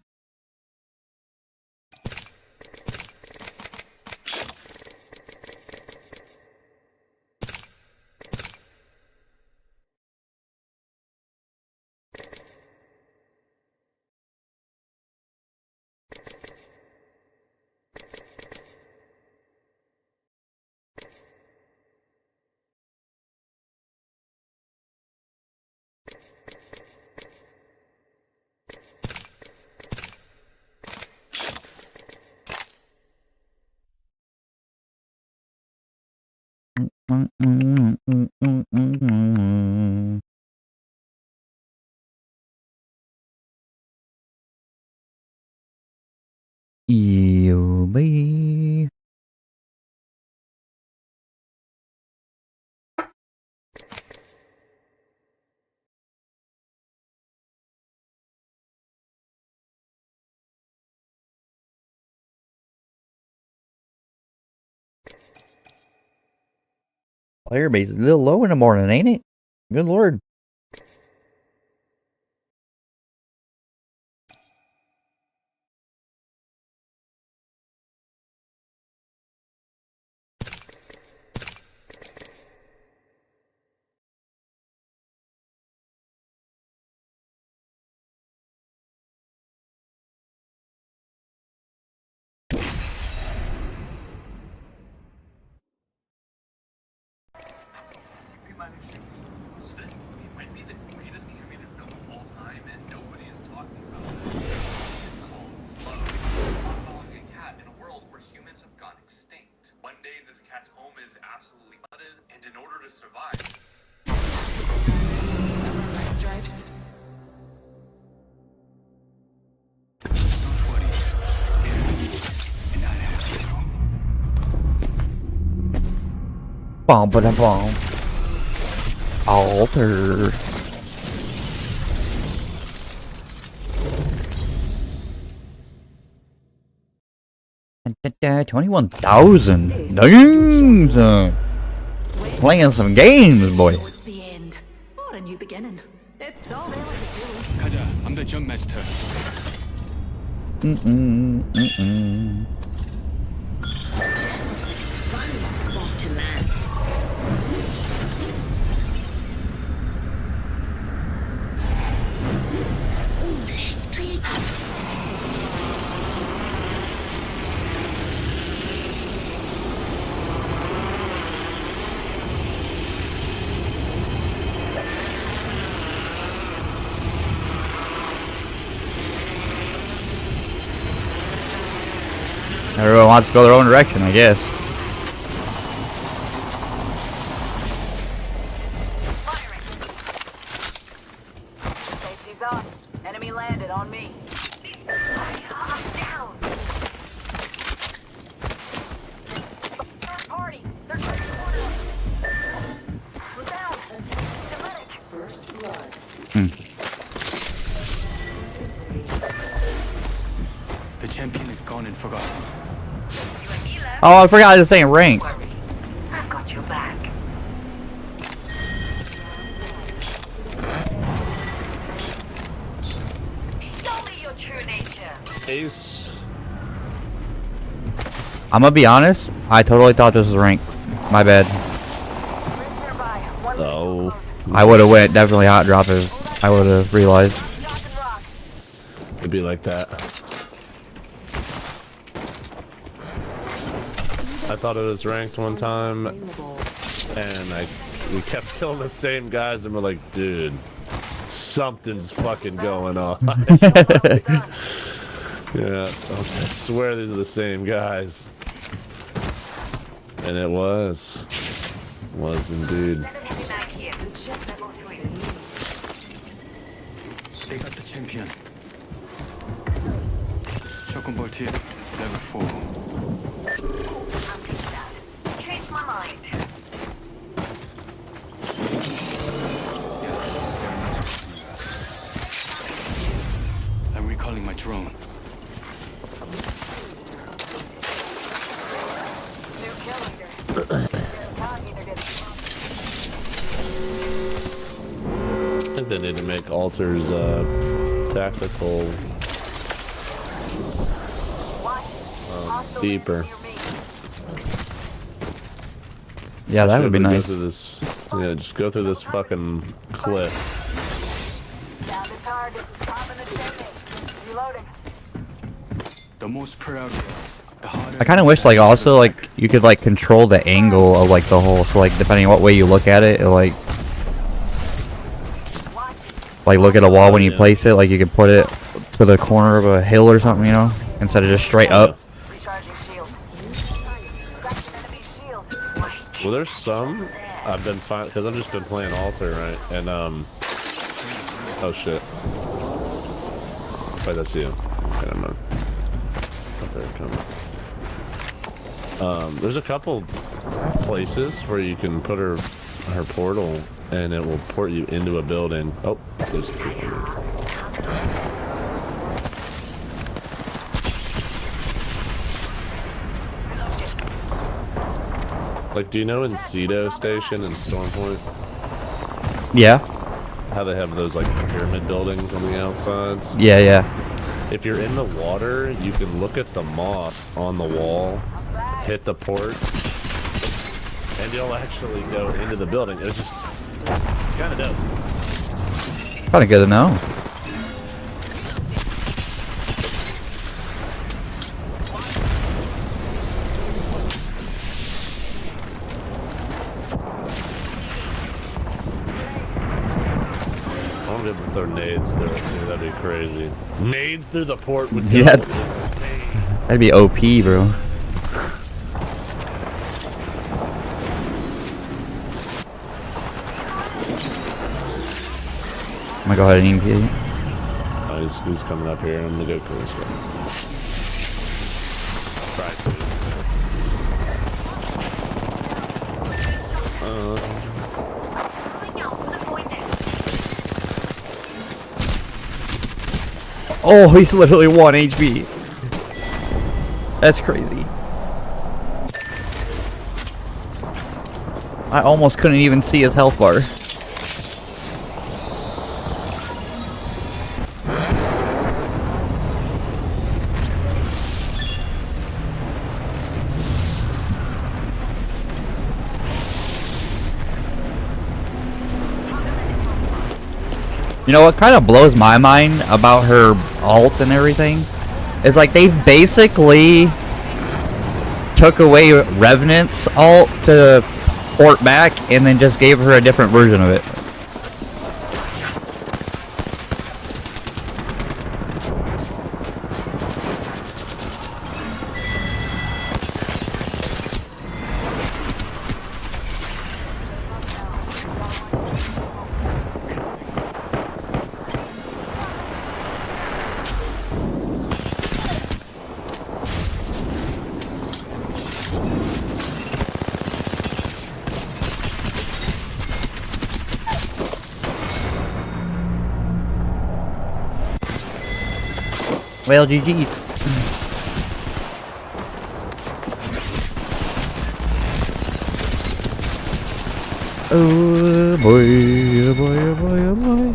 Yo, bye. Player base is a little low in the morning, ain't it? Good lord. Bomb, ba bomb. Alter. $21,000. Dang, son. Playing some games, boy. It's the end. Or a new beginning. It's all relative, really. 가자, I'm the jump master. One spot to land. Let's play. Everyone wants to go their own direction, I guess. Safety's up. Enemy landed on me. I'm down. Third party. They're trying to corner us. We're down. First blood. The champion is gone and forgotten. Oh, I forgot this ain't ranked. I've got your back. Show me your true nature. Ace. I'm gonna be honest, I totally thought this was ranked. My bad. Oh. I would have went definitely hot drop if I would have realized. It'd be like that. I thought it was ranked one time, and we kept killing the same guys, and we're like, dude, something's fucking going on. Yeah, I swear these are the same guys. And it was indeed. They got the champion. Shotgun bolt here, level 4. Change my mind. I'm recalling my drone. I think they need to make alters tactical deeper. Yeah, that would be nice. Yeah, just go through this fucking cliff. Down to target. Top in the chimney. Reloading. The most proud. I kind of wish, like, also, like, you could, like, control the angle of, like, the hole. So, like, depending on what way you look at it, like, look at a wall when you place it. Like, you could put it to the corner of a hill or something, you know, instead of just straight up. Well, there's some I've been fine because I've just been playing altar, right? And oh shit! Wait, that's you. Okay, never mind. Thought they were coming. There's a couple places where you can put her portal, and it will port you into a building. Oh, there's people. Like, do you know Encino Station in Stormpoint? Yeah. How they have those, like, pyramid buildings on the outsides? Yeah, yeah. If you're in the water, you can look at the moss on the wall, hit the port, and you'll actually go into the building. It's just kind of dope. Kind of good to know. I'm gonna throw nades through it too. That'd be crazy. Nades through the port would go Yeah. insane. That'd be OP, bro. I'm gonna go ahead and EMP. Oh, he's coming up here. I'm gonna go kill this guy. Try to. Oh, he's literally 1 HP. That's crazy. I almost couldn't even see his health bar. You know what kind of blows my mind about her ult and everything is like they've basically took away Revenant's ult to port back and then just gave her a different version of it. Well, GG's. Oh boy, oh boy, oh boy, oh boy.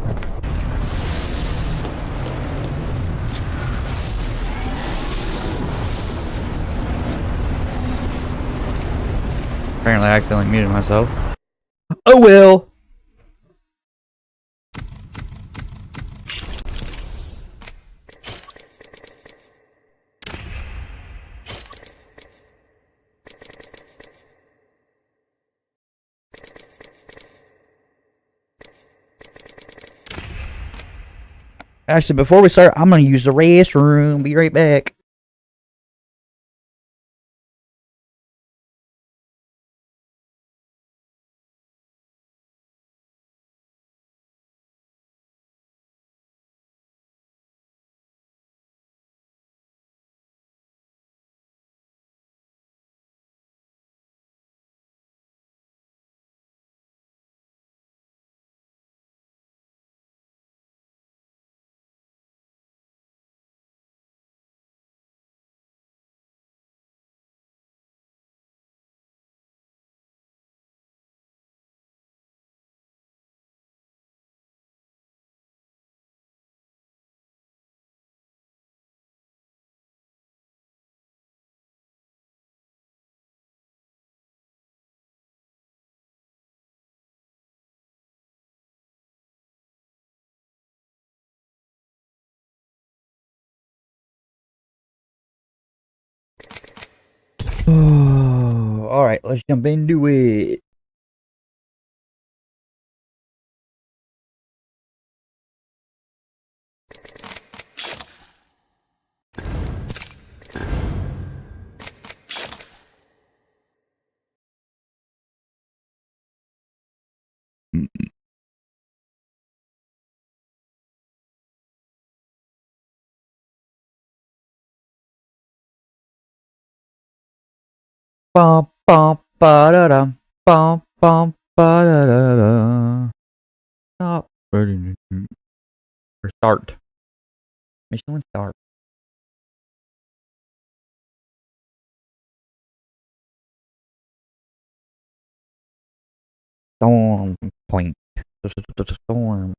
Apparently I accidentally muted myself. Oh well. Actually, before we start, I'm gonna use the restroom. Be right back. All right, let's jump into it. Bum bum ba da dum. Bum bum ba da da da. Stop. Or start. Mission start. point. The storm.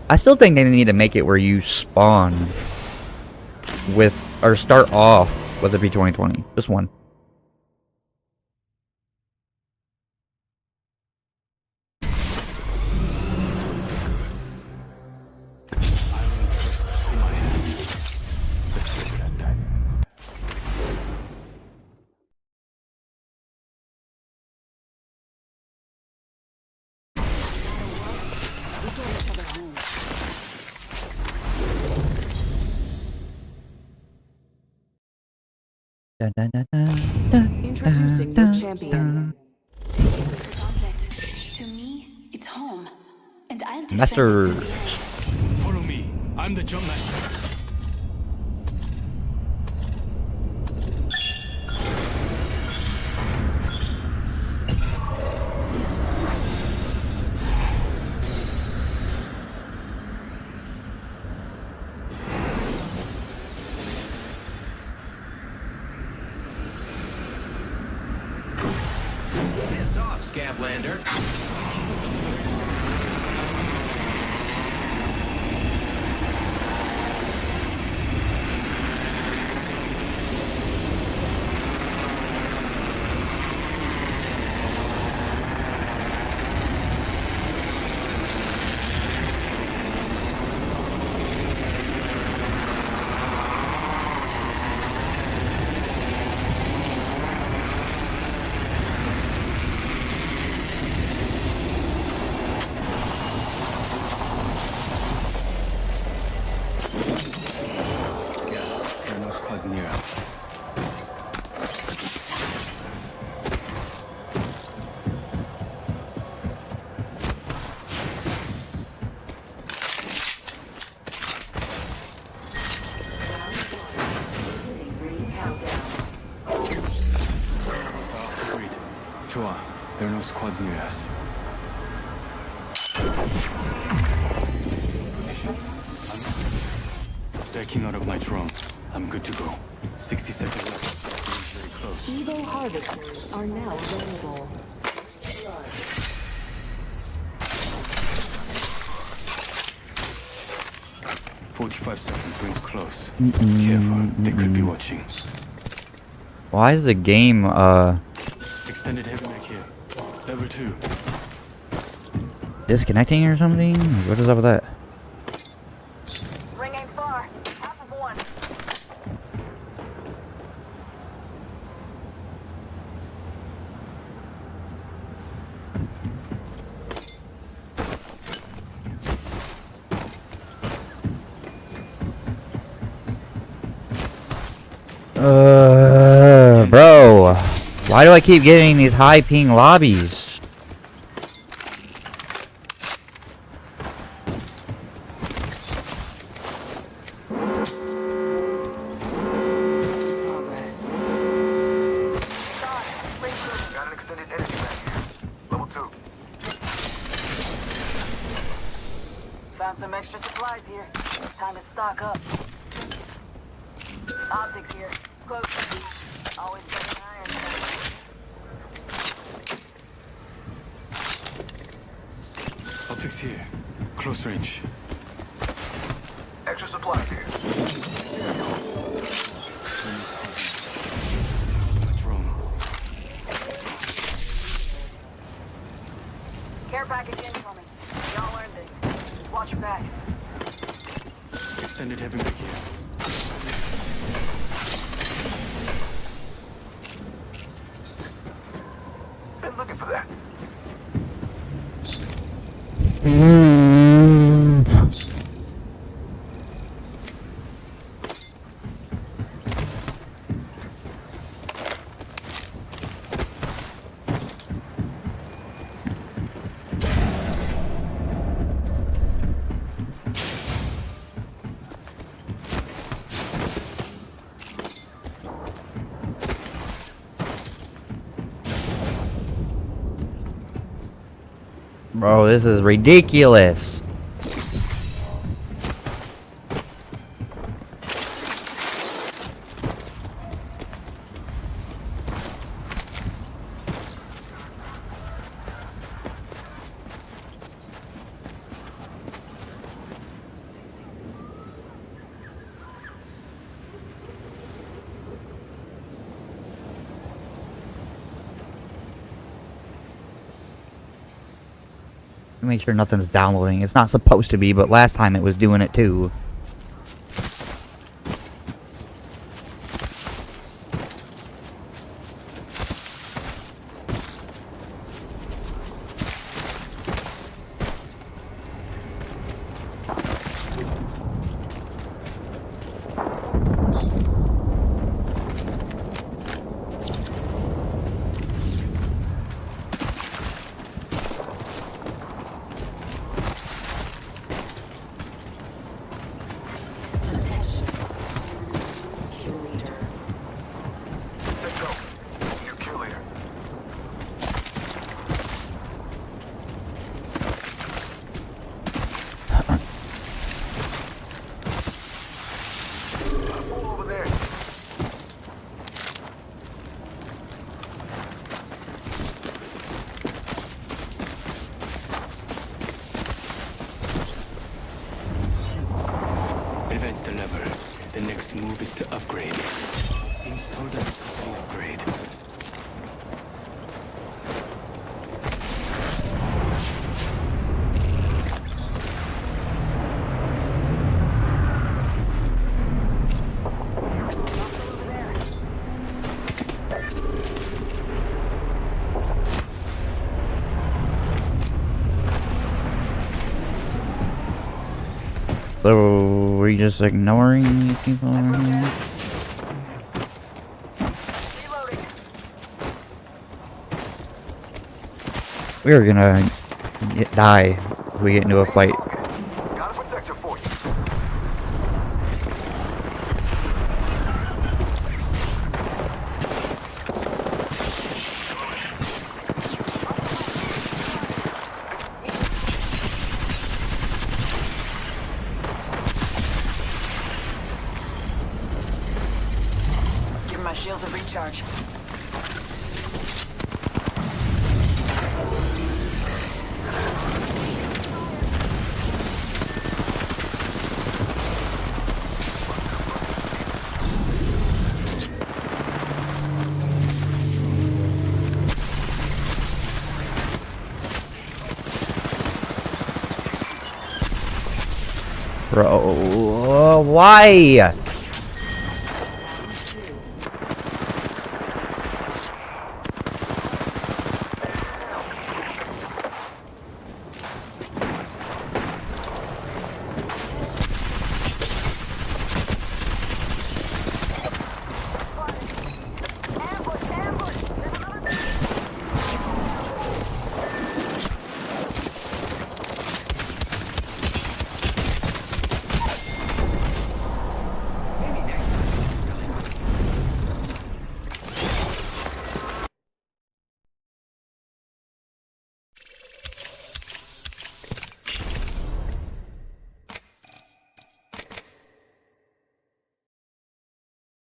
I still think they need to make it where you spawn with, or start off with a P2020. Just one. Introducing your champion. To me, it's home. And I'll defend Master. it to the end. Follow me. I'm the jump master. Piss off, Scablander. Near us. Agreed. 좋아. There are no squads near us. Decking out of my drone. I'm good to go. 60 seconds left. Very close. Evo harvesters are now available. 45 seconds, rings close. Careful, they could be watching. Why is the game, Extended heavy mech here. Level 2. disconnecting or something? What is up with that? Ring ain't far. Half of one. Bro, why do I keep getting these high ping lobbies? Got an extended energy back here. Level 2. Found some extra supplies here. Time to stock up. Optics here. Close. Always getting iron. Optics here. Close range. Extra supplies here. My drone. Care package incoming. Y'all earned this. Just watch your backs. Extended heavy mech here. Been looking for that. Bro, this is ridiculous. Make sure nothing's downloading. It's not supposed to be, but last time it was doing it too. Advance the lever. The next move is to upgrade. Install the necessary upgrade. So, we're just ignoring these people? We're gonna die if we get into a fight. Give my shields a recharge. Bro, why?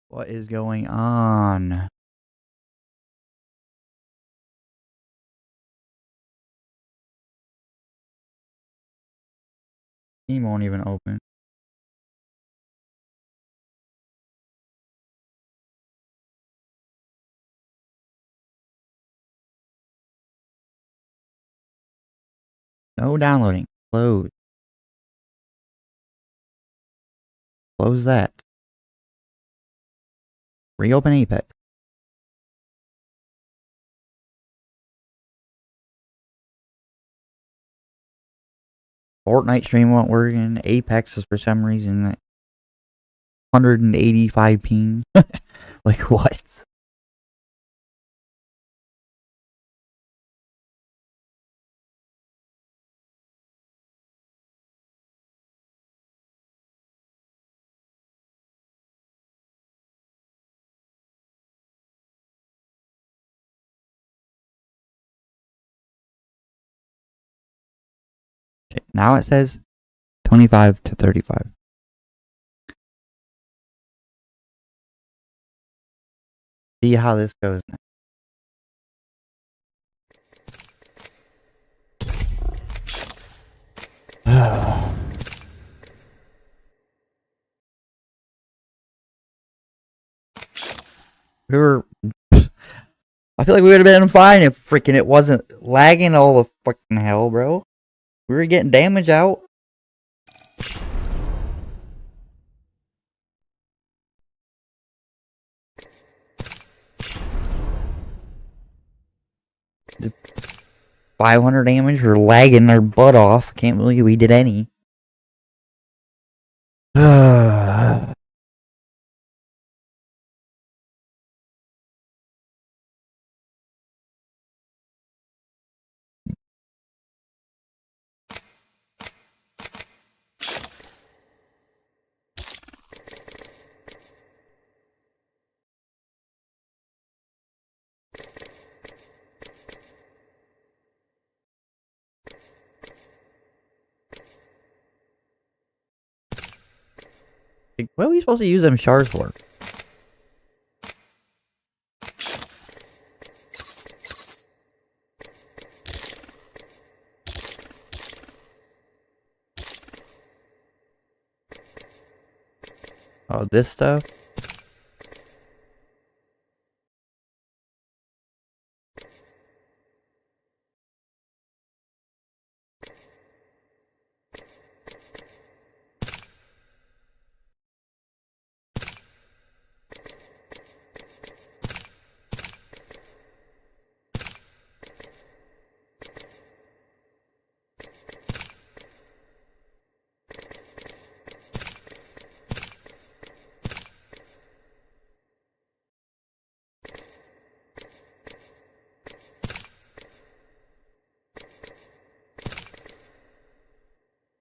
What is going on? Steam won't even open. No downloading. Close. Close that. Reopen Apex. Fortnite stream won't work, and Apex is for some reason 185 ping. Like what? Now it says 25 to 35. See how this goes now. We were. I feel like we would have been fine if freaking it wasn't lagging all the fucking hell, bro. We were getting damage out. The 500 damage. We're lagging our butt off. Can't believe we did any. What are we supposed to use them shards for? Oh, this stuff?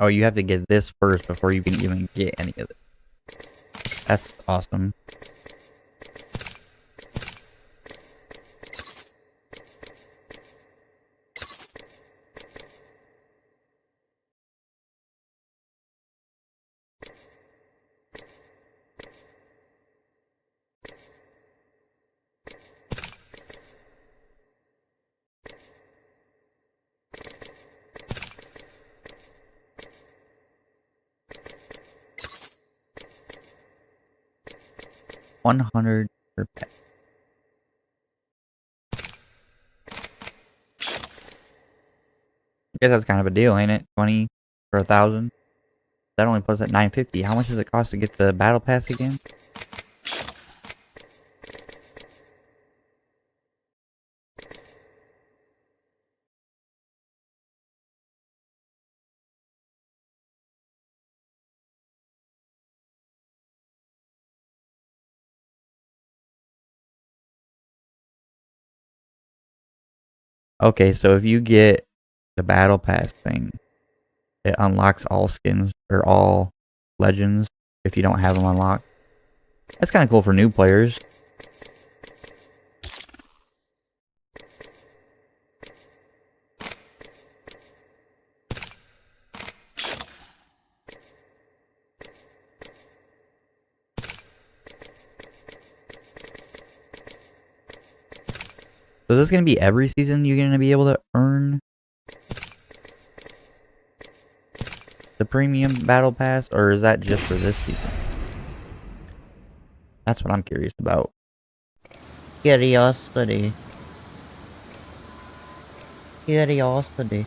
Oh, you have to get this first before you can even get any of it. That's awesome. $100 per pet. I guess that's kind of a deal, ain't it? 20 for 1,000. That only puts us at 950. How much does it cost to get the battle pass again? Okay, so if you get the battle pass thing, it unlocks all skins or all legends if you don't have them unlocked. That's kind of cool for new players. So is this going to be every season you're going to be able to earn the premium battle pass, or is that just for this season? That's what I'm curious about. Curiosity. Curiosity.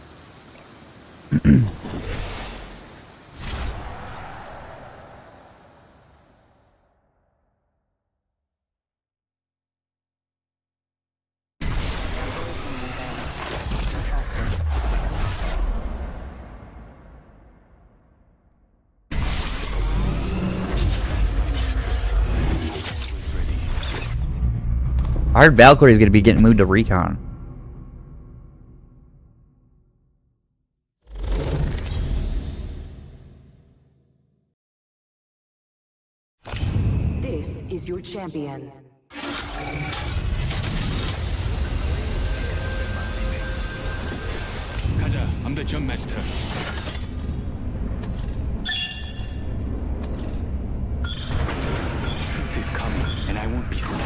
I heard Valkyrie is going to be getting moved to Recon. This is your champion. 가자, I'm the jump master. is coming, and I won't be stopped.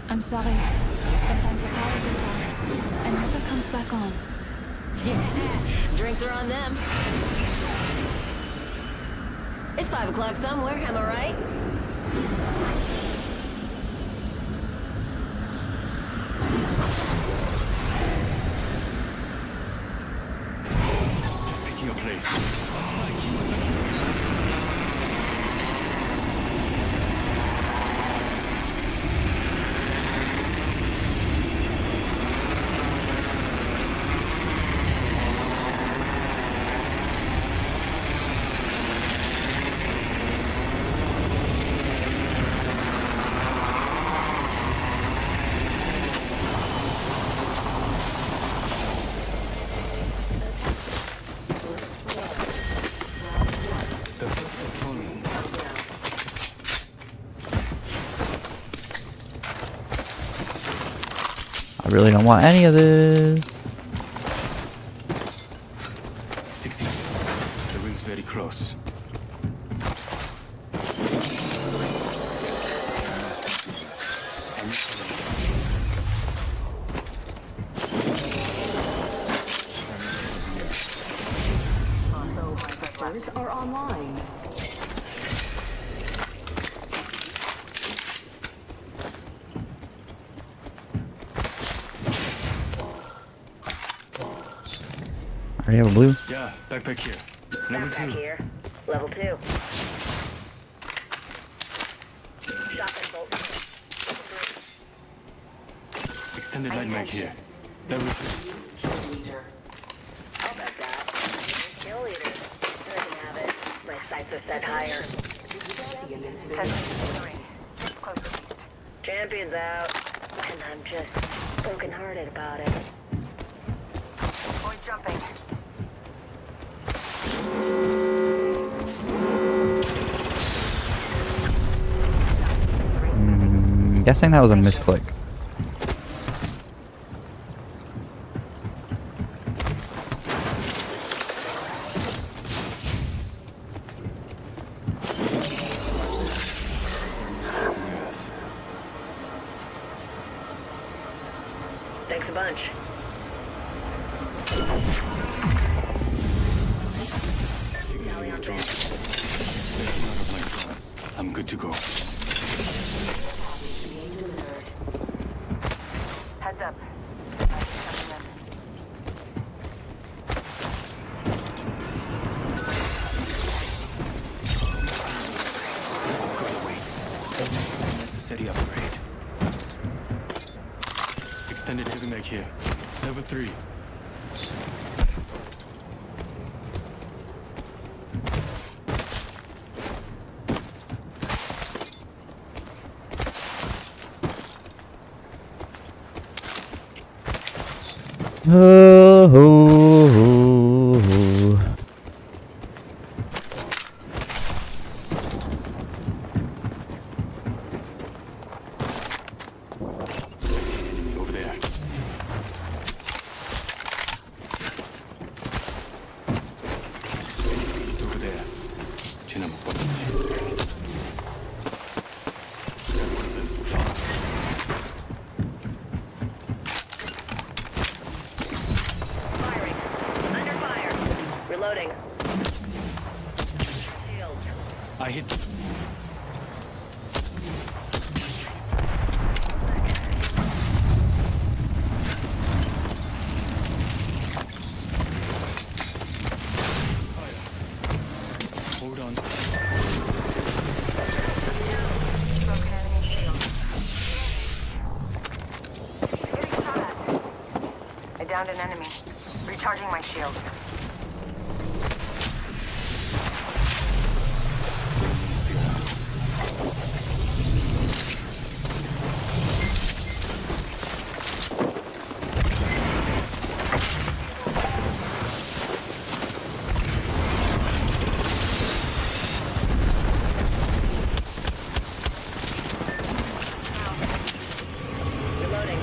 I'm sorry. Sometimes the power goes out and never comes back on. Yeah, drinks are on them. It's 5 o'clock somewhere, am I right? Just picking your place. I really don't want any of this. 60. The ring's very close. Are online. I already have a blue. Yeah, backpack here. Number 2. Here. Level 2. Shotgun bolt. Extended light mag here. Level 3. I'll bet that. Kill leader. I can have it. My sights are set higher. Champion's out. And I'm just broken-hearted about it. Boy jumping. Guessing that was a misclick. Thanks a bunch. I'm good to go. Heads up. Necessary upgrade. Extended heavy mag here. Level 3. Over there. Over there. Chin up. Firing. Under fire. Reloading. Shields. I hit. Hold on. Broken enemy shield. Getting shot at. I downed an enemy. Recharging my shields. Reloading.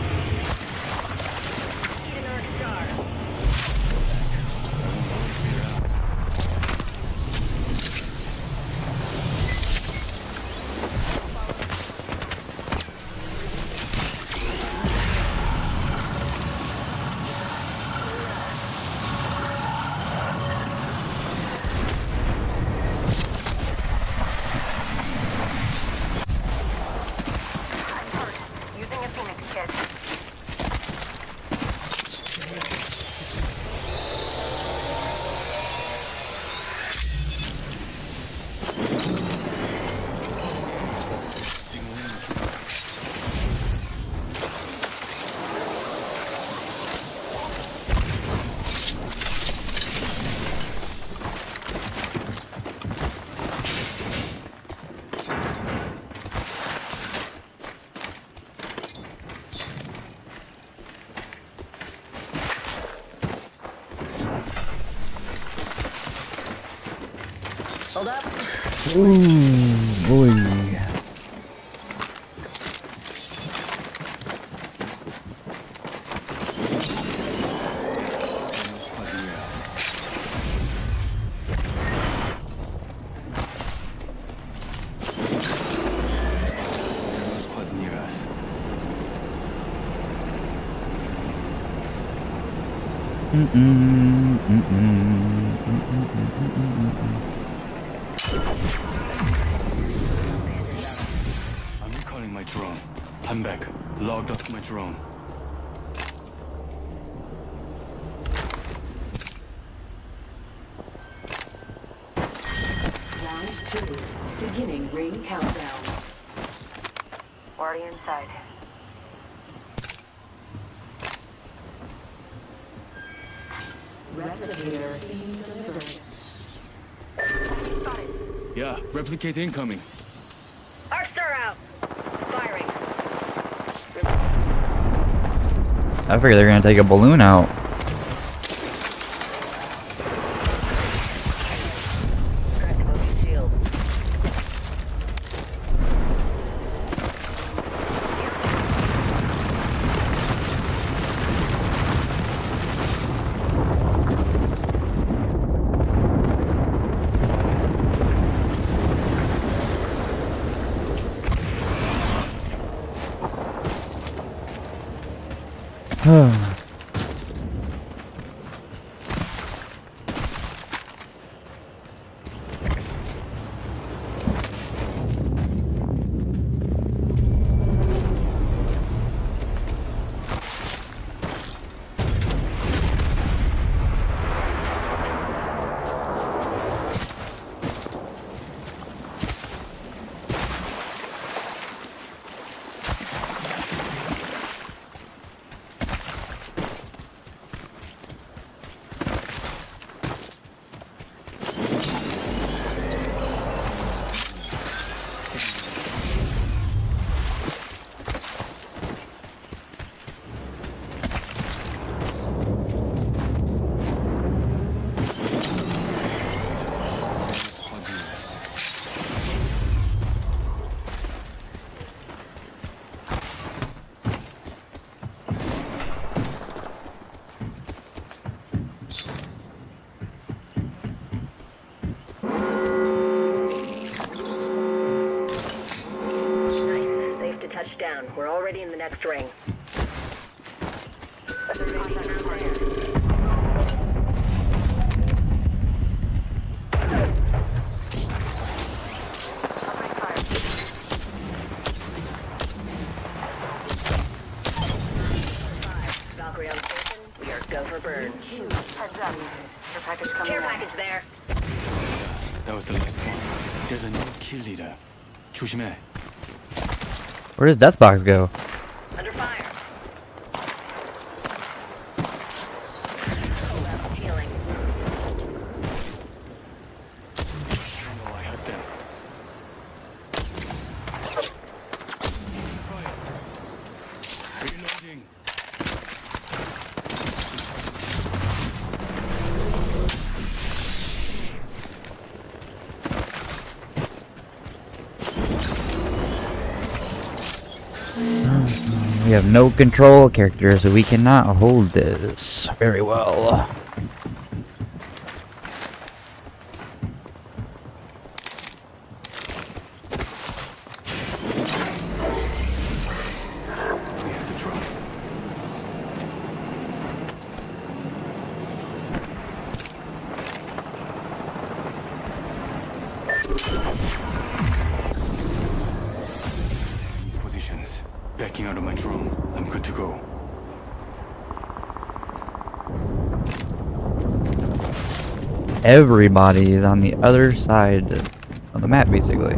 Need an arc star. Hold up. Ooh, boy. Squads near us. I'm recalling my drone. I'm back. Logged off my drone. Round 2. Beginning ring countdown. Already inside. Replicator being delivered. Yeah, replicate incoming. Arc star out. Firing. I figure they're gonna take a balloon out. Shield. Touchdown. We're already in the next ring. Valkyrie on station. We are go for burn. Heads up. Your package coming Care in. package there. That was the last one. There's a new kill leader. 조심해. Where does Death Box go? Under fire. Oh, that's healing. Oh, I hurt them. Fire. Reloading. We have no control character, so we cannot hold this very well. These positions. Backing out of my drone. I'm good to go. Everybody is on the other side of the map, basically.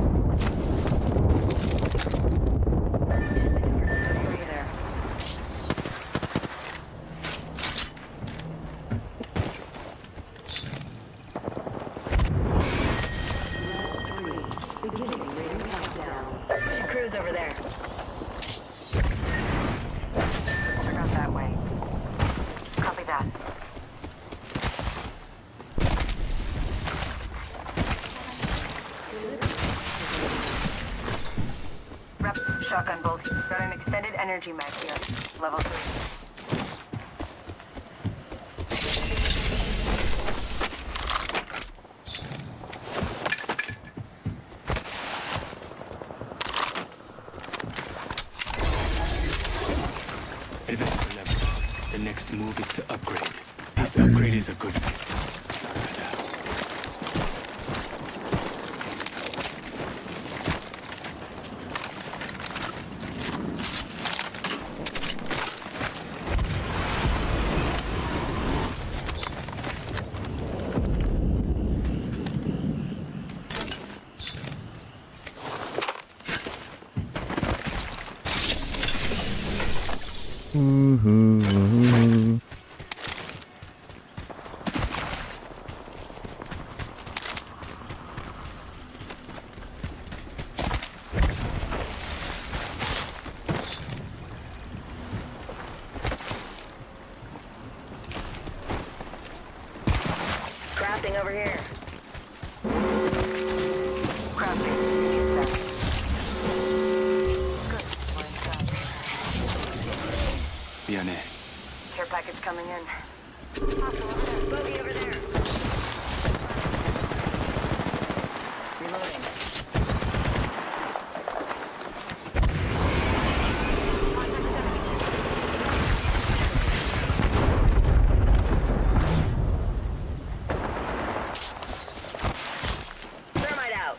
Crew's over there. Check out that way. Copy that. on, Bolt. Got an extended energy mag here. Level 3. Advanced level. The next move is to upgrade. This upgrade is a good fit. Crafting over here. Crafting. Give me a sec. Good. We're inside. 미안해. Care package coming in. Bogey over there. Reloading. Thermite out.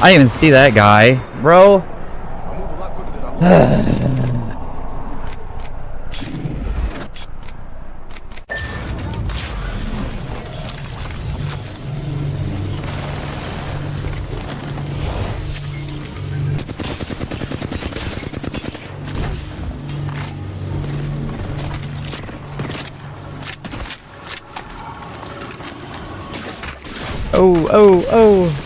I didn't even see that guy, bro. Oh, oh, oh.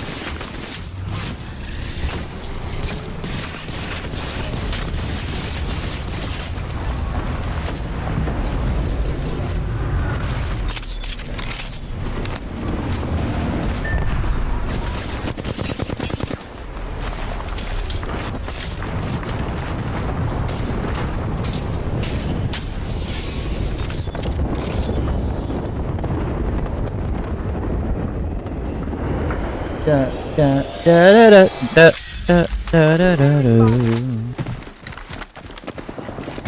Da, da, da, da, da, da, da, da, da, da.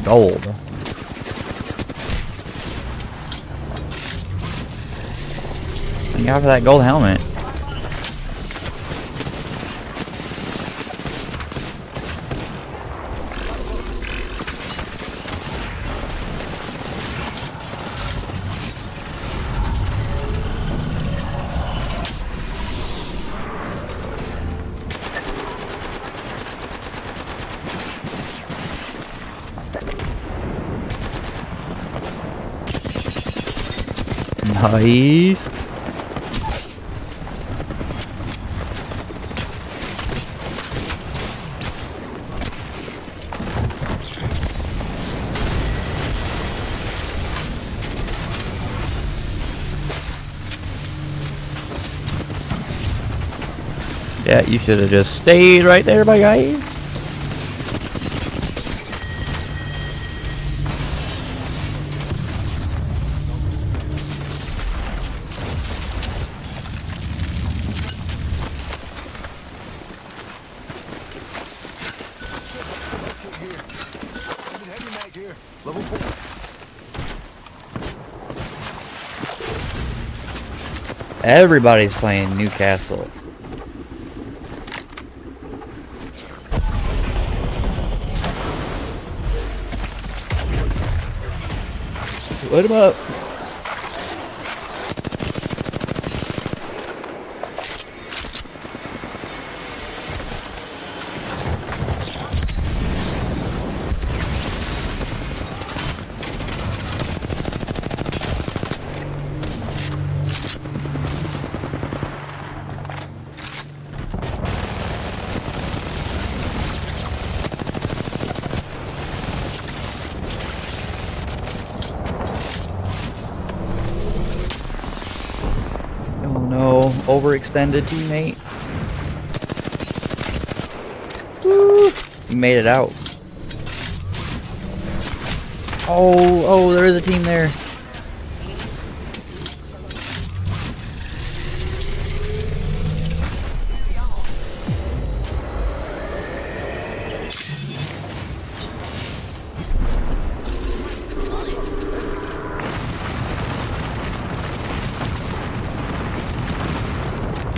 Gold. Thank God for that gold helmet. Nice. Yeah, you should have just stayed right there, my guy. Everybody's playing Newcastle. Light him up. Overextended teammate. Woo! You made it out. Oh, there is a team there.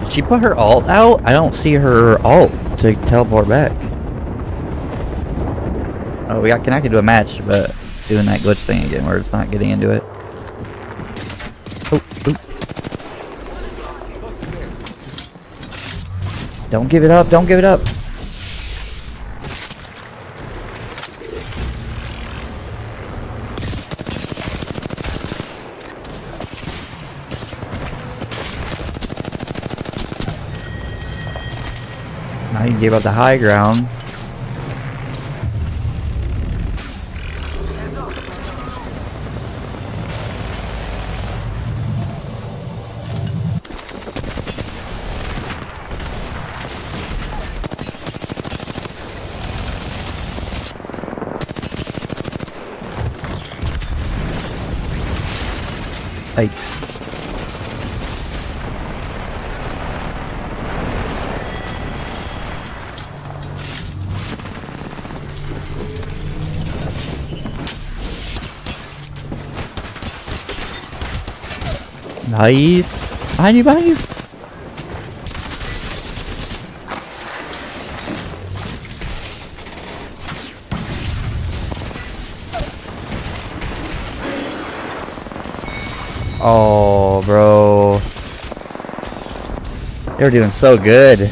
She put her ult out? I don't see her ult to teleport back. Oh, we got connected to a match, but doing that glitch thing again where it's not getting into it. Oh. Don't give it up, don't give it up. Now you gave up the high ground. Yikes. Nice. Behind you. Oh, bro. They're doing so good.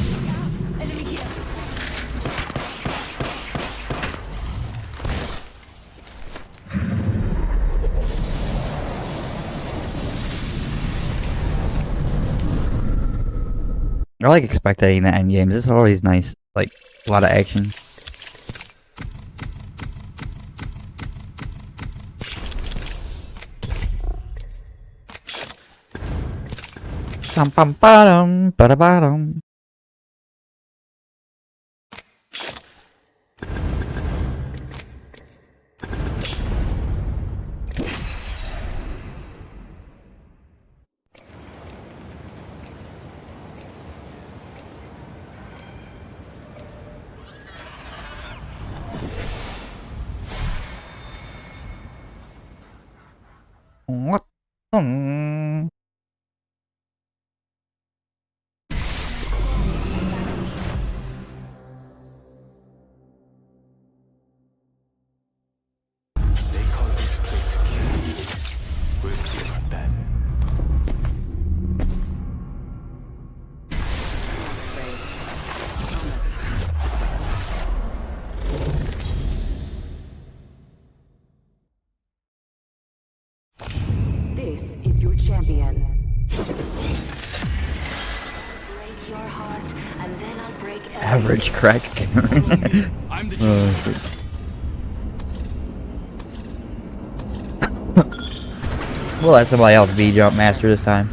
I like expecting the end games. It's always nice. Like, a lot of action. Pam pam ba-da-ba-dum. What? This is your champion. Break your heart, and then I'll break Average crack. I'm the We'll let somebody else be jump master this time.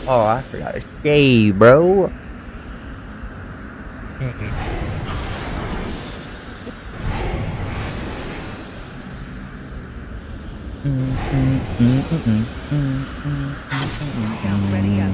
Oh, I forgot to shave, bro. Ready up.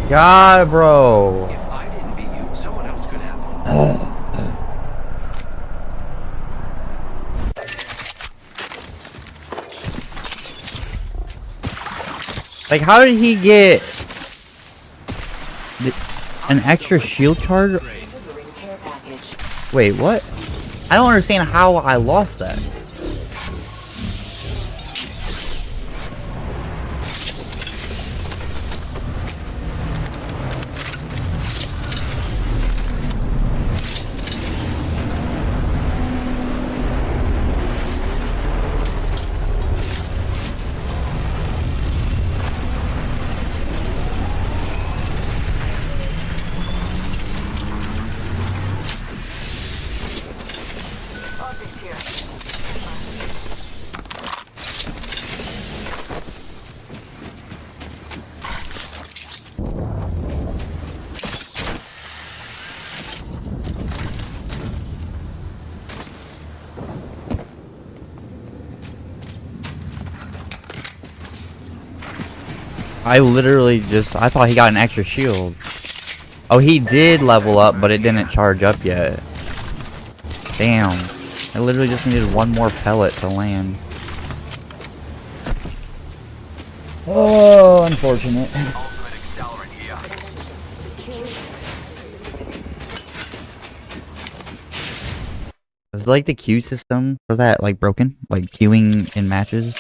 God, bro. If I didn't beat you, someone else could have. Like, how did he get an extra shield charge? Wait, what? I don't understand how I lost that. I literally just, I thought he got an extra shield. Oh, he did level up, but it didn't charge up yet. Damn. I literally just needed one more pellet to land. Oh, unfortunate. Is like the queue system for that like broken? Like queuing in matches?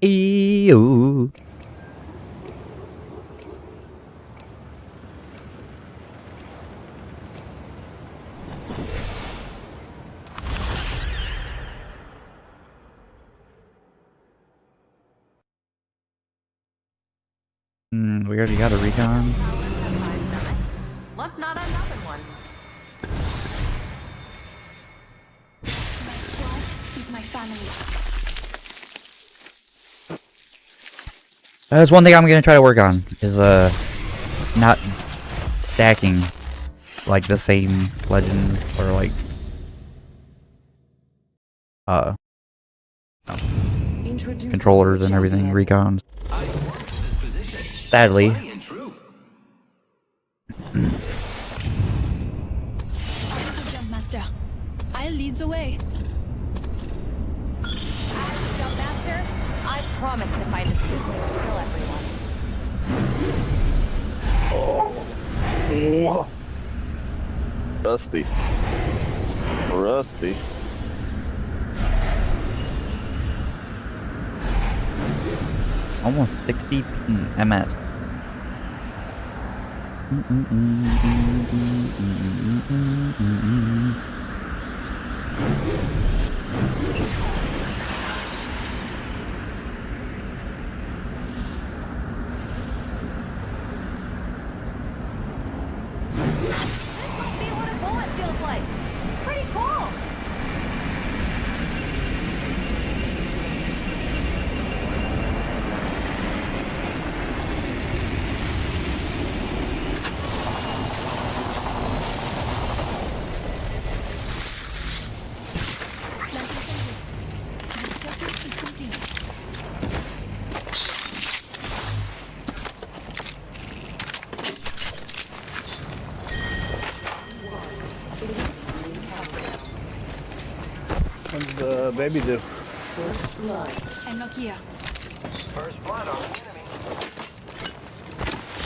Ew. We already got a recon. Let's not end up in one. He's my family. That's one thing I'm gonna try to work on, is not stacking like the same legend or like controllers and everything, recons. Sadly. Jumpmaster, I'll lead the way. As Jumpmaster, I promise to find a suit to kill everyone. Rusty. Rusty. almost 60 MS. When's the baby due? I'm not here. First blood on the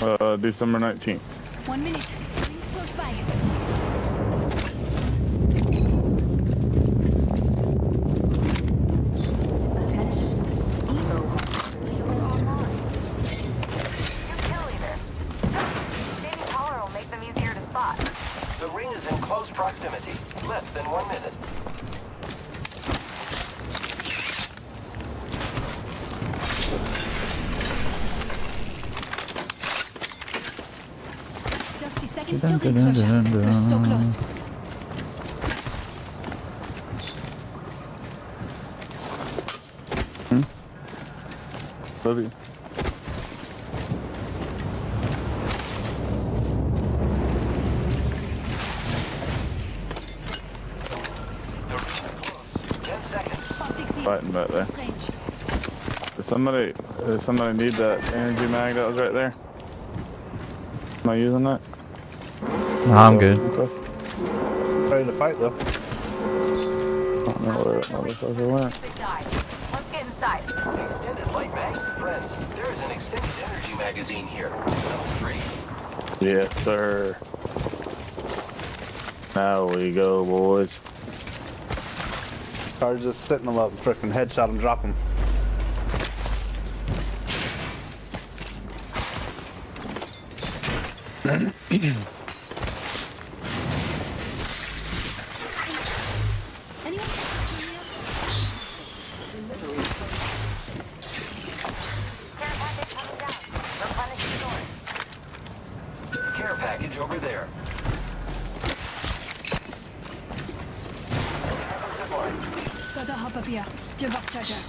enemy. December 19th. 1 minute. Please close by. The ring is in close proximity. Less than 1 minute. Seconds till enclosure. We're so close. Love you. Fighting back there. Does somebody need that energy mag that was right there? Am I using that? No, I'm good. Okay. Ready to fight though. I don't know where that motherfucker went. Let's get inside. Extended light mag. Friends, there is an extended energy magazine here. Level 3. Yes, sir. Now we go, boys. I was just setting them up and frickin' headshot them, drop them. Care package over there. Gotta hop up here. Je vais recharger.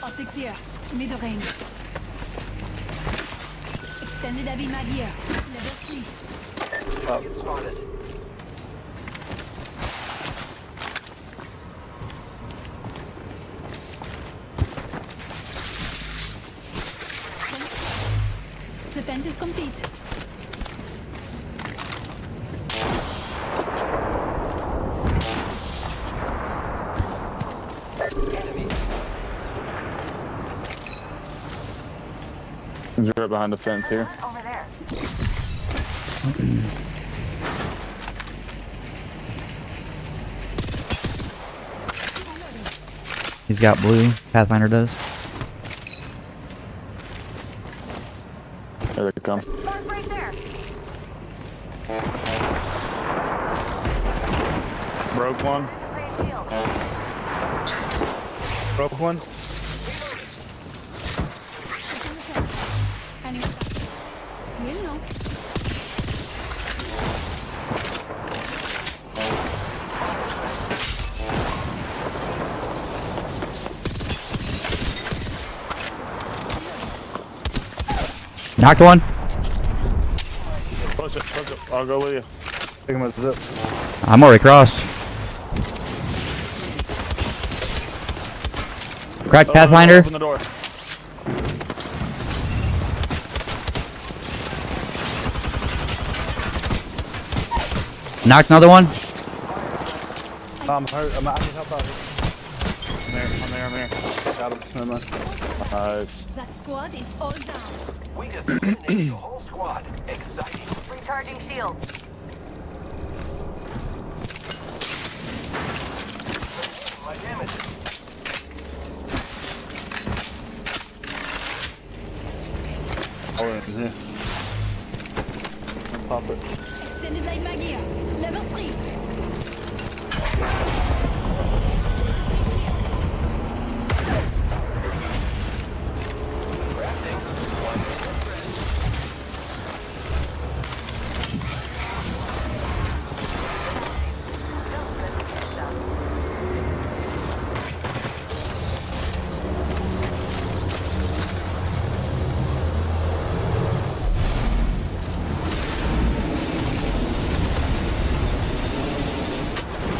Optics here. Middle range. Extended heavy mag here. Level 3. Target spotted. The fence is complete. He's right behind the fence here. Over there. He's got blue. Pathfinder does. There they come. Right there. Broke one. Broke one. We'll know. Knocked one. Push it, push it. I'll go with you. Take him with zip. I'm already crossed. Crack Pathfinder. Open the door. Knocked another one. I'm hurt. I can help out. I'm there. Got him. Never mind. Nice. That squad is all down. We just eliminated the whole squad. Exciting. Recharging shield. My damage. Hold it in here. Pop it. Extended light mag here. Level 3.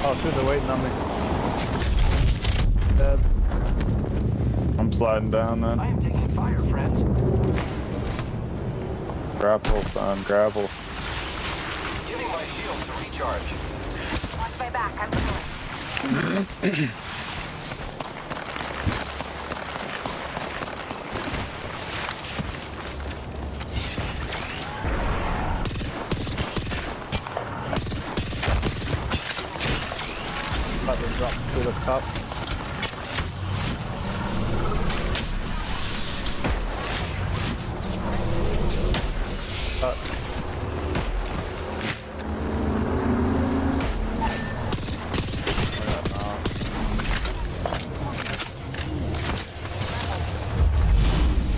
Oh shit, they're waiting on me. Dead. I'm sliding down then. I am taking fire, friends. Grapple, son, grapple. Giving my shields a recharge. Watch my back. I'm coming. About to drop to the top.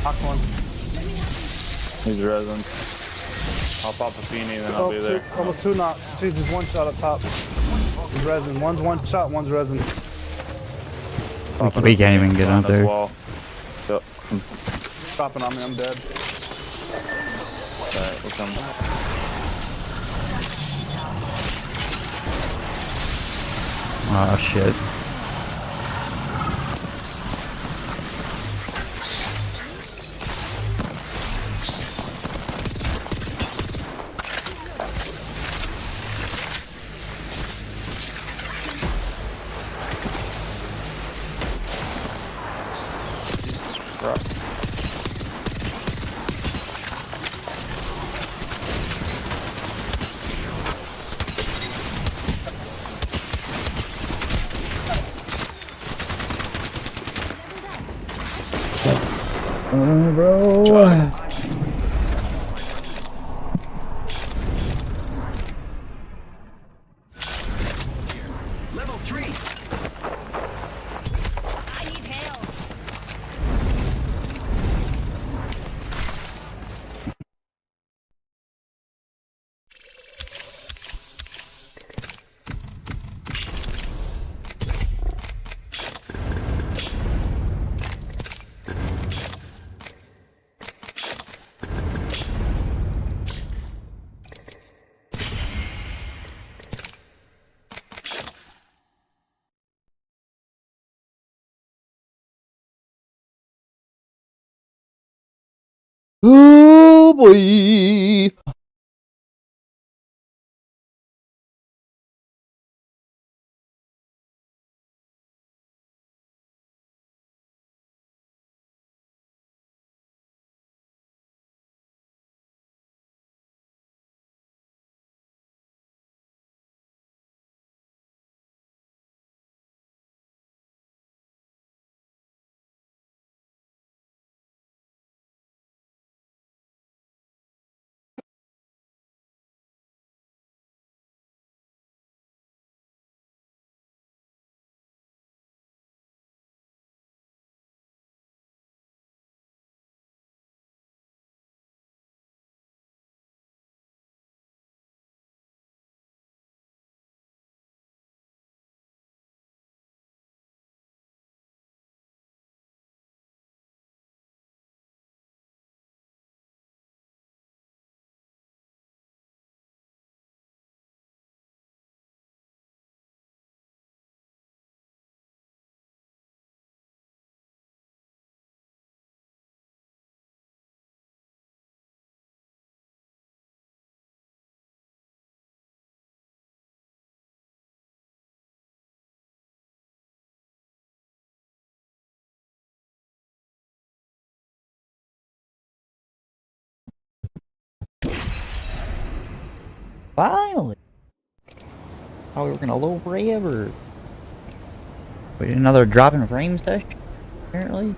Knock one. He's resin. I'll pop a Feeny, then I'll be there. Almost two knock. See, just one shot up top. He's resin. One's one shot, one's resin. We can't even get out there. Wall. Yep. Dropping on me, I'm dead. Alright, we'll come back. Oh shit. Oh, bro. Level 3. I need help. Oh boy. Finally. Oh, we were gonna low forever. Wait, another drop in frame session, apparently.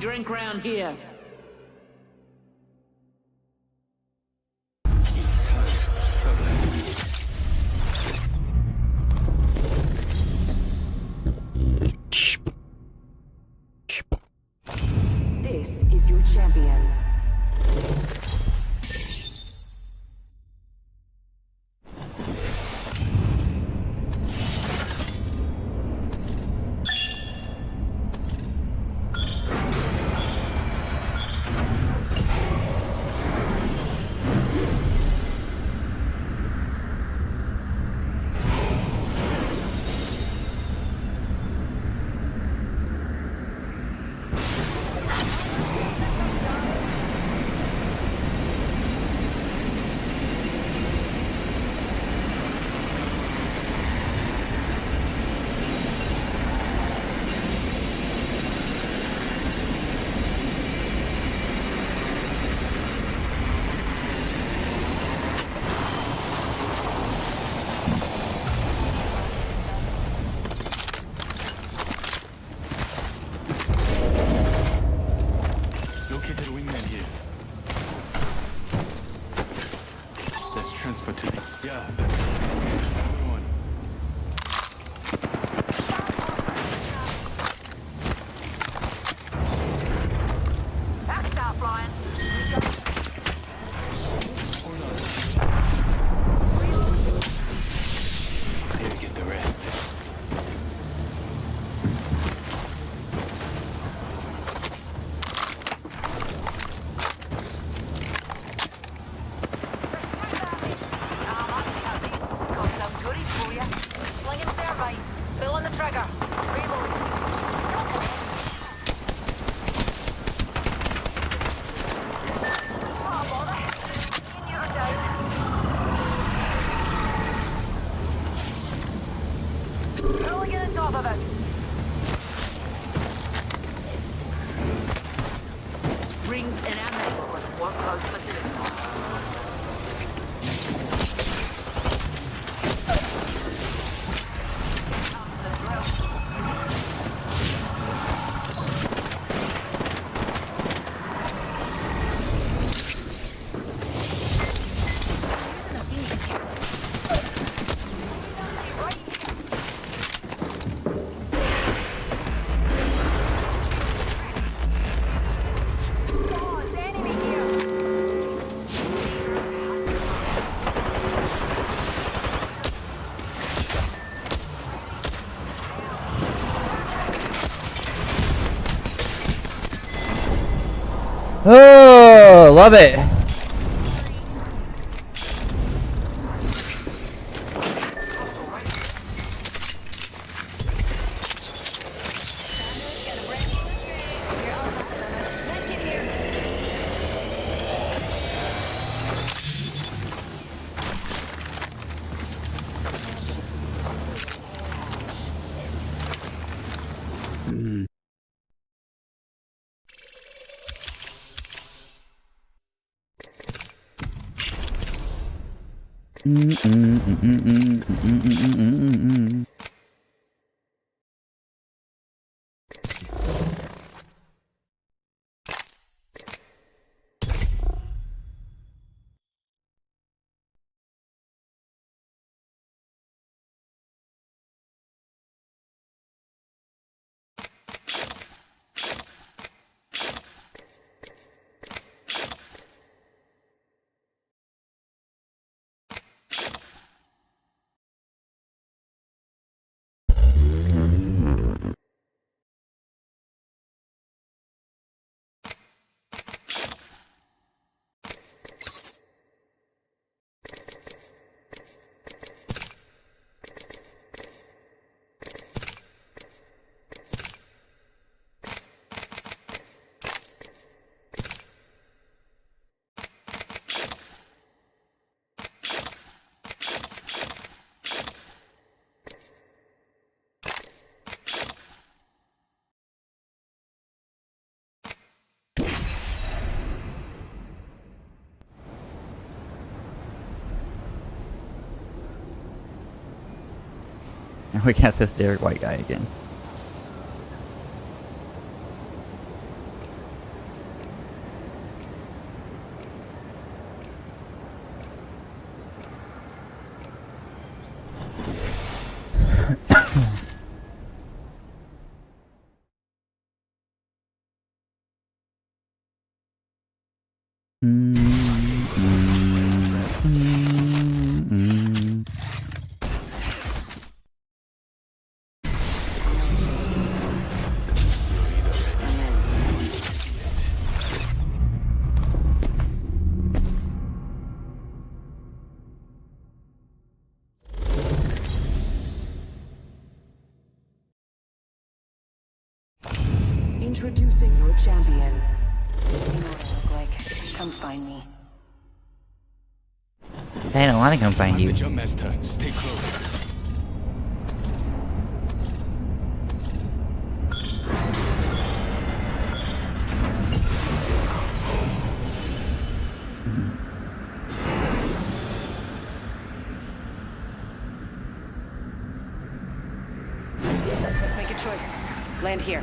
drink round here. This is your champion. Located a wingman here. Let's transfer to the... Yeah. Everyone. Back off, Ryan. Here, get the rest. Got some goodies for you. Sling it there, right. Pulling the trigger. Reload. Oh, bother. You're down. Rolling in the top of it. Rings and ammo with one close facility. Oh, love it. And we got this Derek White guy again. Introducing your champion. You know what I look like. Come find me. I don't want to come find you. Jump master, stay close. Let's make a choice. Land here.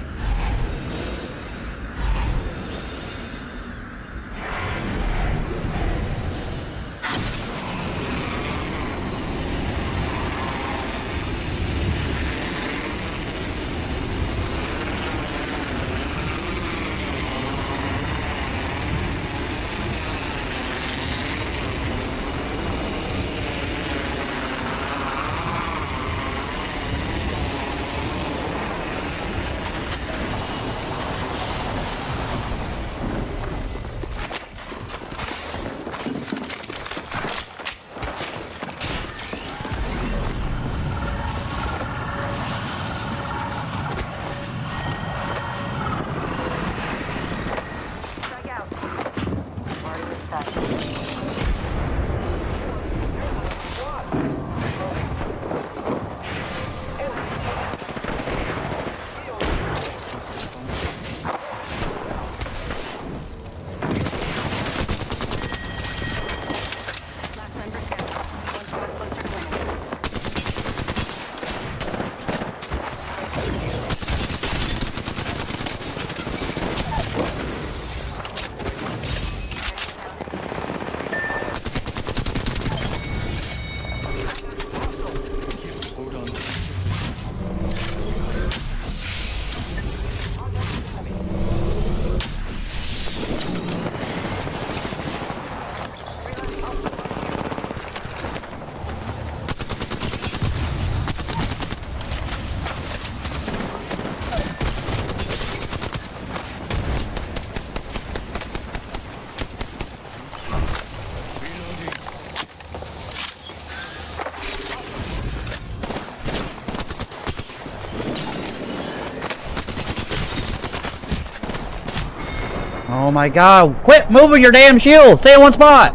Oh my god, quit moving your damn shield! Stay in one spot!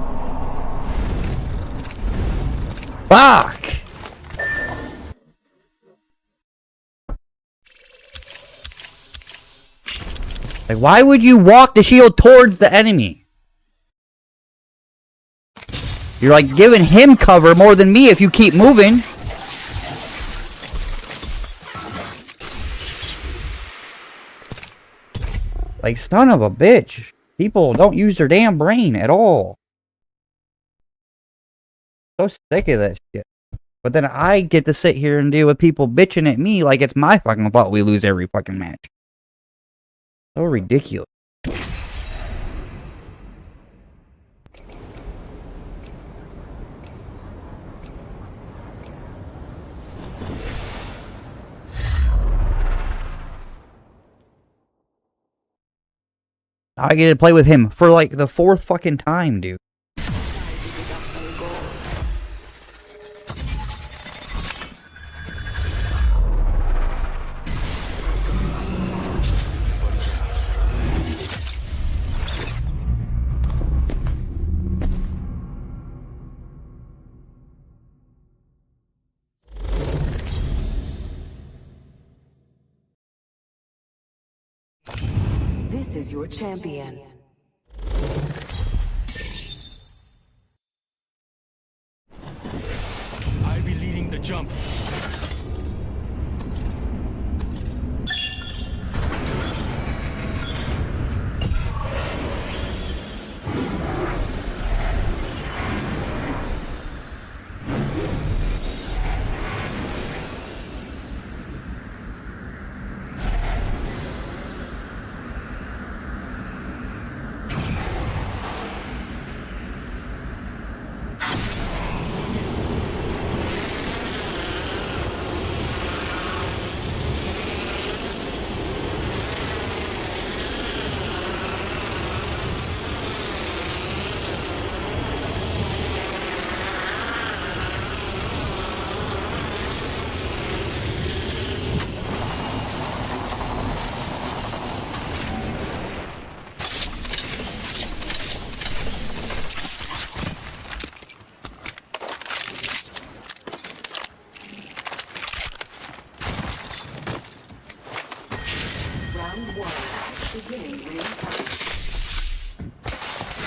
Fuck! Like, why would you walk the shield towards the enemy? You're like giving him cover more than me if you keep moving. Like, son of a bitch. People don't use their damn brain at all. So sick of that shit. But then I get to sit here and deal with people bitching at me like it's my fucking fault we lose every fucking match. So ridiculous. I get to play with him for like the 4th fucking time, dude. This is your champion. I'll be leading the jump.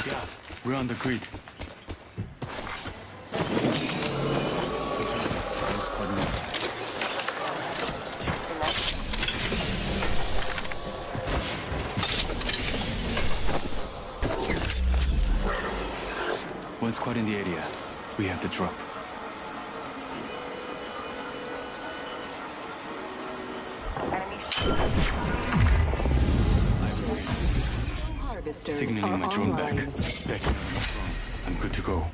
Yeah, we're on the grid. One squad in the area. We have the drop. Signaling my drone back. I'm good to go.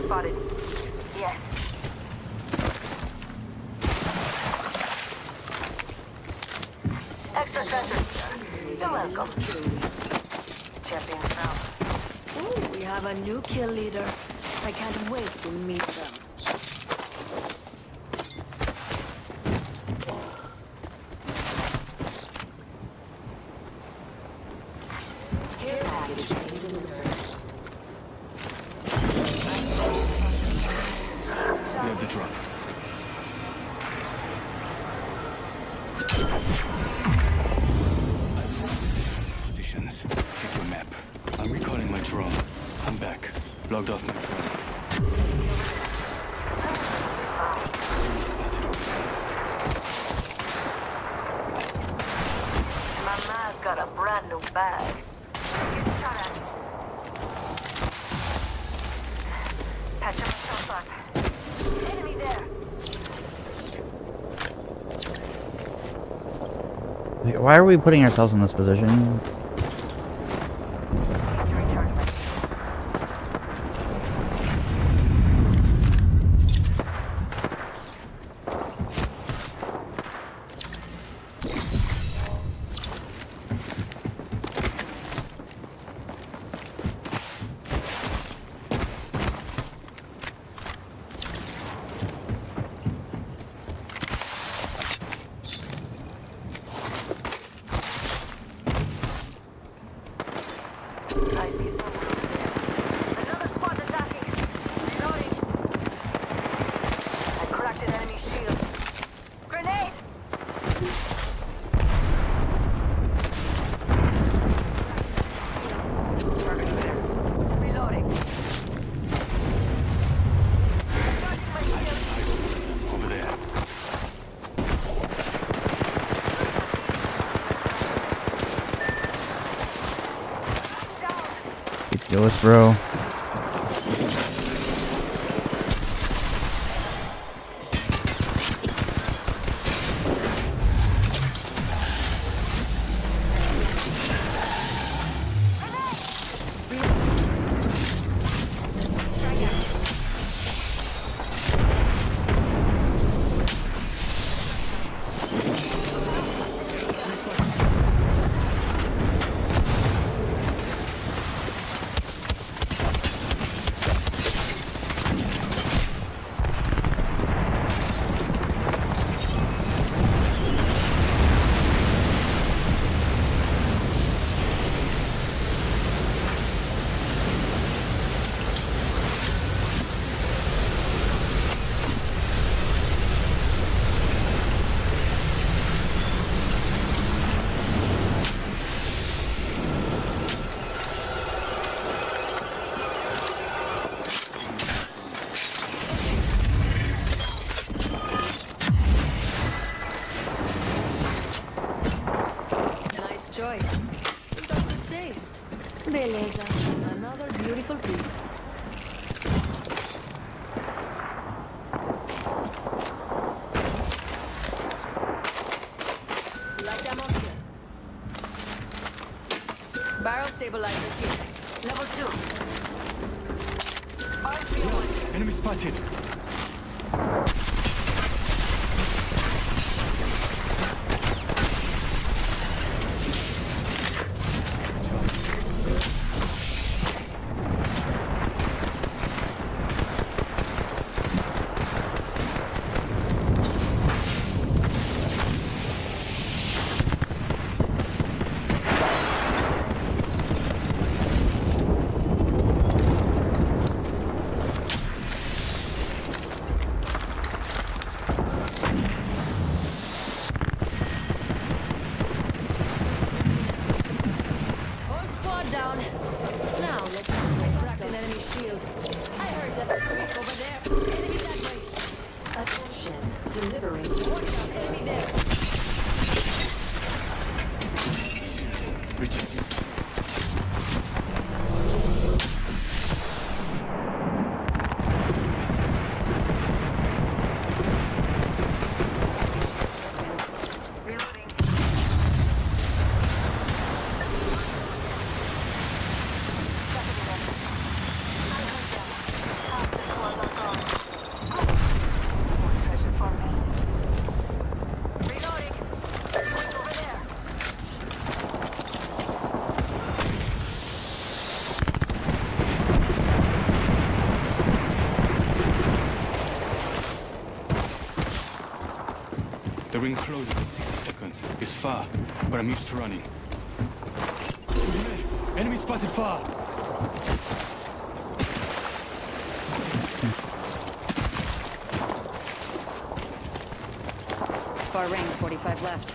Spotted. Yes. Extra sentry. You're welcome. Champion found. Ooh, we have a new kill leader. I can't wait to meet them. Care package being delivered. We have the drop. Positions. Check your map. I'm recalling my drone. I'm back. Logged off my drone. My man's got a brand new bag. Patching myself up. Enemy there. Why are we putting ourselves in this position? Ridiculous, bro. Choice. Good taste. Beleza. Another beautiful piece. stabilizer here. Level 2. Enemy spotted. Down. Now let's crack an enemy shield. I heard that over there. Enemy that way. Attention, delivering. Watch out, enemy there. Richard. The ring closes in 60 seconds. It's far, but I'm used to running. Enemy spotted far. Far range, 45 left.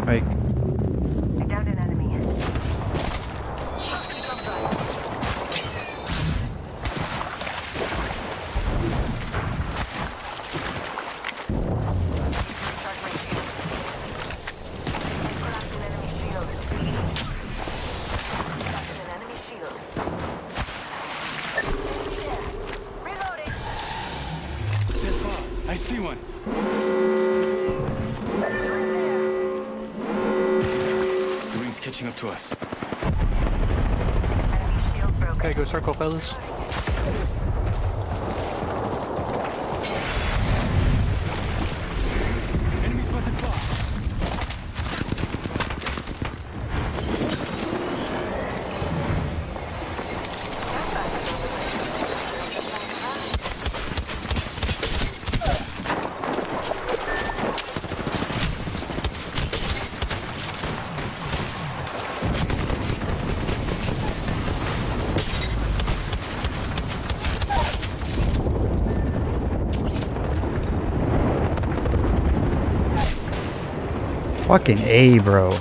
Like, I downed an enemy. I see one. The ring's catching up to us. Okay, go circle, fellas. Enemy spotted far. fucking A, bro.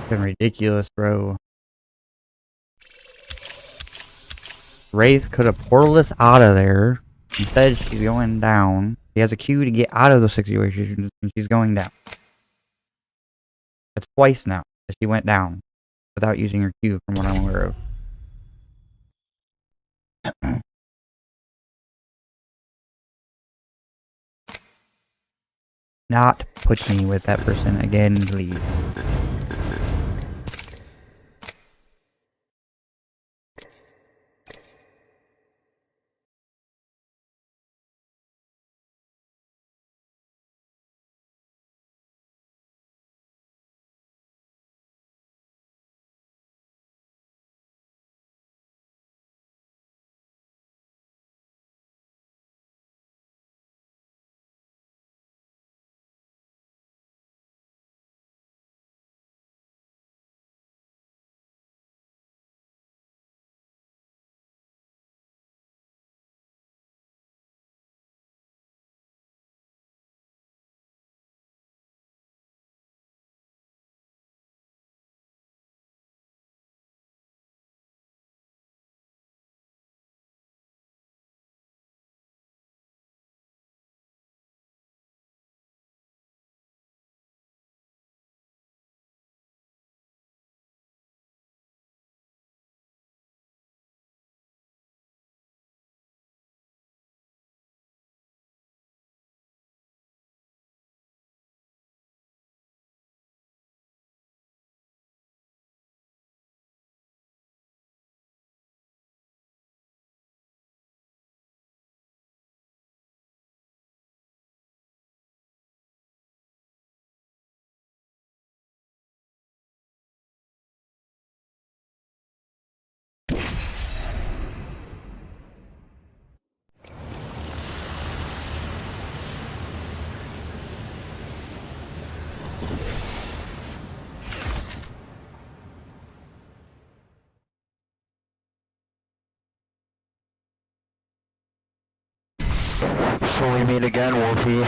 Ridiculous, bro. Wraith could have portaled us out of there. Instead, she's going down. He has a cue to get out of the situation, and she's going down. That's twice now. She went down without using her Q, from what I'm aware of. Not put me with that person again, please. So we meet again, Wolfie.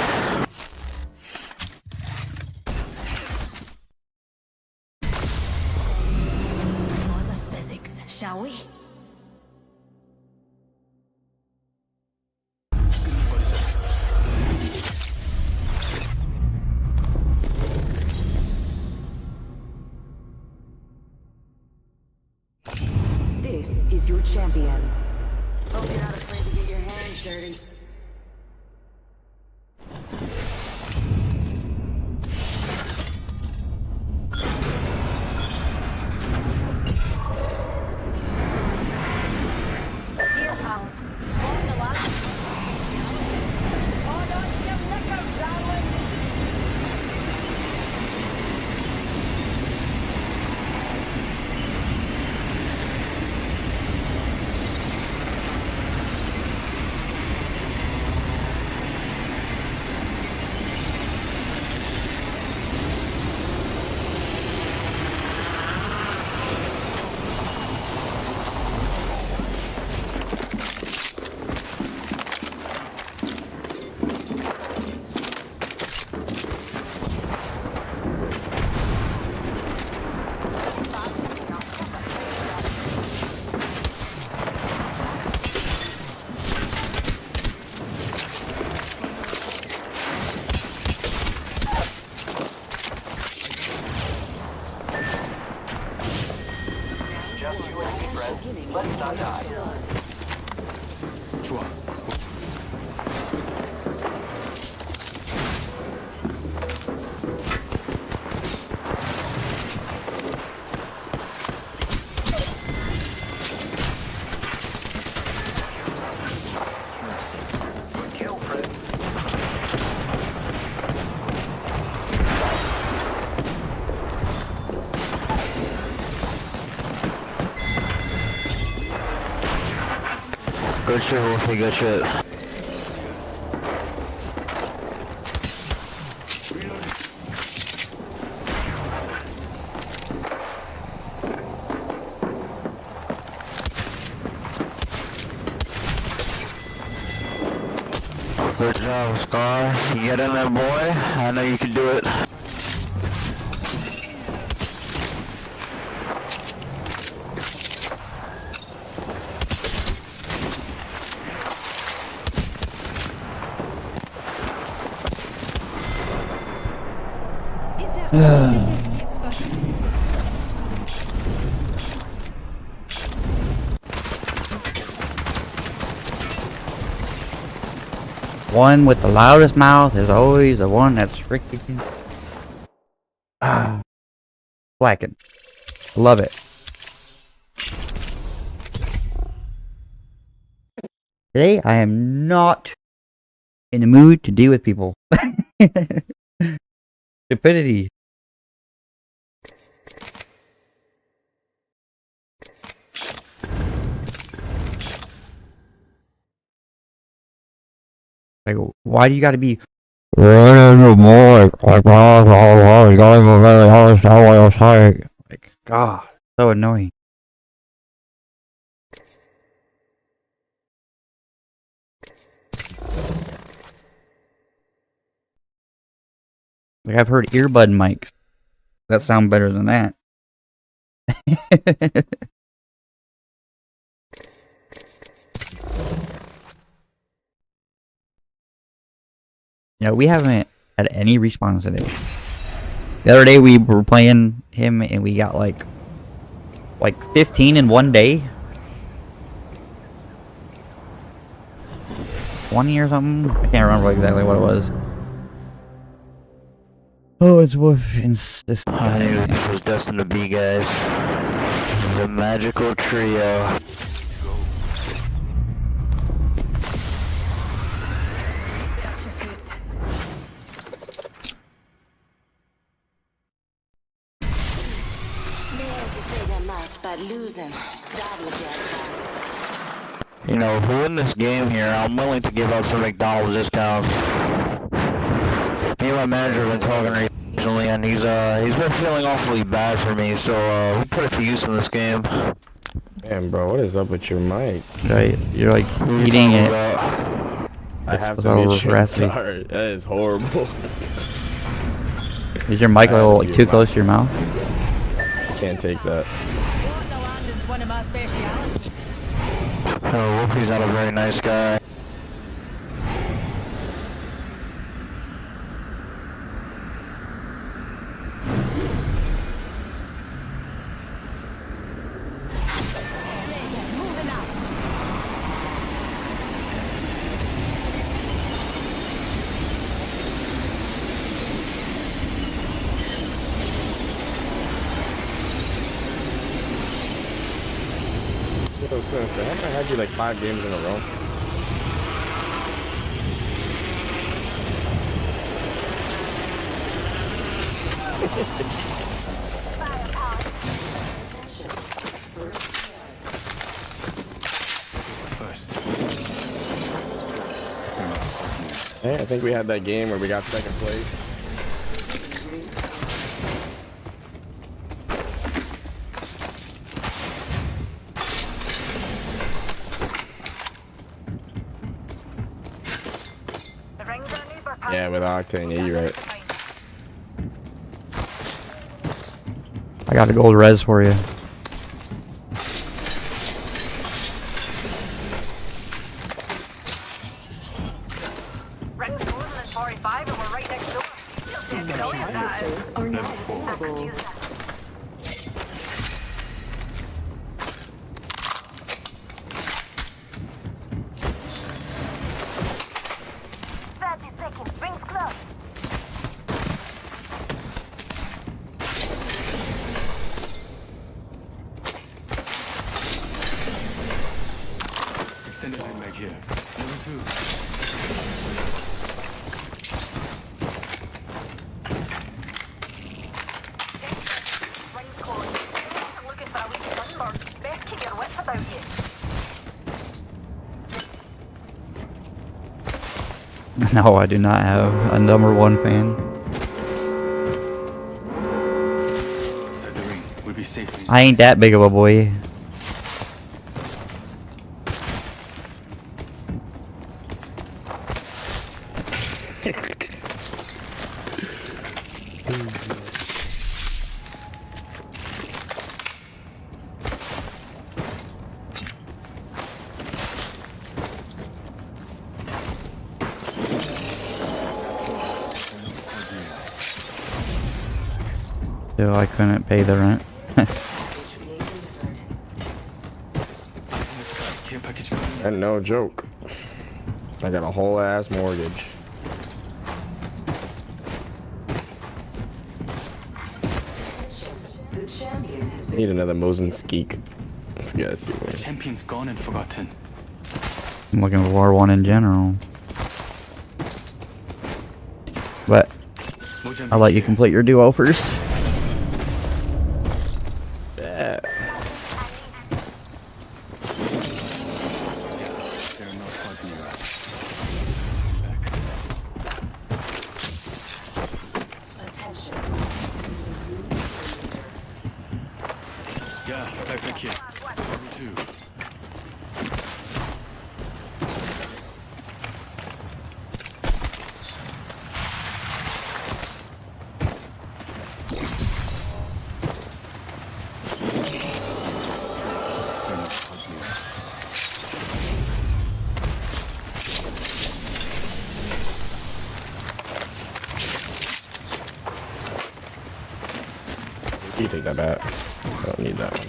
Laws of physics, shall we? This is your champion. Hope you're not afraid to get your hands dirty. Here, pals. On the line. Hold on to your knickers, darlings. Just you and me, friend. Let's not die. 좋아. Good kill, friend. Good shit, Wolfie, good shit. Good job, Scar. You get in there, boy. I know you can do it. Is there one with the loudest mouth is always the one that's freaking slacking. Love it. Today I am not in the mood to deal with people. Stupidity. Like, why do you gotta be like, God, so annoying. Like, I've heard earbud mics that sound better than that. Yeah, we haven't had any response today. The other day we were playing him and we got like 15 in one day. 20 or something? I can't remember exactly what it was. Oh, it's Wolf. I knew this was destined to be, guys. The magical trio. You know, if we win this game here, I'm willing to give up some McDonald's discounts. Me and my manager have been talking recently, and he's been feeling awfully bad for me, so we'll put it to use in this game. Man, bro, what is up with your mic? Right, you're like eating it. I have to be sorry. That is horrible. Is your mic a little too close to your mouth? Can't take that. One of my specialities. Oh, Wolfie's not a very nice guy. Sinister, haven't I had you like 5 games in a row? Hey, I think we had that game where we got second place. Yeah, with Octane, yeah, you're right. I got a gold res for you. Ring's closing at 45 and we're right next door. Transistors are not available. Extended line back here. Level 2. No, I do not have a #1 fan. Inside the ring. We'll be safe. I ain't that big of a boy. So I couldn't pay the rent. And no joke. I got a whole ass mortgage. Need another Mozenski. If you guys see me. Champion's gone and forgotten. I'm looking for R1 in general. But I'll let you complete your duo first. Yeah. Yeah, back here. Me too. You take that back. I don't need that one.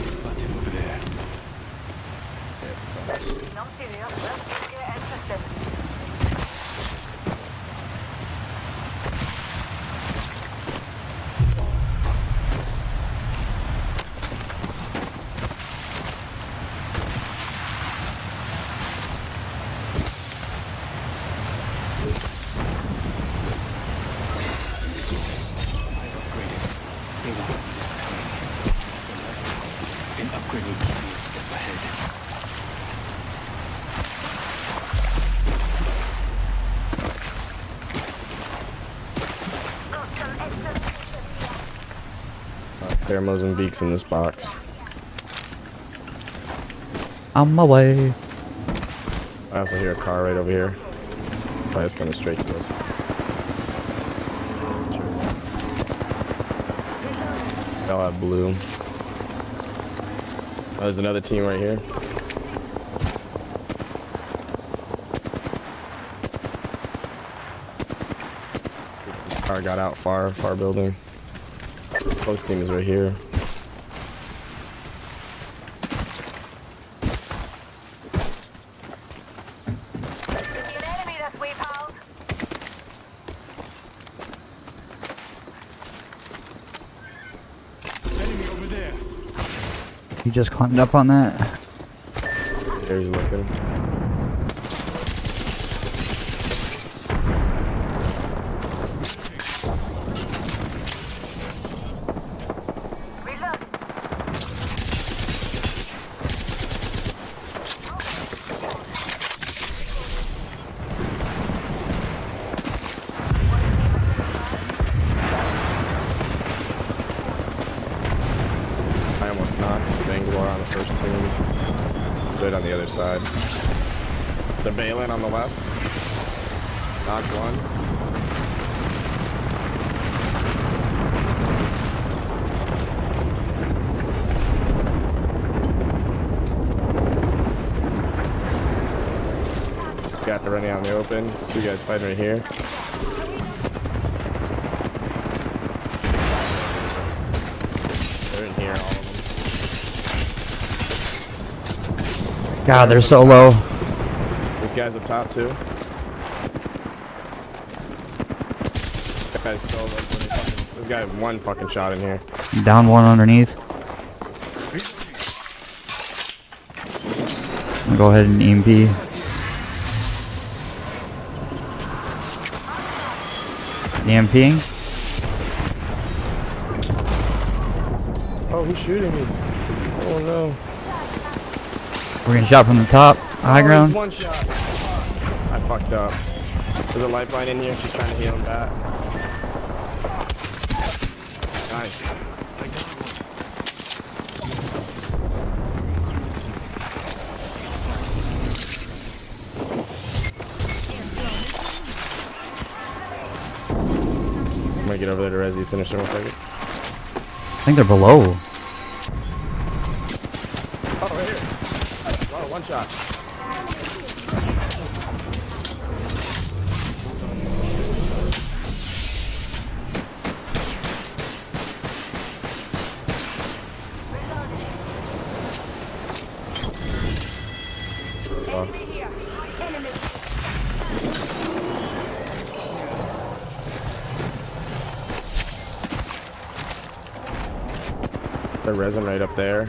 Spotted over there. No serious. Let's get interested. They won't see us coming. An upgrade will keep me a step ahead. There are Mozambiques in this box. On my way. I also hear a car right over here. Probably just coming straight to us. They all have blue. Oh, there's another team right here. Car got out far building. Post team is right here. Enemy over there. You just climbed up on that. There's looking. I almost knocked Bangalore on the first team. Good on the other side. They're bailing on the left. Knocked one. Got the running out in the open. Two guys fighting right here. They're in here, all of them. God, they're so low. There's guys up top too. That guy's so low. This guy had one fucking shot in here. Down one underneath. I'll go ahead and EMP. EMPing. Oh, he's shooting me. Oh no. We're getting shot from the top. High ground. One shot. I fucked up. There's a lifeline in here. She's trying to heal him back. Nice. I'm gonna get over there to res you, finish him real quick. think they're below. Oh, right here. Oh, one shot. They're resin right up there.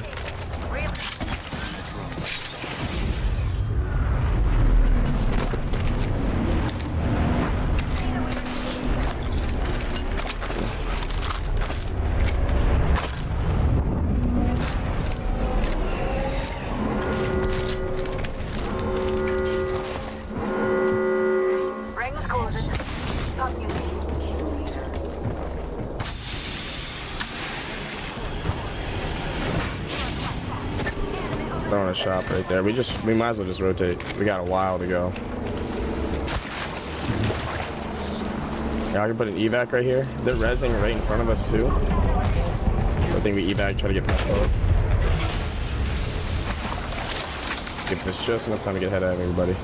Rings closing. Stop you. Throwing a shop right there. We might as well just rotate. We got a while to go. Yeah, I can put an evac right here. They're rezzing right in front of us too. I think we evac, try to get past both. Give this just enough time to get ahead of everybody.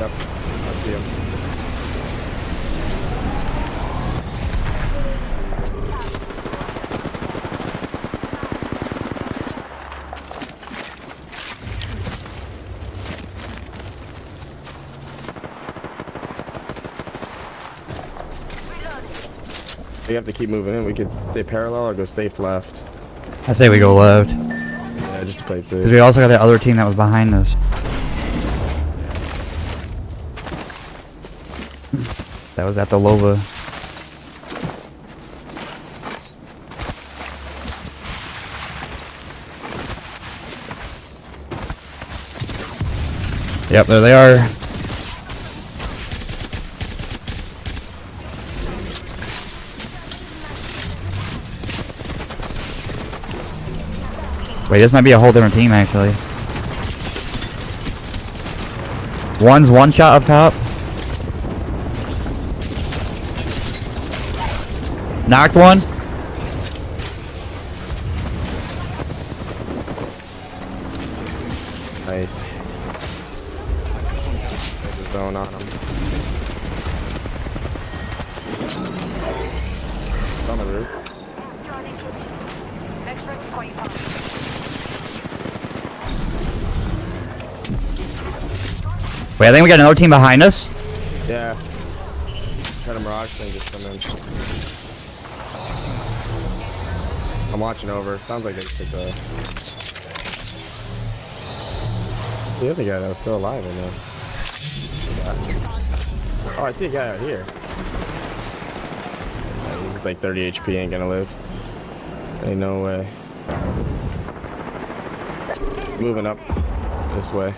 Yep, I see him. We have to keep moving in. We could stay parallel or go safe left. I say we go left. Yeah, just to play it safe. Because we also got that other team that was behind us. That was at the Lova. Yep, there they are. Wait, this might be a whole different team, actually. One's one shot up top. Knocked one. Nice. There's a zone on him. It's on the roof. Next ring's quite far. Wait, I think we got another team behind us. Yeah. Had a Mirage thing just come in. I'm watching over. Sounds like they took the other guy that was still alive in there. Oh, I see a guy out here. Yeah, he's like 30 HP, ain't gonna live. Ain't no way. Moving up this way.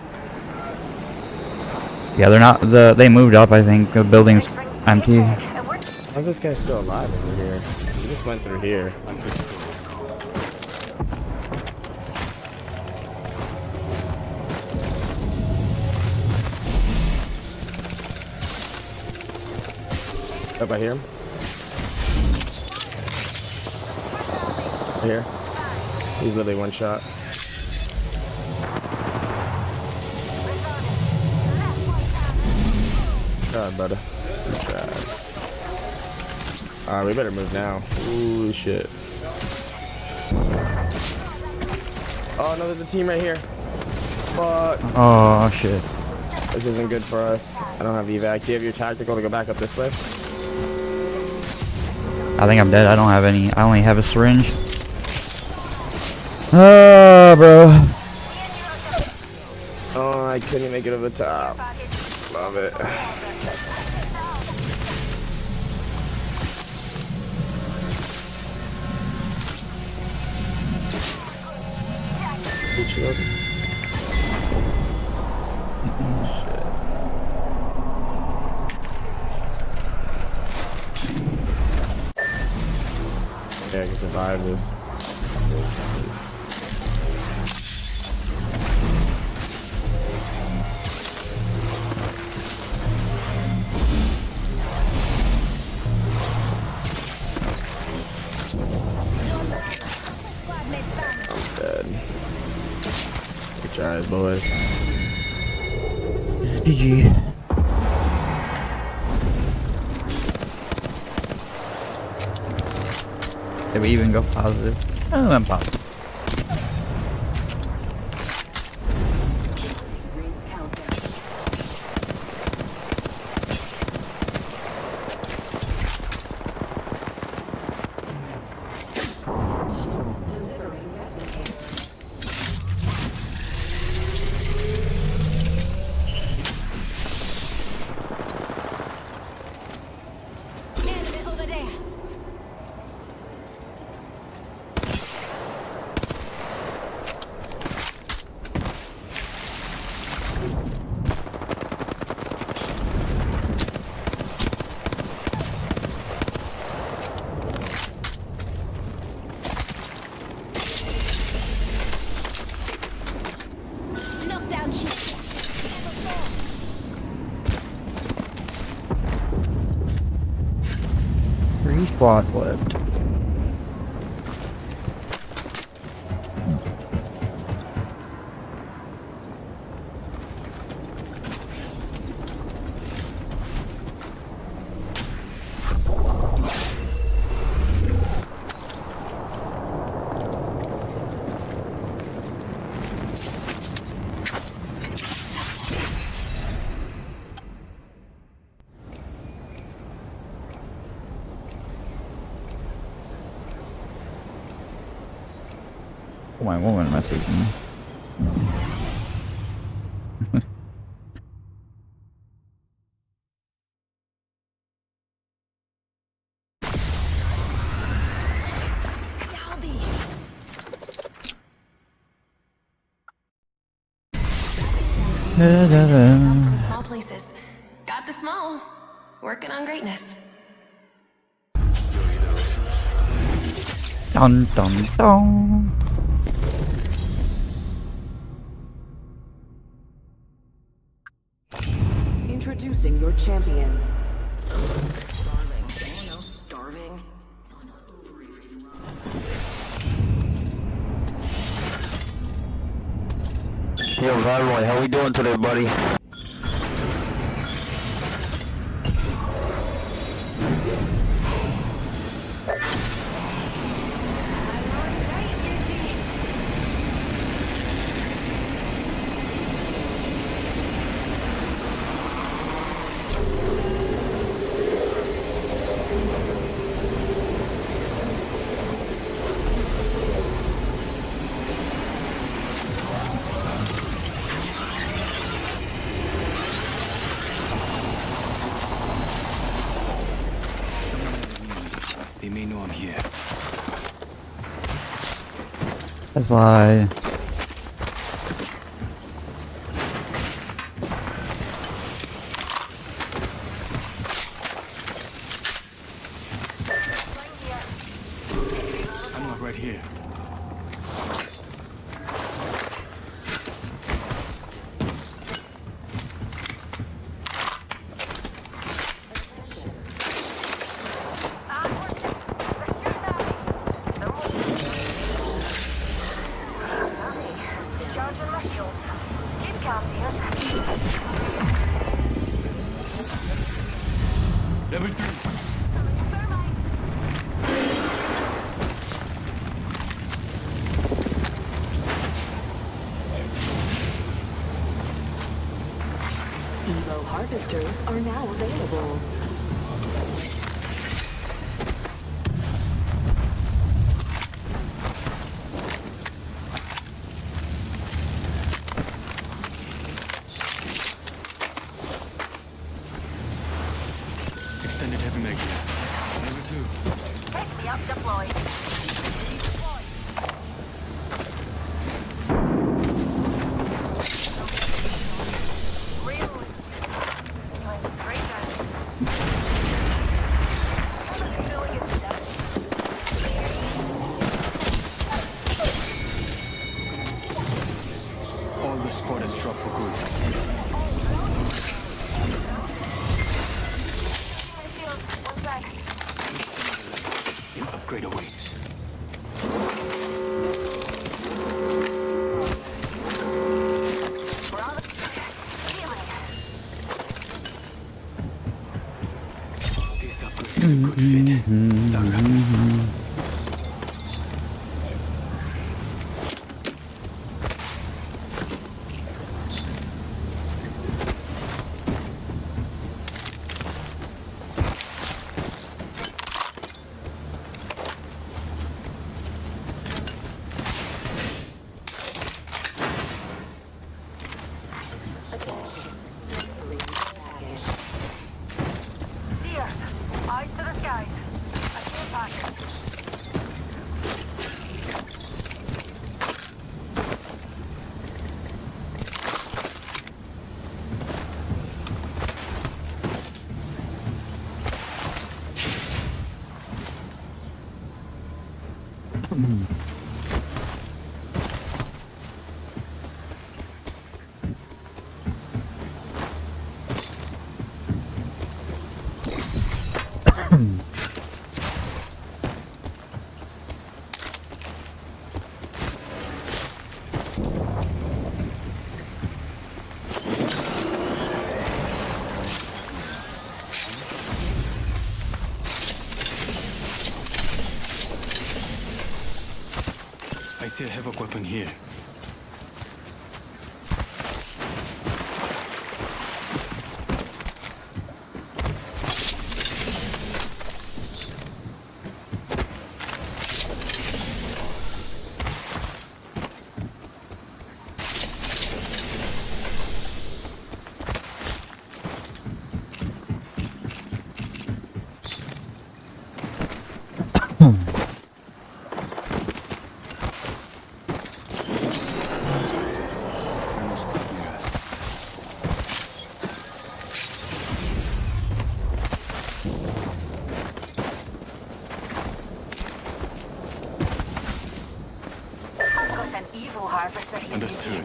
Yeah, they're not. They moved up. I think the building's empty. How's this guy still alive over here? He just went through here. Up, I hear him. Here. He's literally one shot. God, brother. Good try. Alright, we better move now. Ooh, shit. Oh, no, there's a team right here. Fuck. Oh, shit. This isn't good for us. I don't have evac. Do you have your tactical to go back up this way? I think I'm dead. I don't have any. I only have a syringe. Oh, bro. Oh, I couldn't make it over the top. Love it. Good shit. Yeah, I can survive this. boys. GG. Did we even go positive? Oh, I'm positive. Three squads left. Oh, my woman messaged me. Come from small places. Got the small. Working on greatness. Dun dun dun. Introducing your champion. Starving. Yo, Valeroy, how we doing today, buddy? They may know I'm here. That's lie. I'm not right here. Charging my shields. Keep calm, dears. Level 3. Evo harvesters are now available. Extended heavy mag here. Level 2. Take me up, deployed. All the squad has dropped for good. My shield, one back. An upgrade awaits. is a good fit. Saga. Eyes to the skies. I see a package. I see a heavy weapon here. Understood.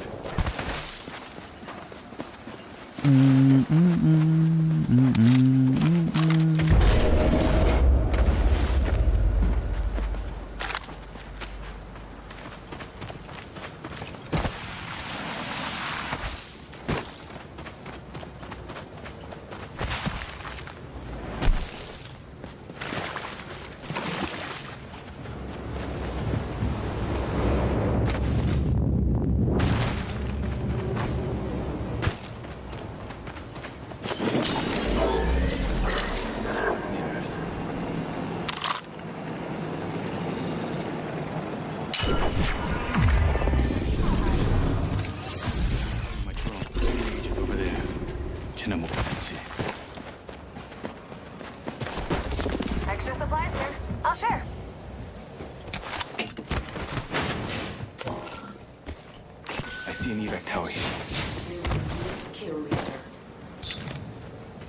Extra supplies here. I'll share. I see an evac tower here. Kill leader.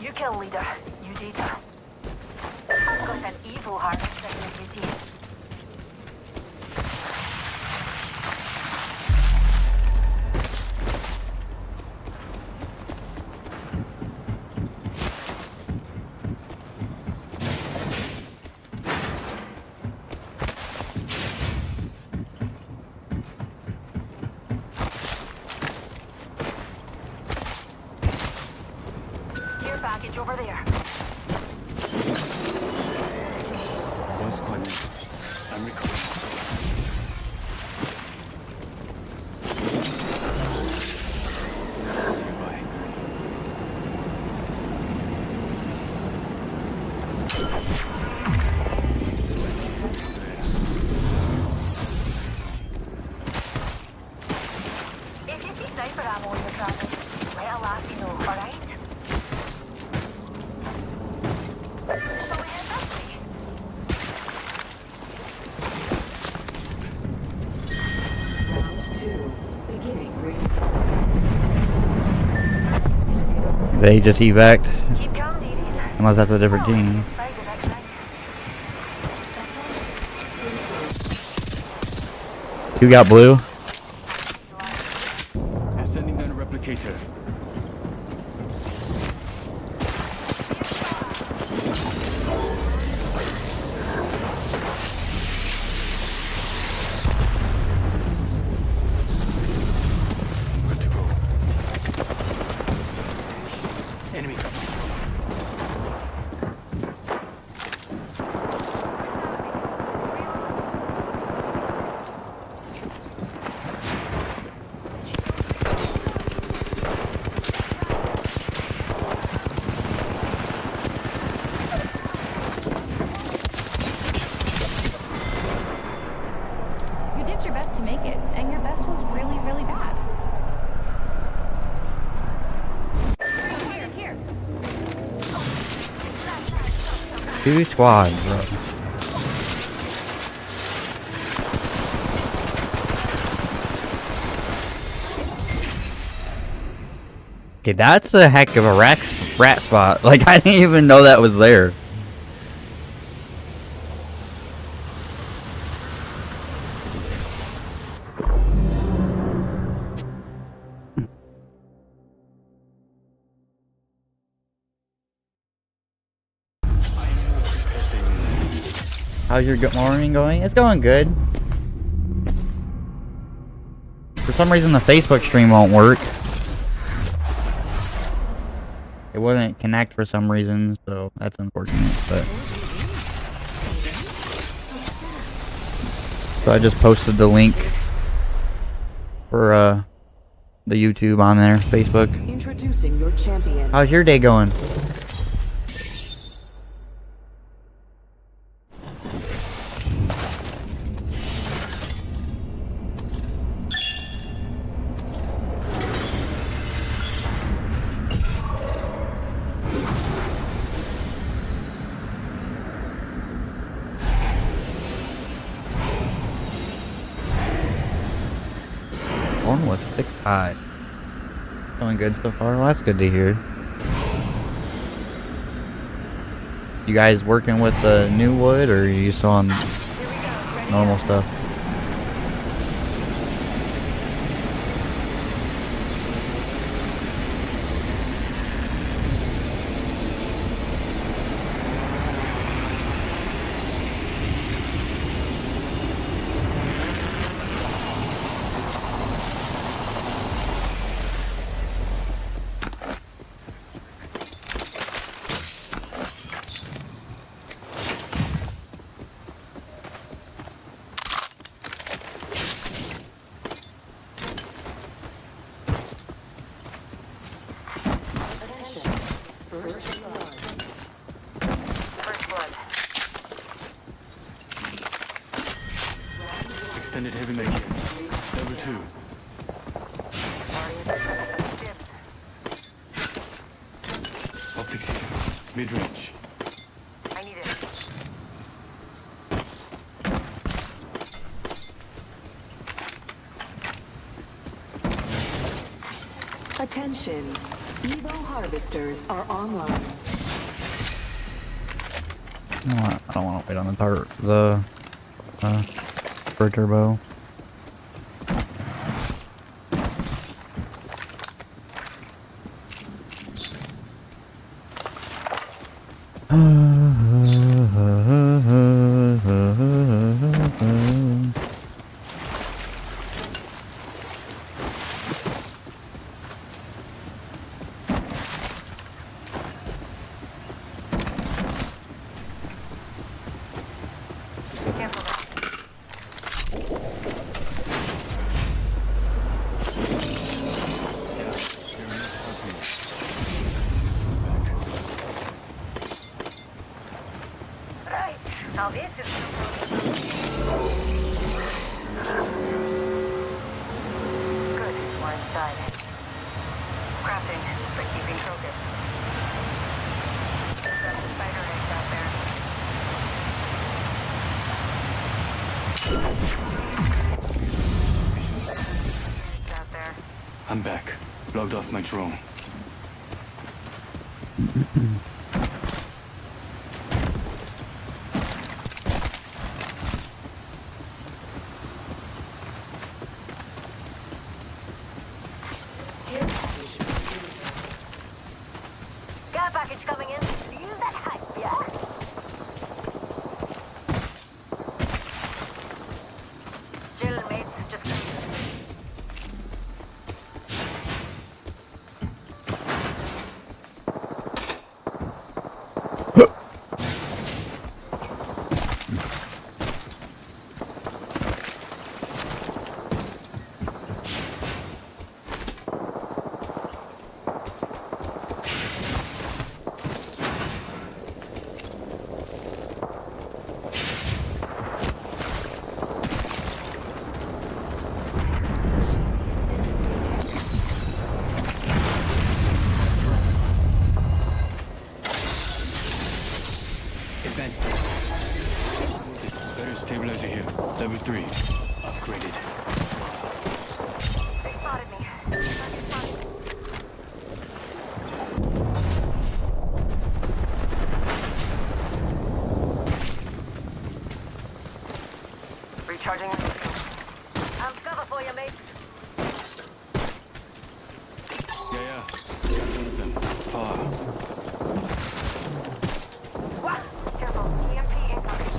You kill leader. You data. I've got an evil harvester in your team. Package over there. One squad. I'm recovering. If you see sniper ammo in the traffic, let a lassie know, alright? They just evac'd. Unless that's a different team. Who got blue? They're sending down a replicator. 2 squads, bro. Okay, that's a heck of a rat spot. Like, I didn't even know that was there. How's your good morning going? It's going good. For some reason, the Facebook stream won't work. It wouldn't connect for some reason, so that's unfortunate. But so I just posted the link for the YouTube on there, Facebook. Introducing your champion. How's your day going? Was thick high. Going good so far. Well, that's good to hear. You guys working with the new wood, or are you still on normal stuff? Extended heavy mag here. Level 2. Optics here. Mid-range. I need it. Attention. Evo harvesters are online. I don't want to wait on the for turbo. Now this is good. We're inside. Crafting for keeping focus. That's the spider eggs out there. Out there. I'm back. Logged off my drone. Got a package coming in. Use that hype, yeah? Chillin', mates. Just Better stabilizer here. Level 3. Upgraded. They spotted me. Recharging. I'm cover for you, mate. Yeah. Got one of them. Far. What? Careful. EMP incoming.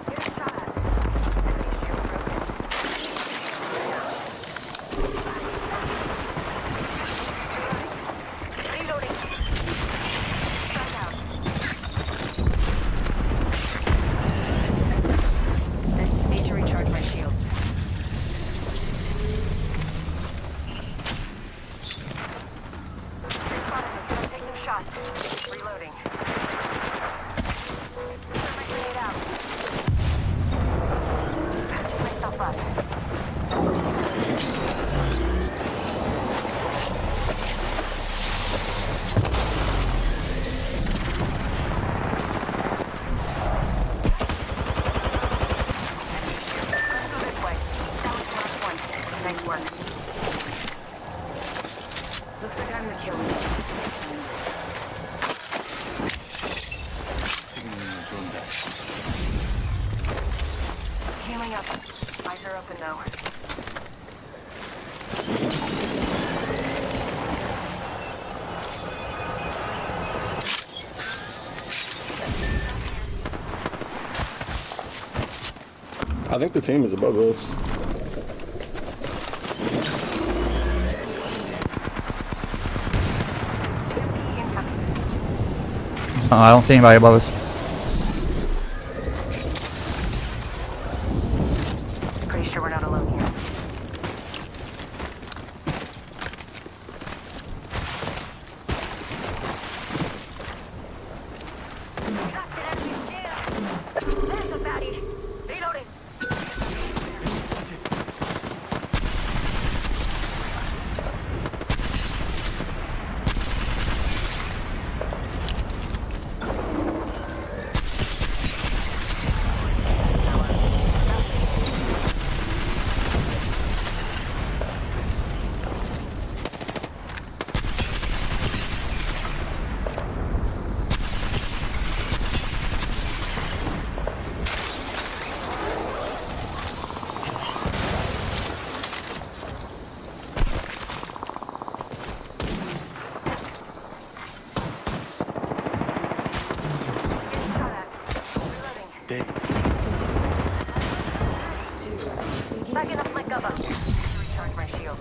Get a shot at it. Reloading. Strike out. Need to recharge my shields. Take some shots. Reloading. Turn my grenade out. Patching myself up. Let's go this way. That was the last one. Nice work. Looks like I'm the kill leader. Healing up. Eyes are open now. I think the team is above us. I don't see anybody above us. Pretty sure we're not alone here. There's a baddie. Reloading. Backing up my cover. Recharge my shields.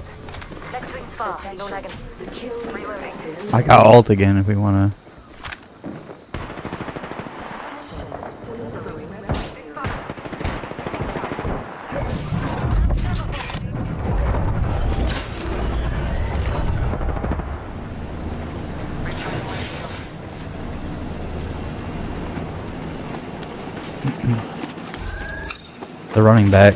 Next ring's far. No lagging. Reloading. I got ult again if we wanna. They're running back.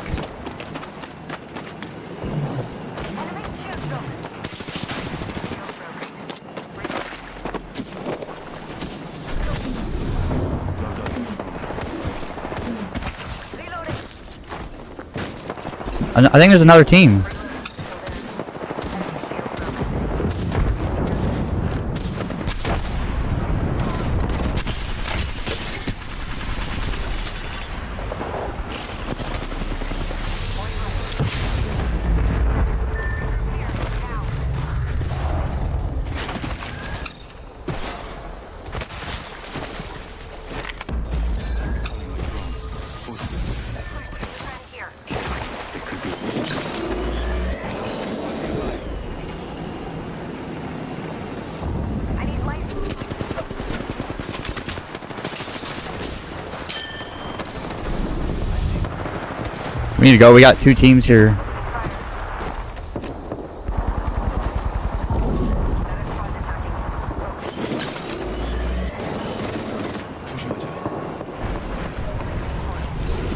I think there's another team. We need to go. We got two teams here.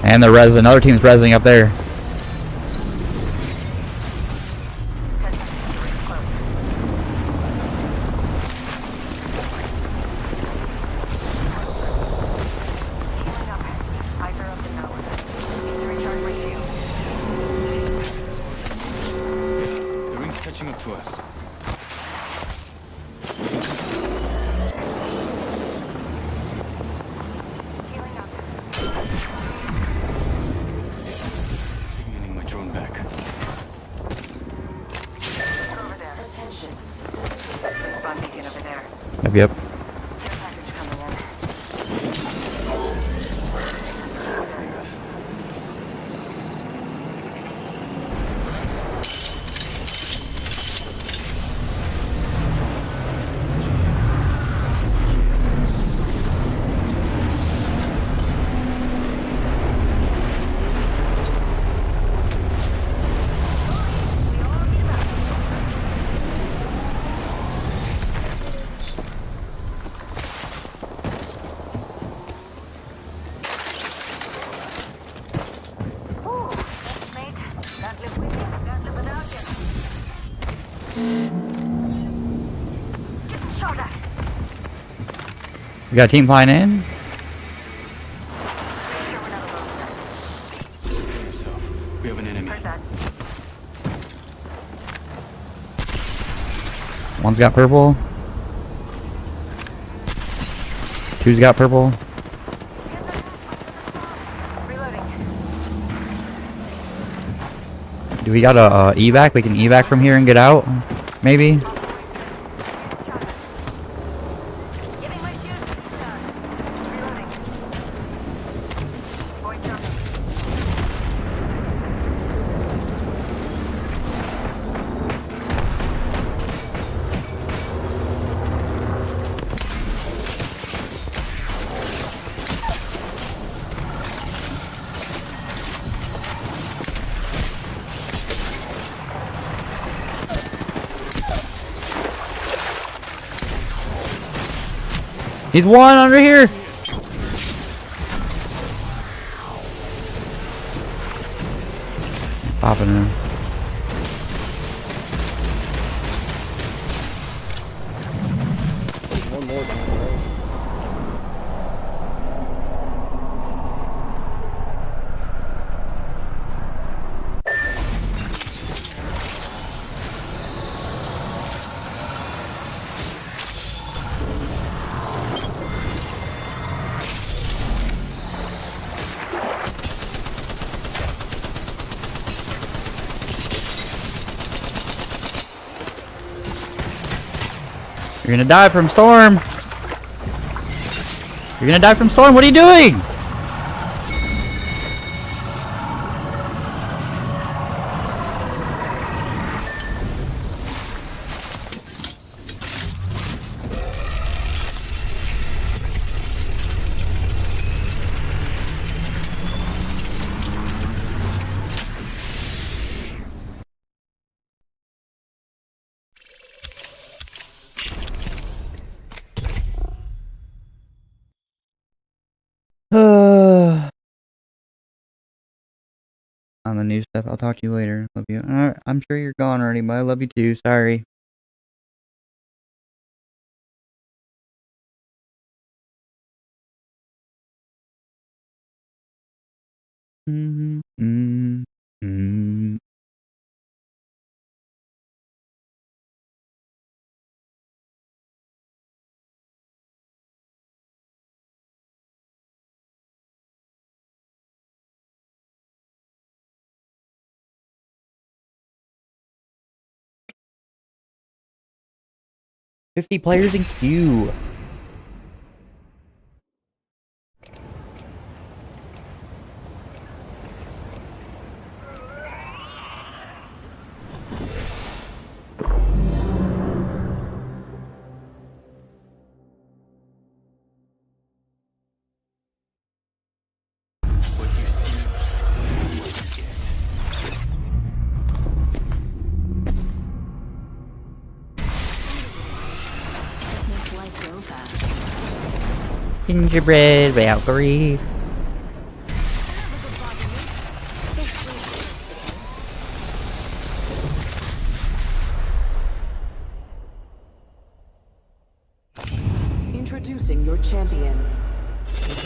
And the another team's rezzing up there. Yep. We got a team flying in. We have an enemy. One's got purple. Two's got purple. Do we got a evac? We can evac from here and get out? Maybe? He's one under here. Popping him. One more down the road. You're gonna die from storm. You're gonna die from storm. What are you doing? On the new stuff. I'll talk to you later. Love you. Alright, I'm sure you're gone already, but I love you too. Sorry. Mm-hmm. 50 players in queue. Gingerbread without grief. Introducing your champion. I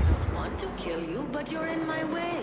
don't want to kill you, but you're in my way.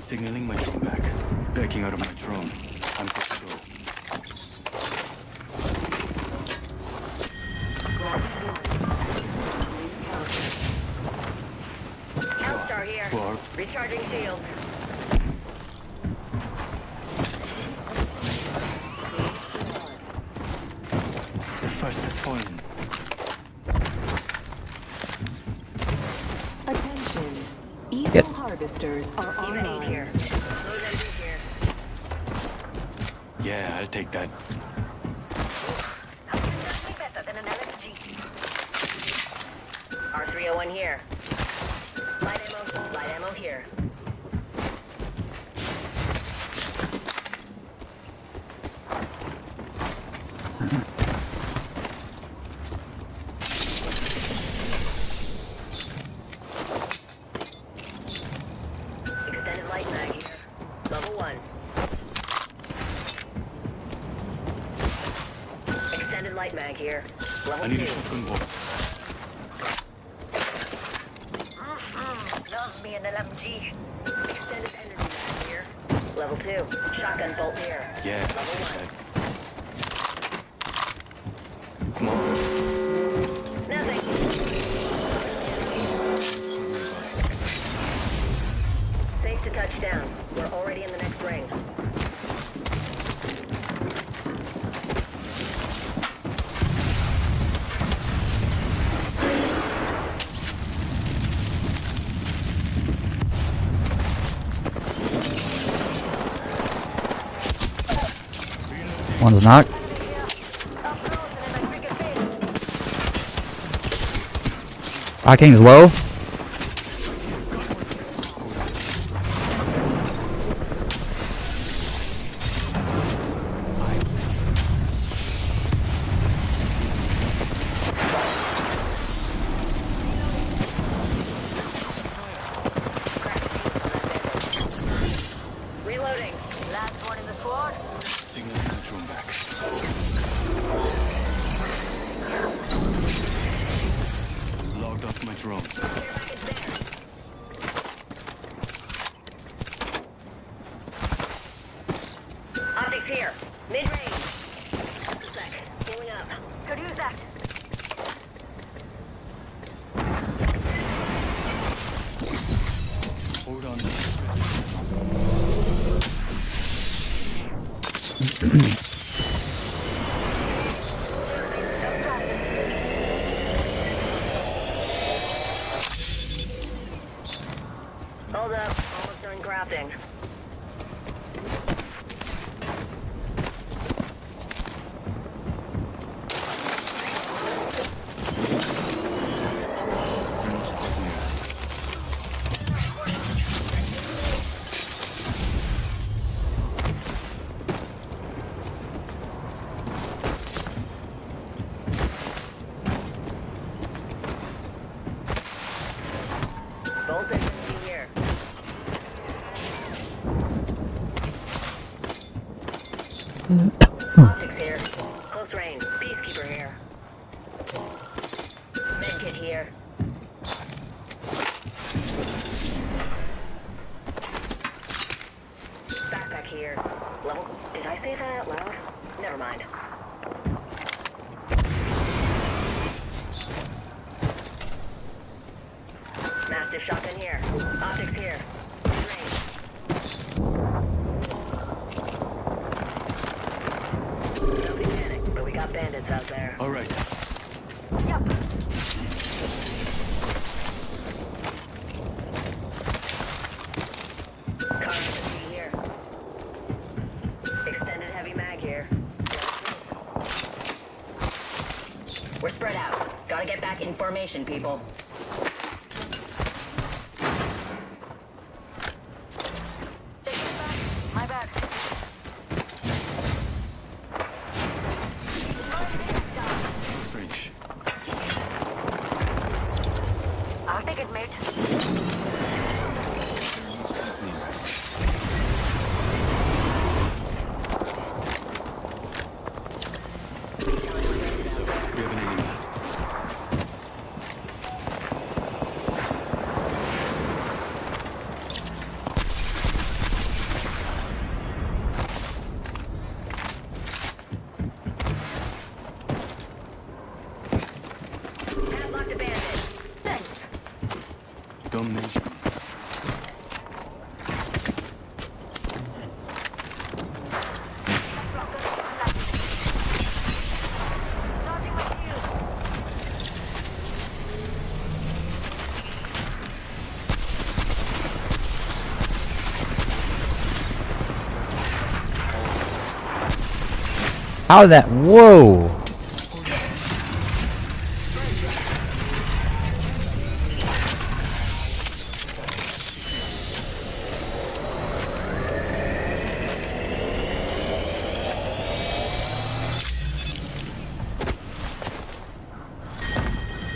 Signaling my drone back. Backing out of my drone. I'm good to go. Hellstar here. War. Recharging shields. The first has fallen. Attention. Evil harvesters are online. Here. Yeah, I'll take that. Better than an LMG. R301 here. Light ammo here. Extended light mag here. Level 1. Extended light mag here. Level 2. I need a shotgun bolt. Love me an LMG. Extended energy mag here. Level 2. Shotgun bolt here. Yeah, Level 1. come on. Nothing. Safe to touch down. We're already in the next ring. One's knocked. King's low. Reloading. Last one in the squad. Signaling my drone back. Logged off my drone. Optics here. Mid-range. Just a sec. Healing up. Could use that. Hold on. Hold up. Almost done crafting. Bolt energy here. Optics here. Close range. Peacekeeper here. Medkit here. Backpack here. Level. Did I say that out loud? Never mind. Mastiff shotgun here. Optics here. Range. Nobody panic, but we got bandits out there. All right. Yep. Car SMG here. Extended heavy mag here. We're spread out. Gotta get back in formation, people. My bad. Close range. I'll take it, mate. So, we have an enemy. Don't mention me. How that? Whoa!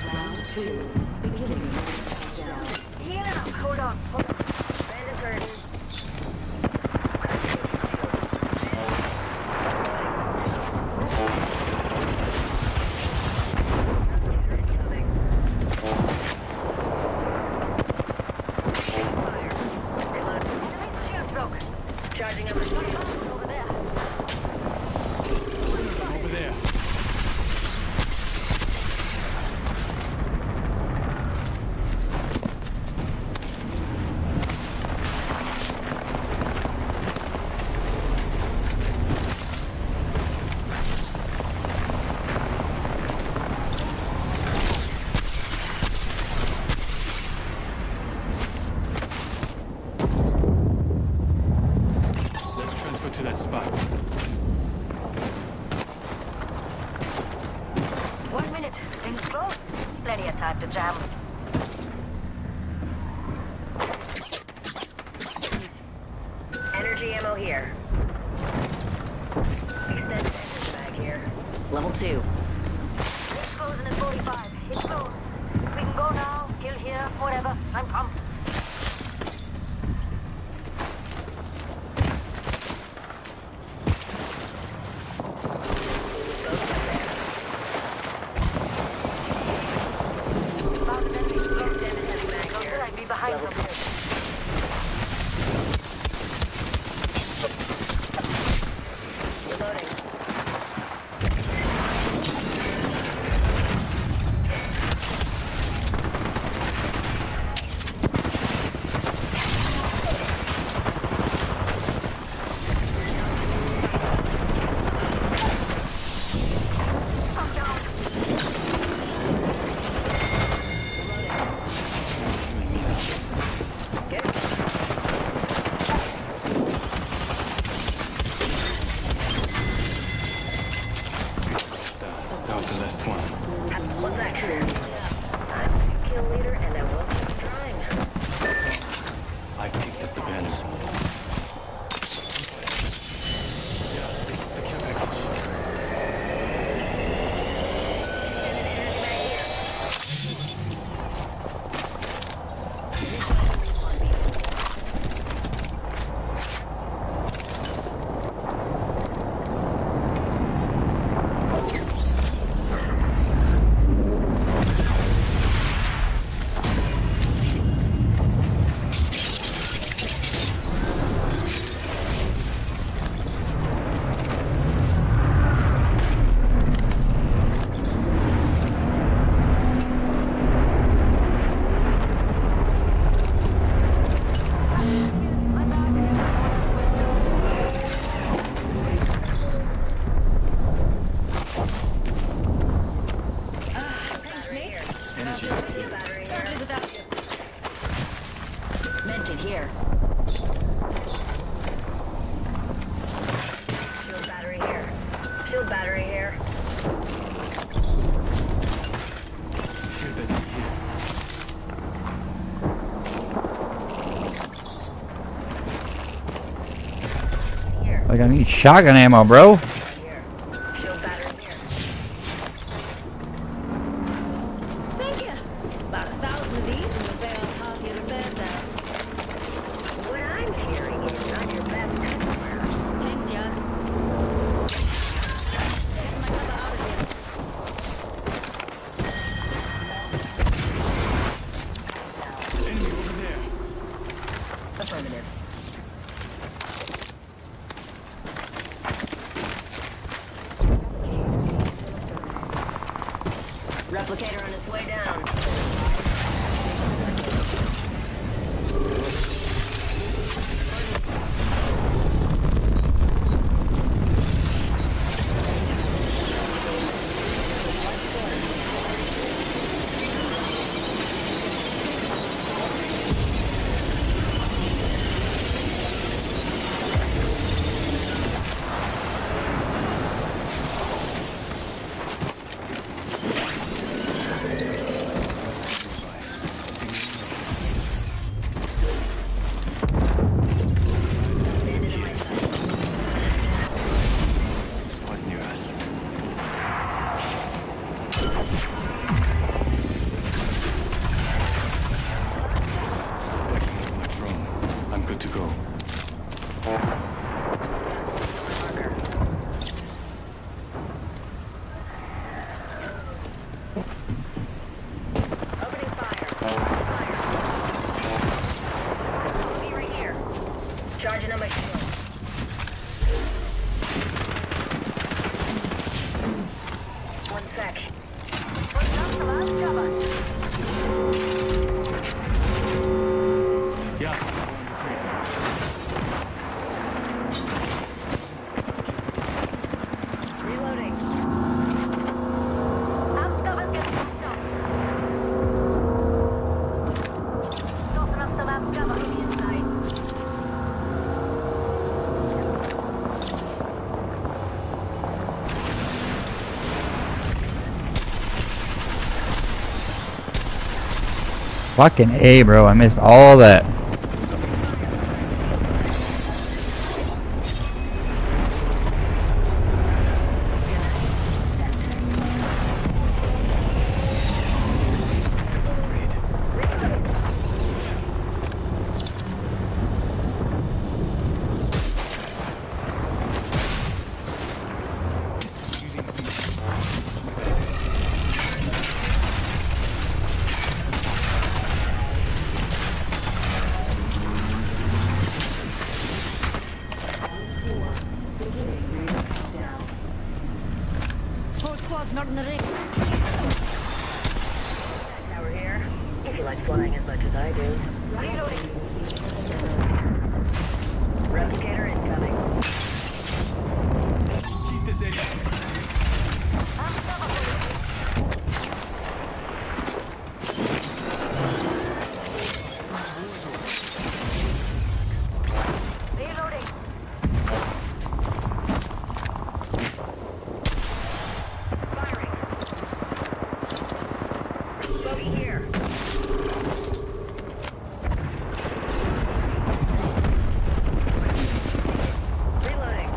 Round 2. Beginning. Heal up. Hold on. Bandit's hurting. Charging up over there. Over there. Let's transfer to that spot. 1 minute. Things close. Plenty of time to jam. Energy ammo here. Extended energy mag here. Level 2. It's closing at 45. It's close. We can go now. Kill here. Whatever. I'm pumped. Behind them. Reloading. That was the last one. What's that? I'm the kill leader, and I wasn't trying. I picked up the bandit. The care package. Medkit here. Shield battery here. Shield battery here. Like I need shotgun ammo, bro. Shield battery here. Thank you. About 1,000 of these and we'll pay off half your repairs out. What I'm hearing is not your best customer. Thanks, yeah. Taking my cover out of here. Enemy over there. Affirmative. Replicator on its way down. Charging on my shield. One sec. Putting up the last cover. Yeah. Reloading. Arms cover's getting pushed up. Tossing up some arms cover from the inside. Fucking A, bro. I missed all that. Whole squad's not in the ring. Tower here. If you like flying as much as I do. Reloading. Replicator incoming. Keep this area. Reloading. Firing. Bogey here. Reloading.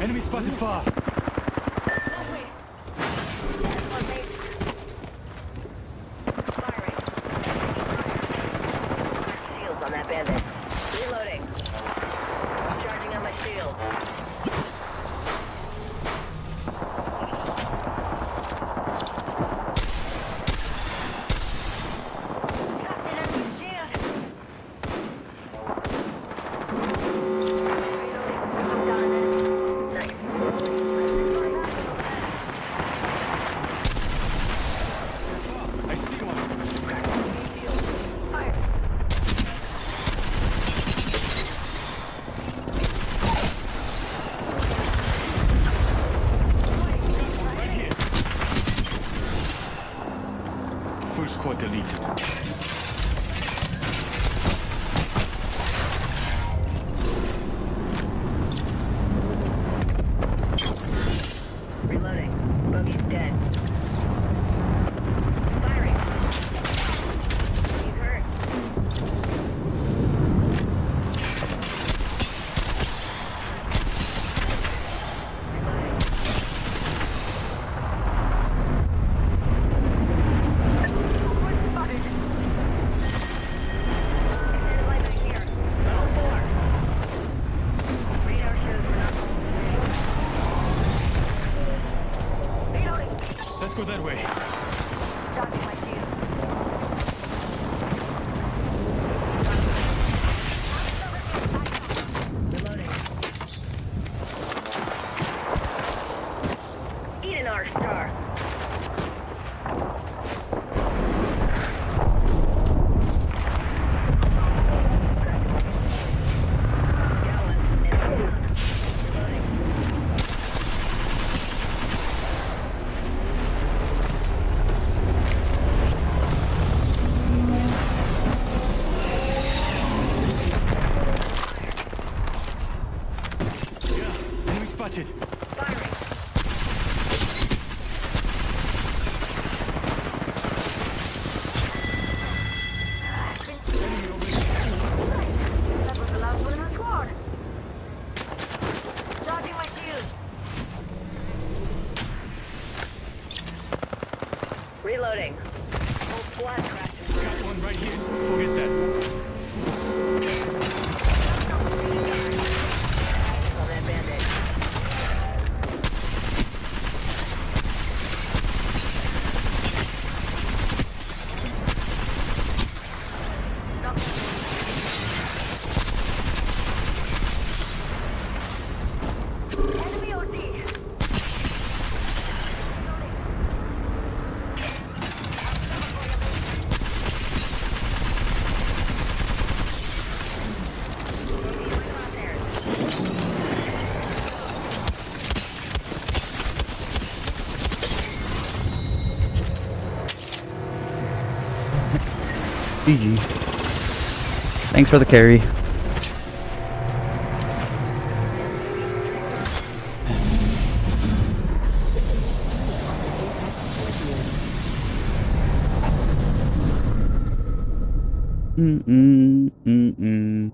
Enemy spotted far. Shields on that bandit. Reloading. Charging on my shields. Tucked in enemy's shield. Reloading. I'm down in this. Nice. I see one. Fire. Right here. Full squad deleted. Reloading. Bogey's dead. Firing. He's hurt. Extended light right here. Level 4. Radar shows we're not Reloading. Let's go that way. Charging my shield. Reloading. Eat an R-Star. Enemy spotted. Firing. That was the last one in the squad. Charging my shields. Reloading. Whole squad crashed and burned. Got one right here. Forget that. GG. Thanks for the carry. Mm-mm.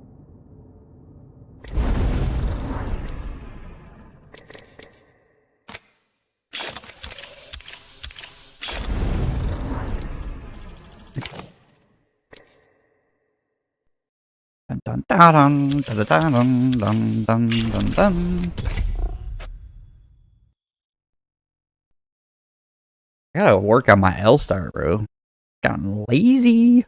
Dun dun dun dun dun dun dun dun dun. I gotta work on my L-star, bro. Gotten lazy.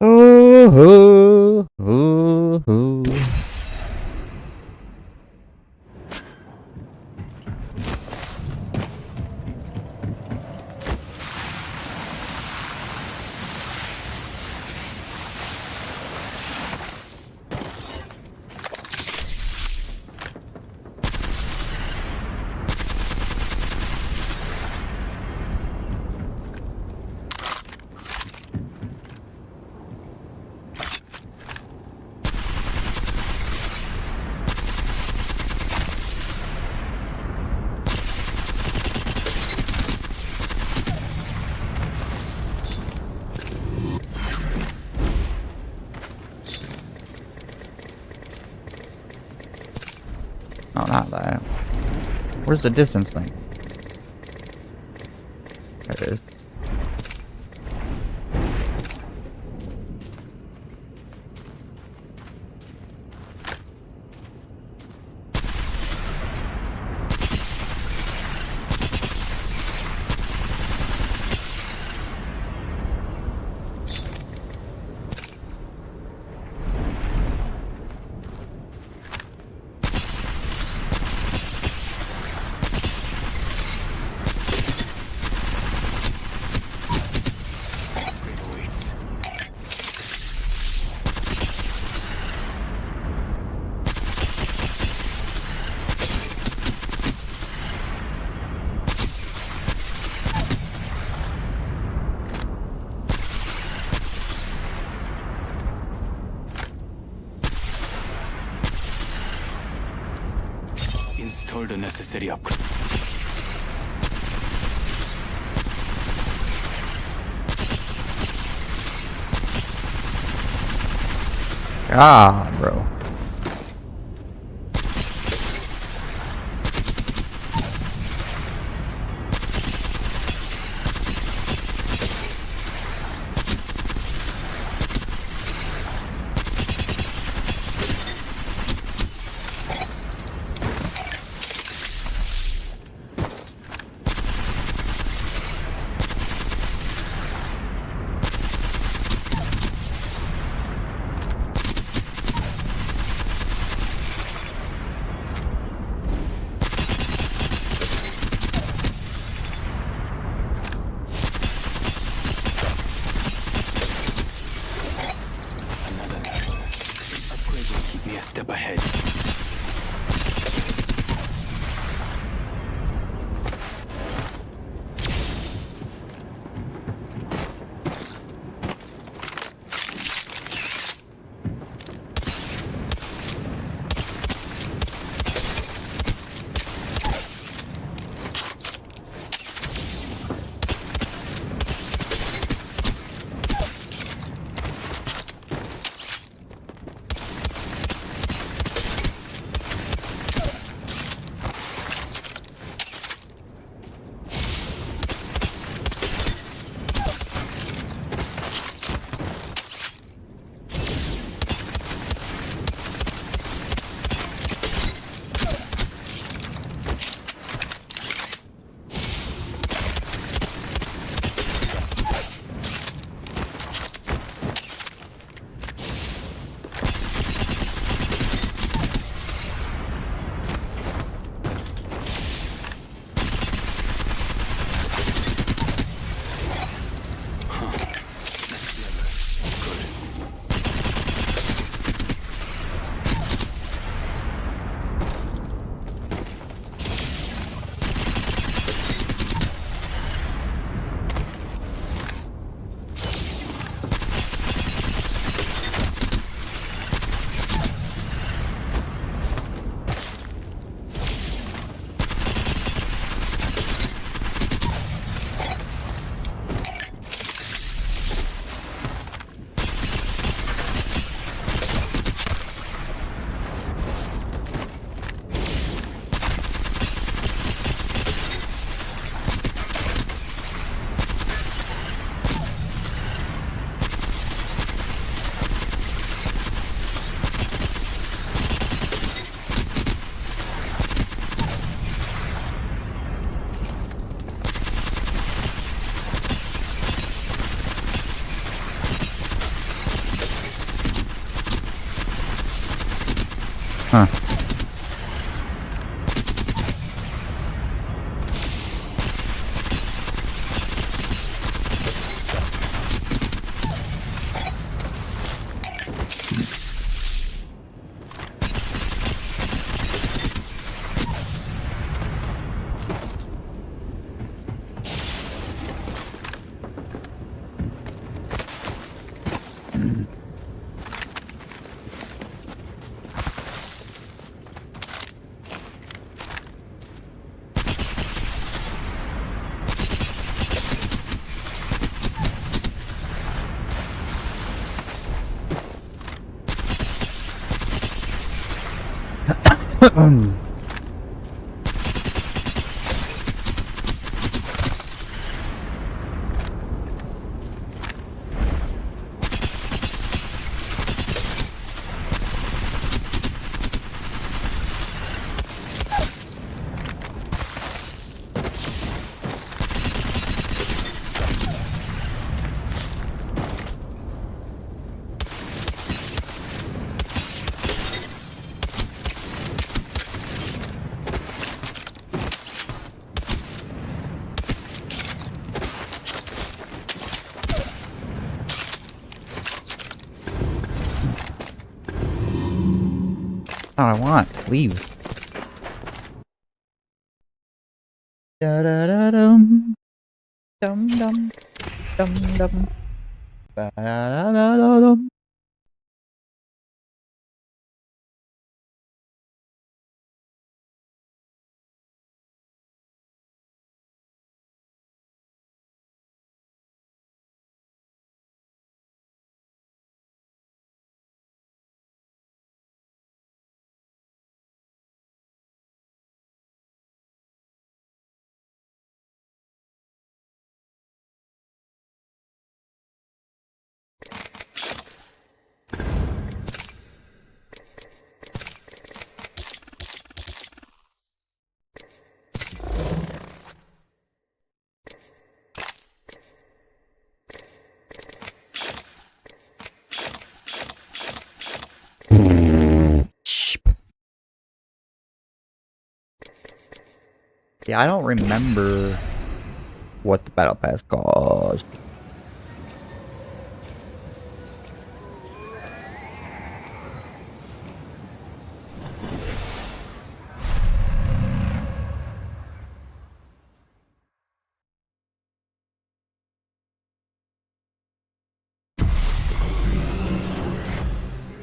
Oh, oh, oh, oh. No, not that. Where's the distance thing? There it is. Install the necessary upgrade. God, bro. Huh. Not what I want. Leave. Da da da dum dum dum dum dum. Ba da da da dum. Yeah, I don't remember what the battle pass cost.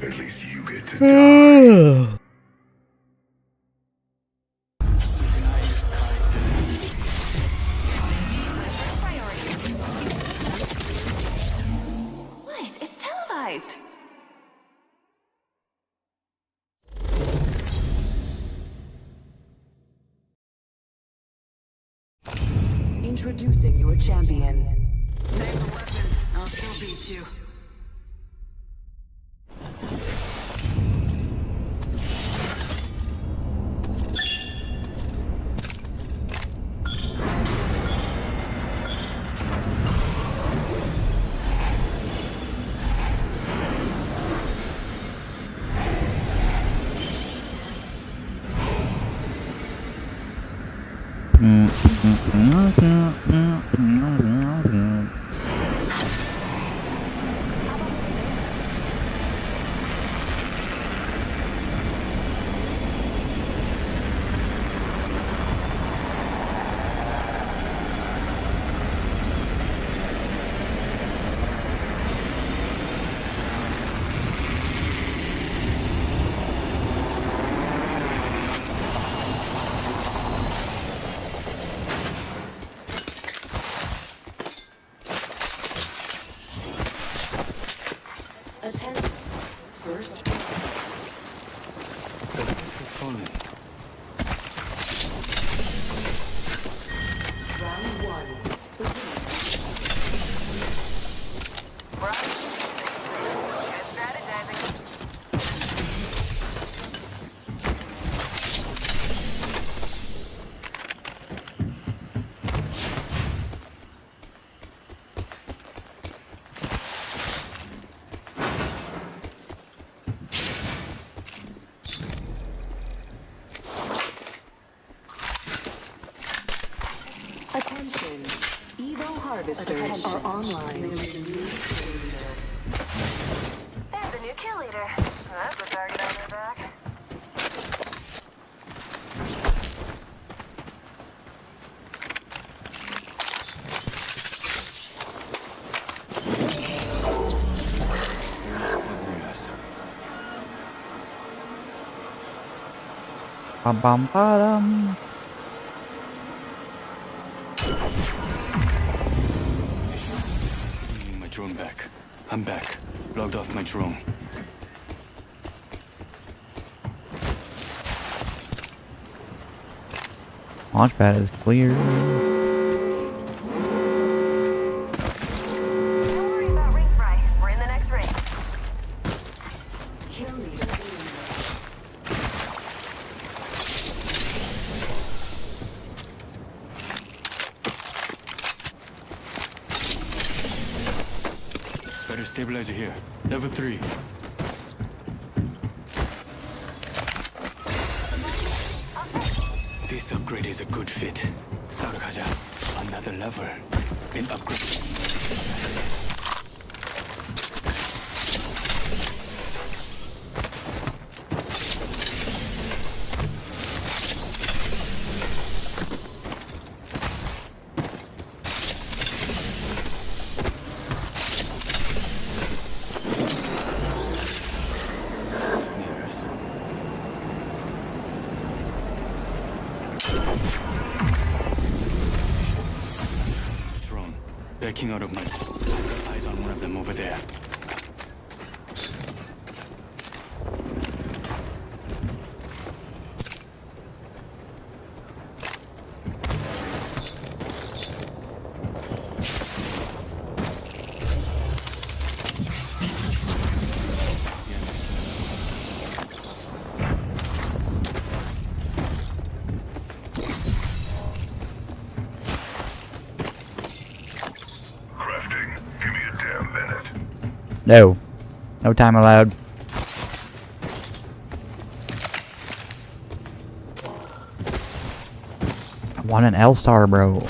At least you get to die. What? It's televised. Introducing your champion. Name the weapon. I'll still beat you. Attention. First. The rest is falling. Round one. harvesters are online. There's the new kill leader. That's the target on their back. Bum bum bottom. My drone back. I'm back. Logged off my drone. Launchpad is clear. Don't worry about ring fry. We're in the next ring. Kill leader. Better stabilizer here. Level 3. This upgrade is a good fit. 싸우러 가자. Another level. An upgrade. Drone. Backing out of my... Eyes on one of them over there. No. No time allowed. I want an L-Star, bro.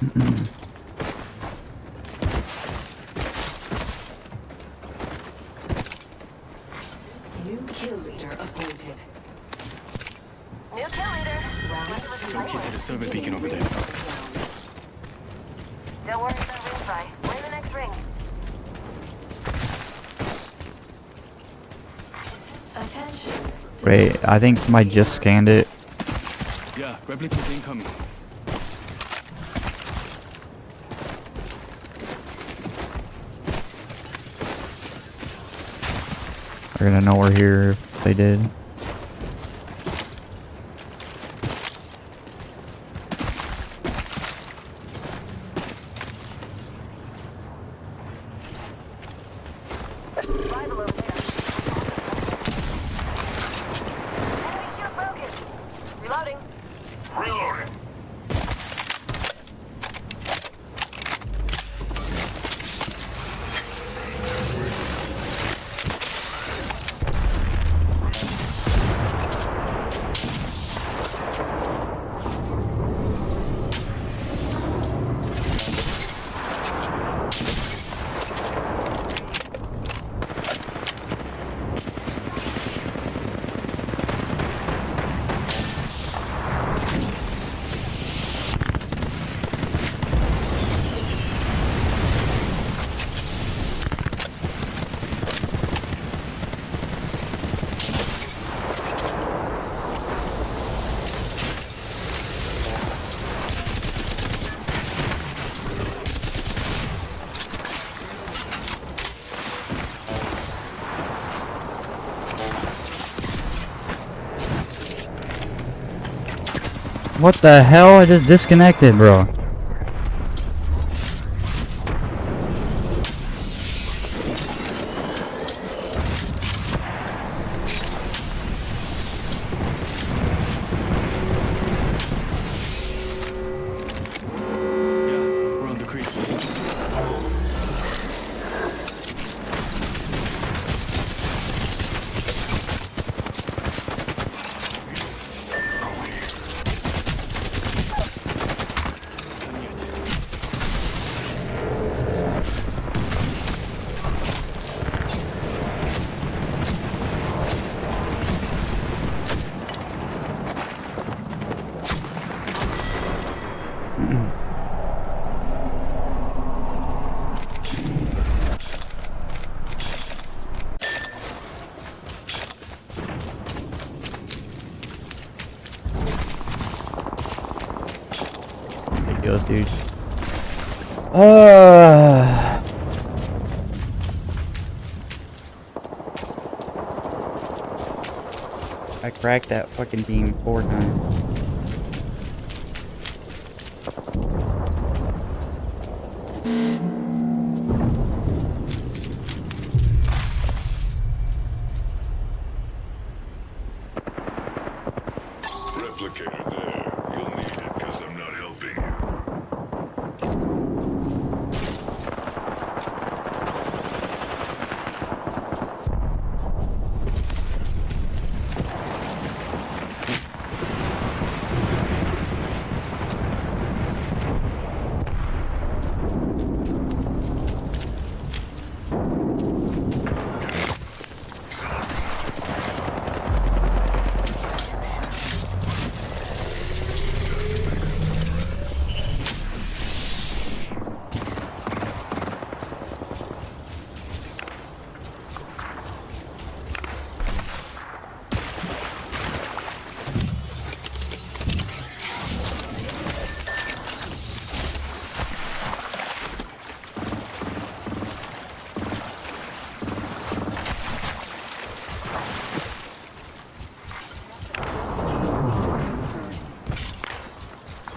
New kill leader appointed. New kill leader. Don't get to the server beacon over there. Don't worry about refi. We're in the next ring. Attention. Wait, I think somebody just scanned it. Yeah, replicate incoming. They're gonna know we're here if they did. Rival over there. Enemy shield broken. Reloading. Reloading. What the hell? I just disconnected, bro. We're on the creek. Ridiculous, dude. I cracked that fucking team 4 times. Replicator there. You'll need it because I'm not helping you.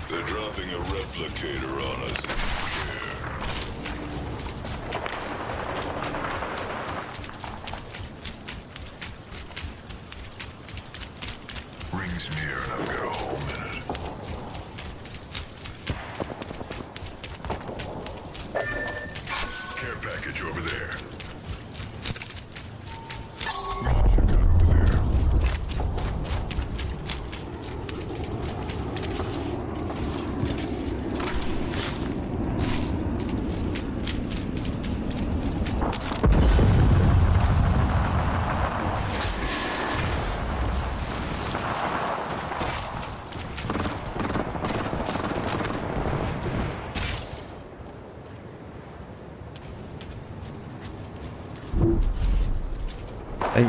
They're dropping a replicator on us. Rings near and I've got a whole minute. Care package over there. Roger, got over there.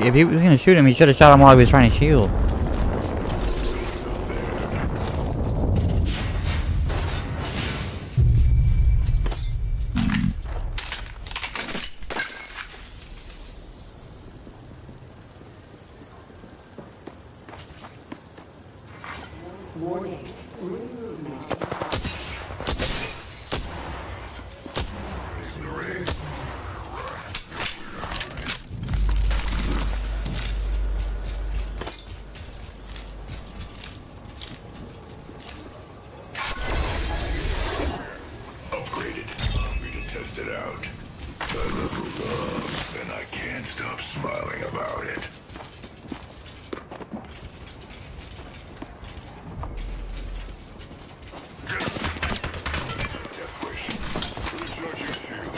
If he was gonna shoot him, he should have shot him while he was trying to shield. Warning. Room movement. Upgraded. Hungry to test it out. I leveled up, and I can't stop smiling about it. Death wish. Recharging shield.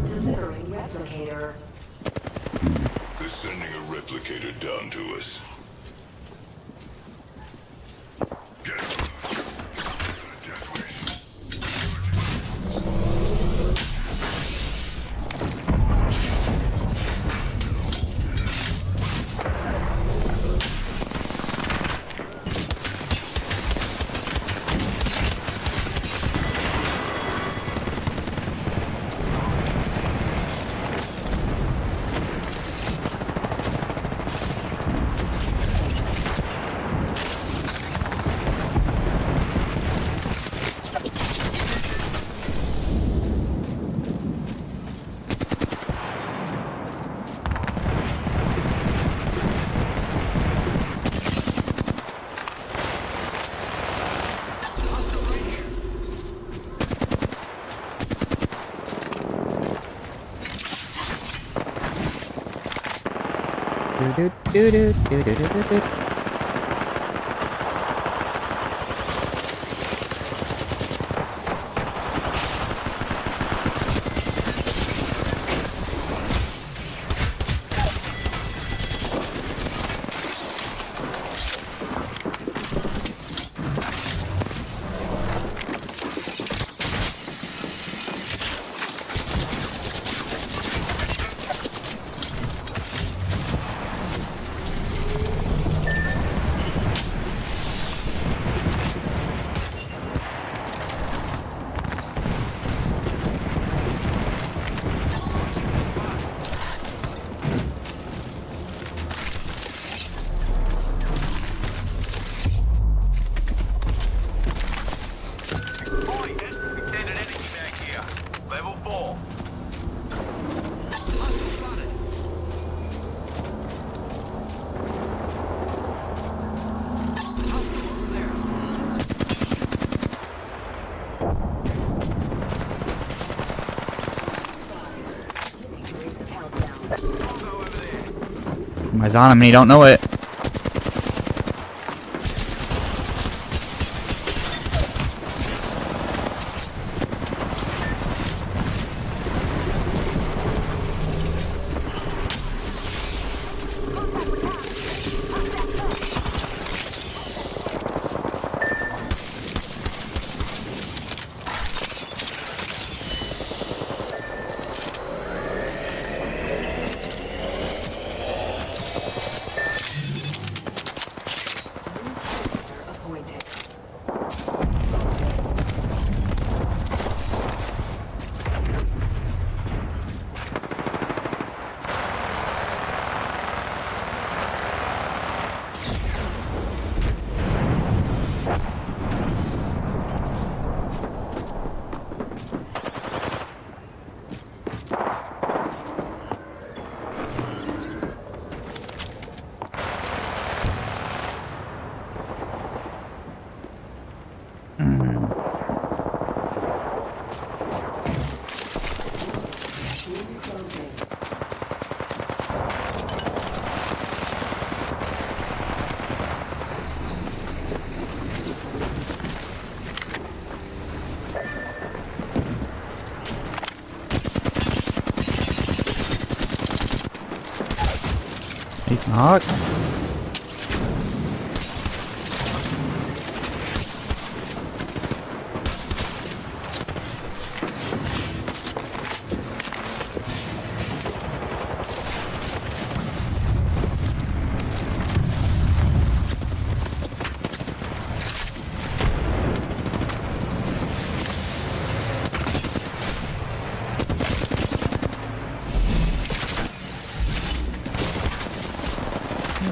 Delivering replicator. They're sending a replicator down to us. Get it. Death wish. Somebody's on him and he don't know it. He's knocked.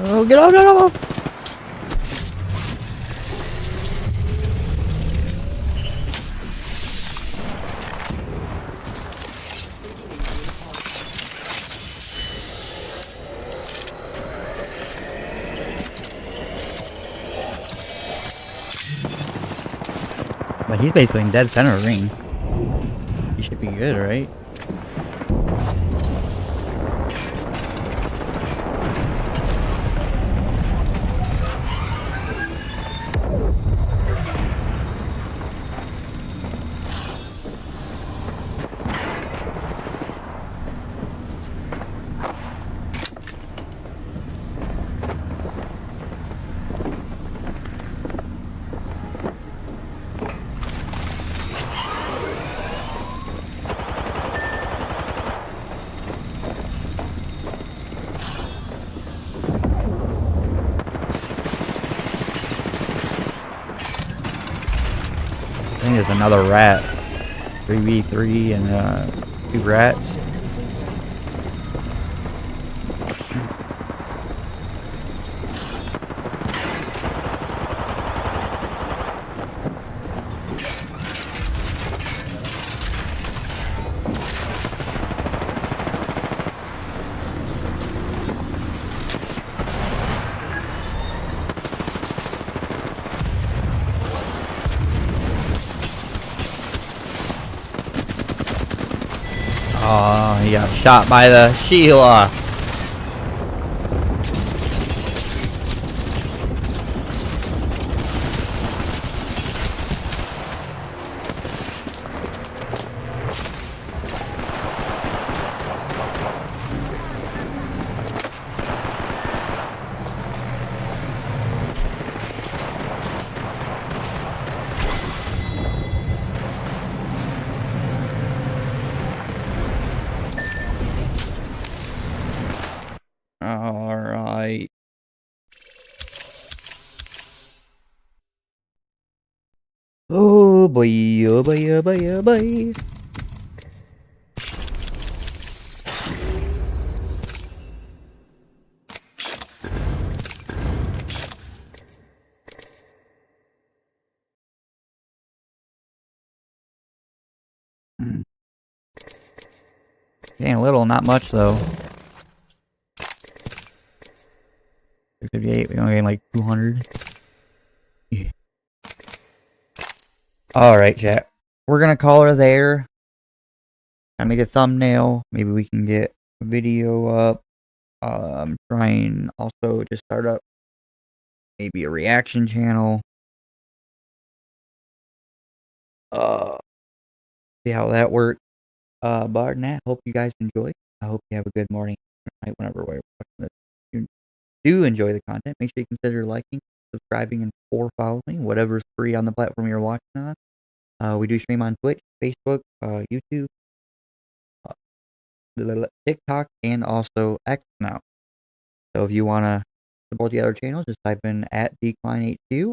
Oh, get off, get off! But he's basically in dead center ring. He should be good, right? I think there's another rat. 3v3 and 2 rats. Oh, he got shot by the Sheila. Alright. Oh boy, oh boy, oh boy, oh boy. Getting a little, not much though. 58, we only getting like 200. Yeah. Alright, chat. We're gonna call her there. I make a thumbnail. Maybe we can get a video up. I'm trying also to start up maybe a reaction channel. See how that works. But other than that, hope you guys enjoy. I hope you have a good morning, night, whenever we're watching this. If you do enjoy the content, make sure you consider liking, subscribing, and or following whatever's free on the platform you're watching on. We do stream on Twitch, Facebook, YouTube, TikTok, and also X now. So if you want to support the other channels, just type in at DEKline HQ,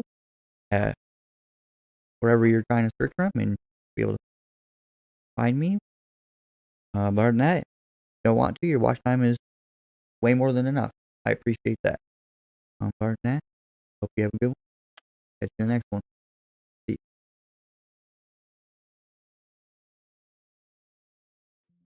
wherever you're trying to search from, and be able to find me. But other than that, if you don't want to, your watch time is way more than enough. I appreciate that. Other than that, hope you have a good one. Catch you in the next one.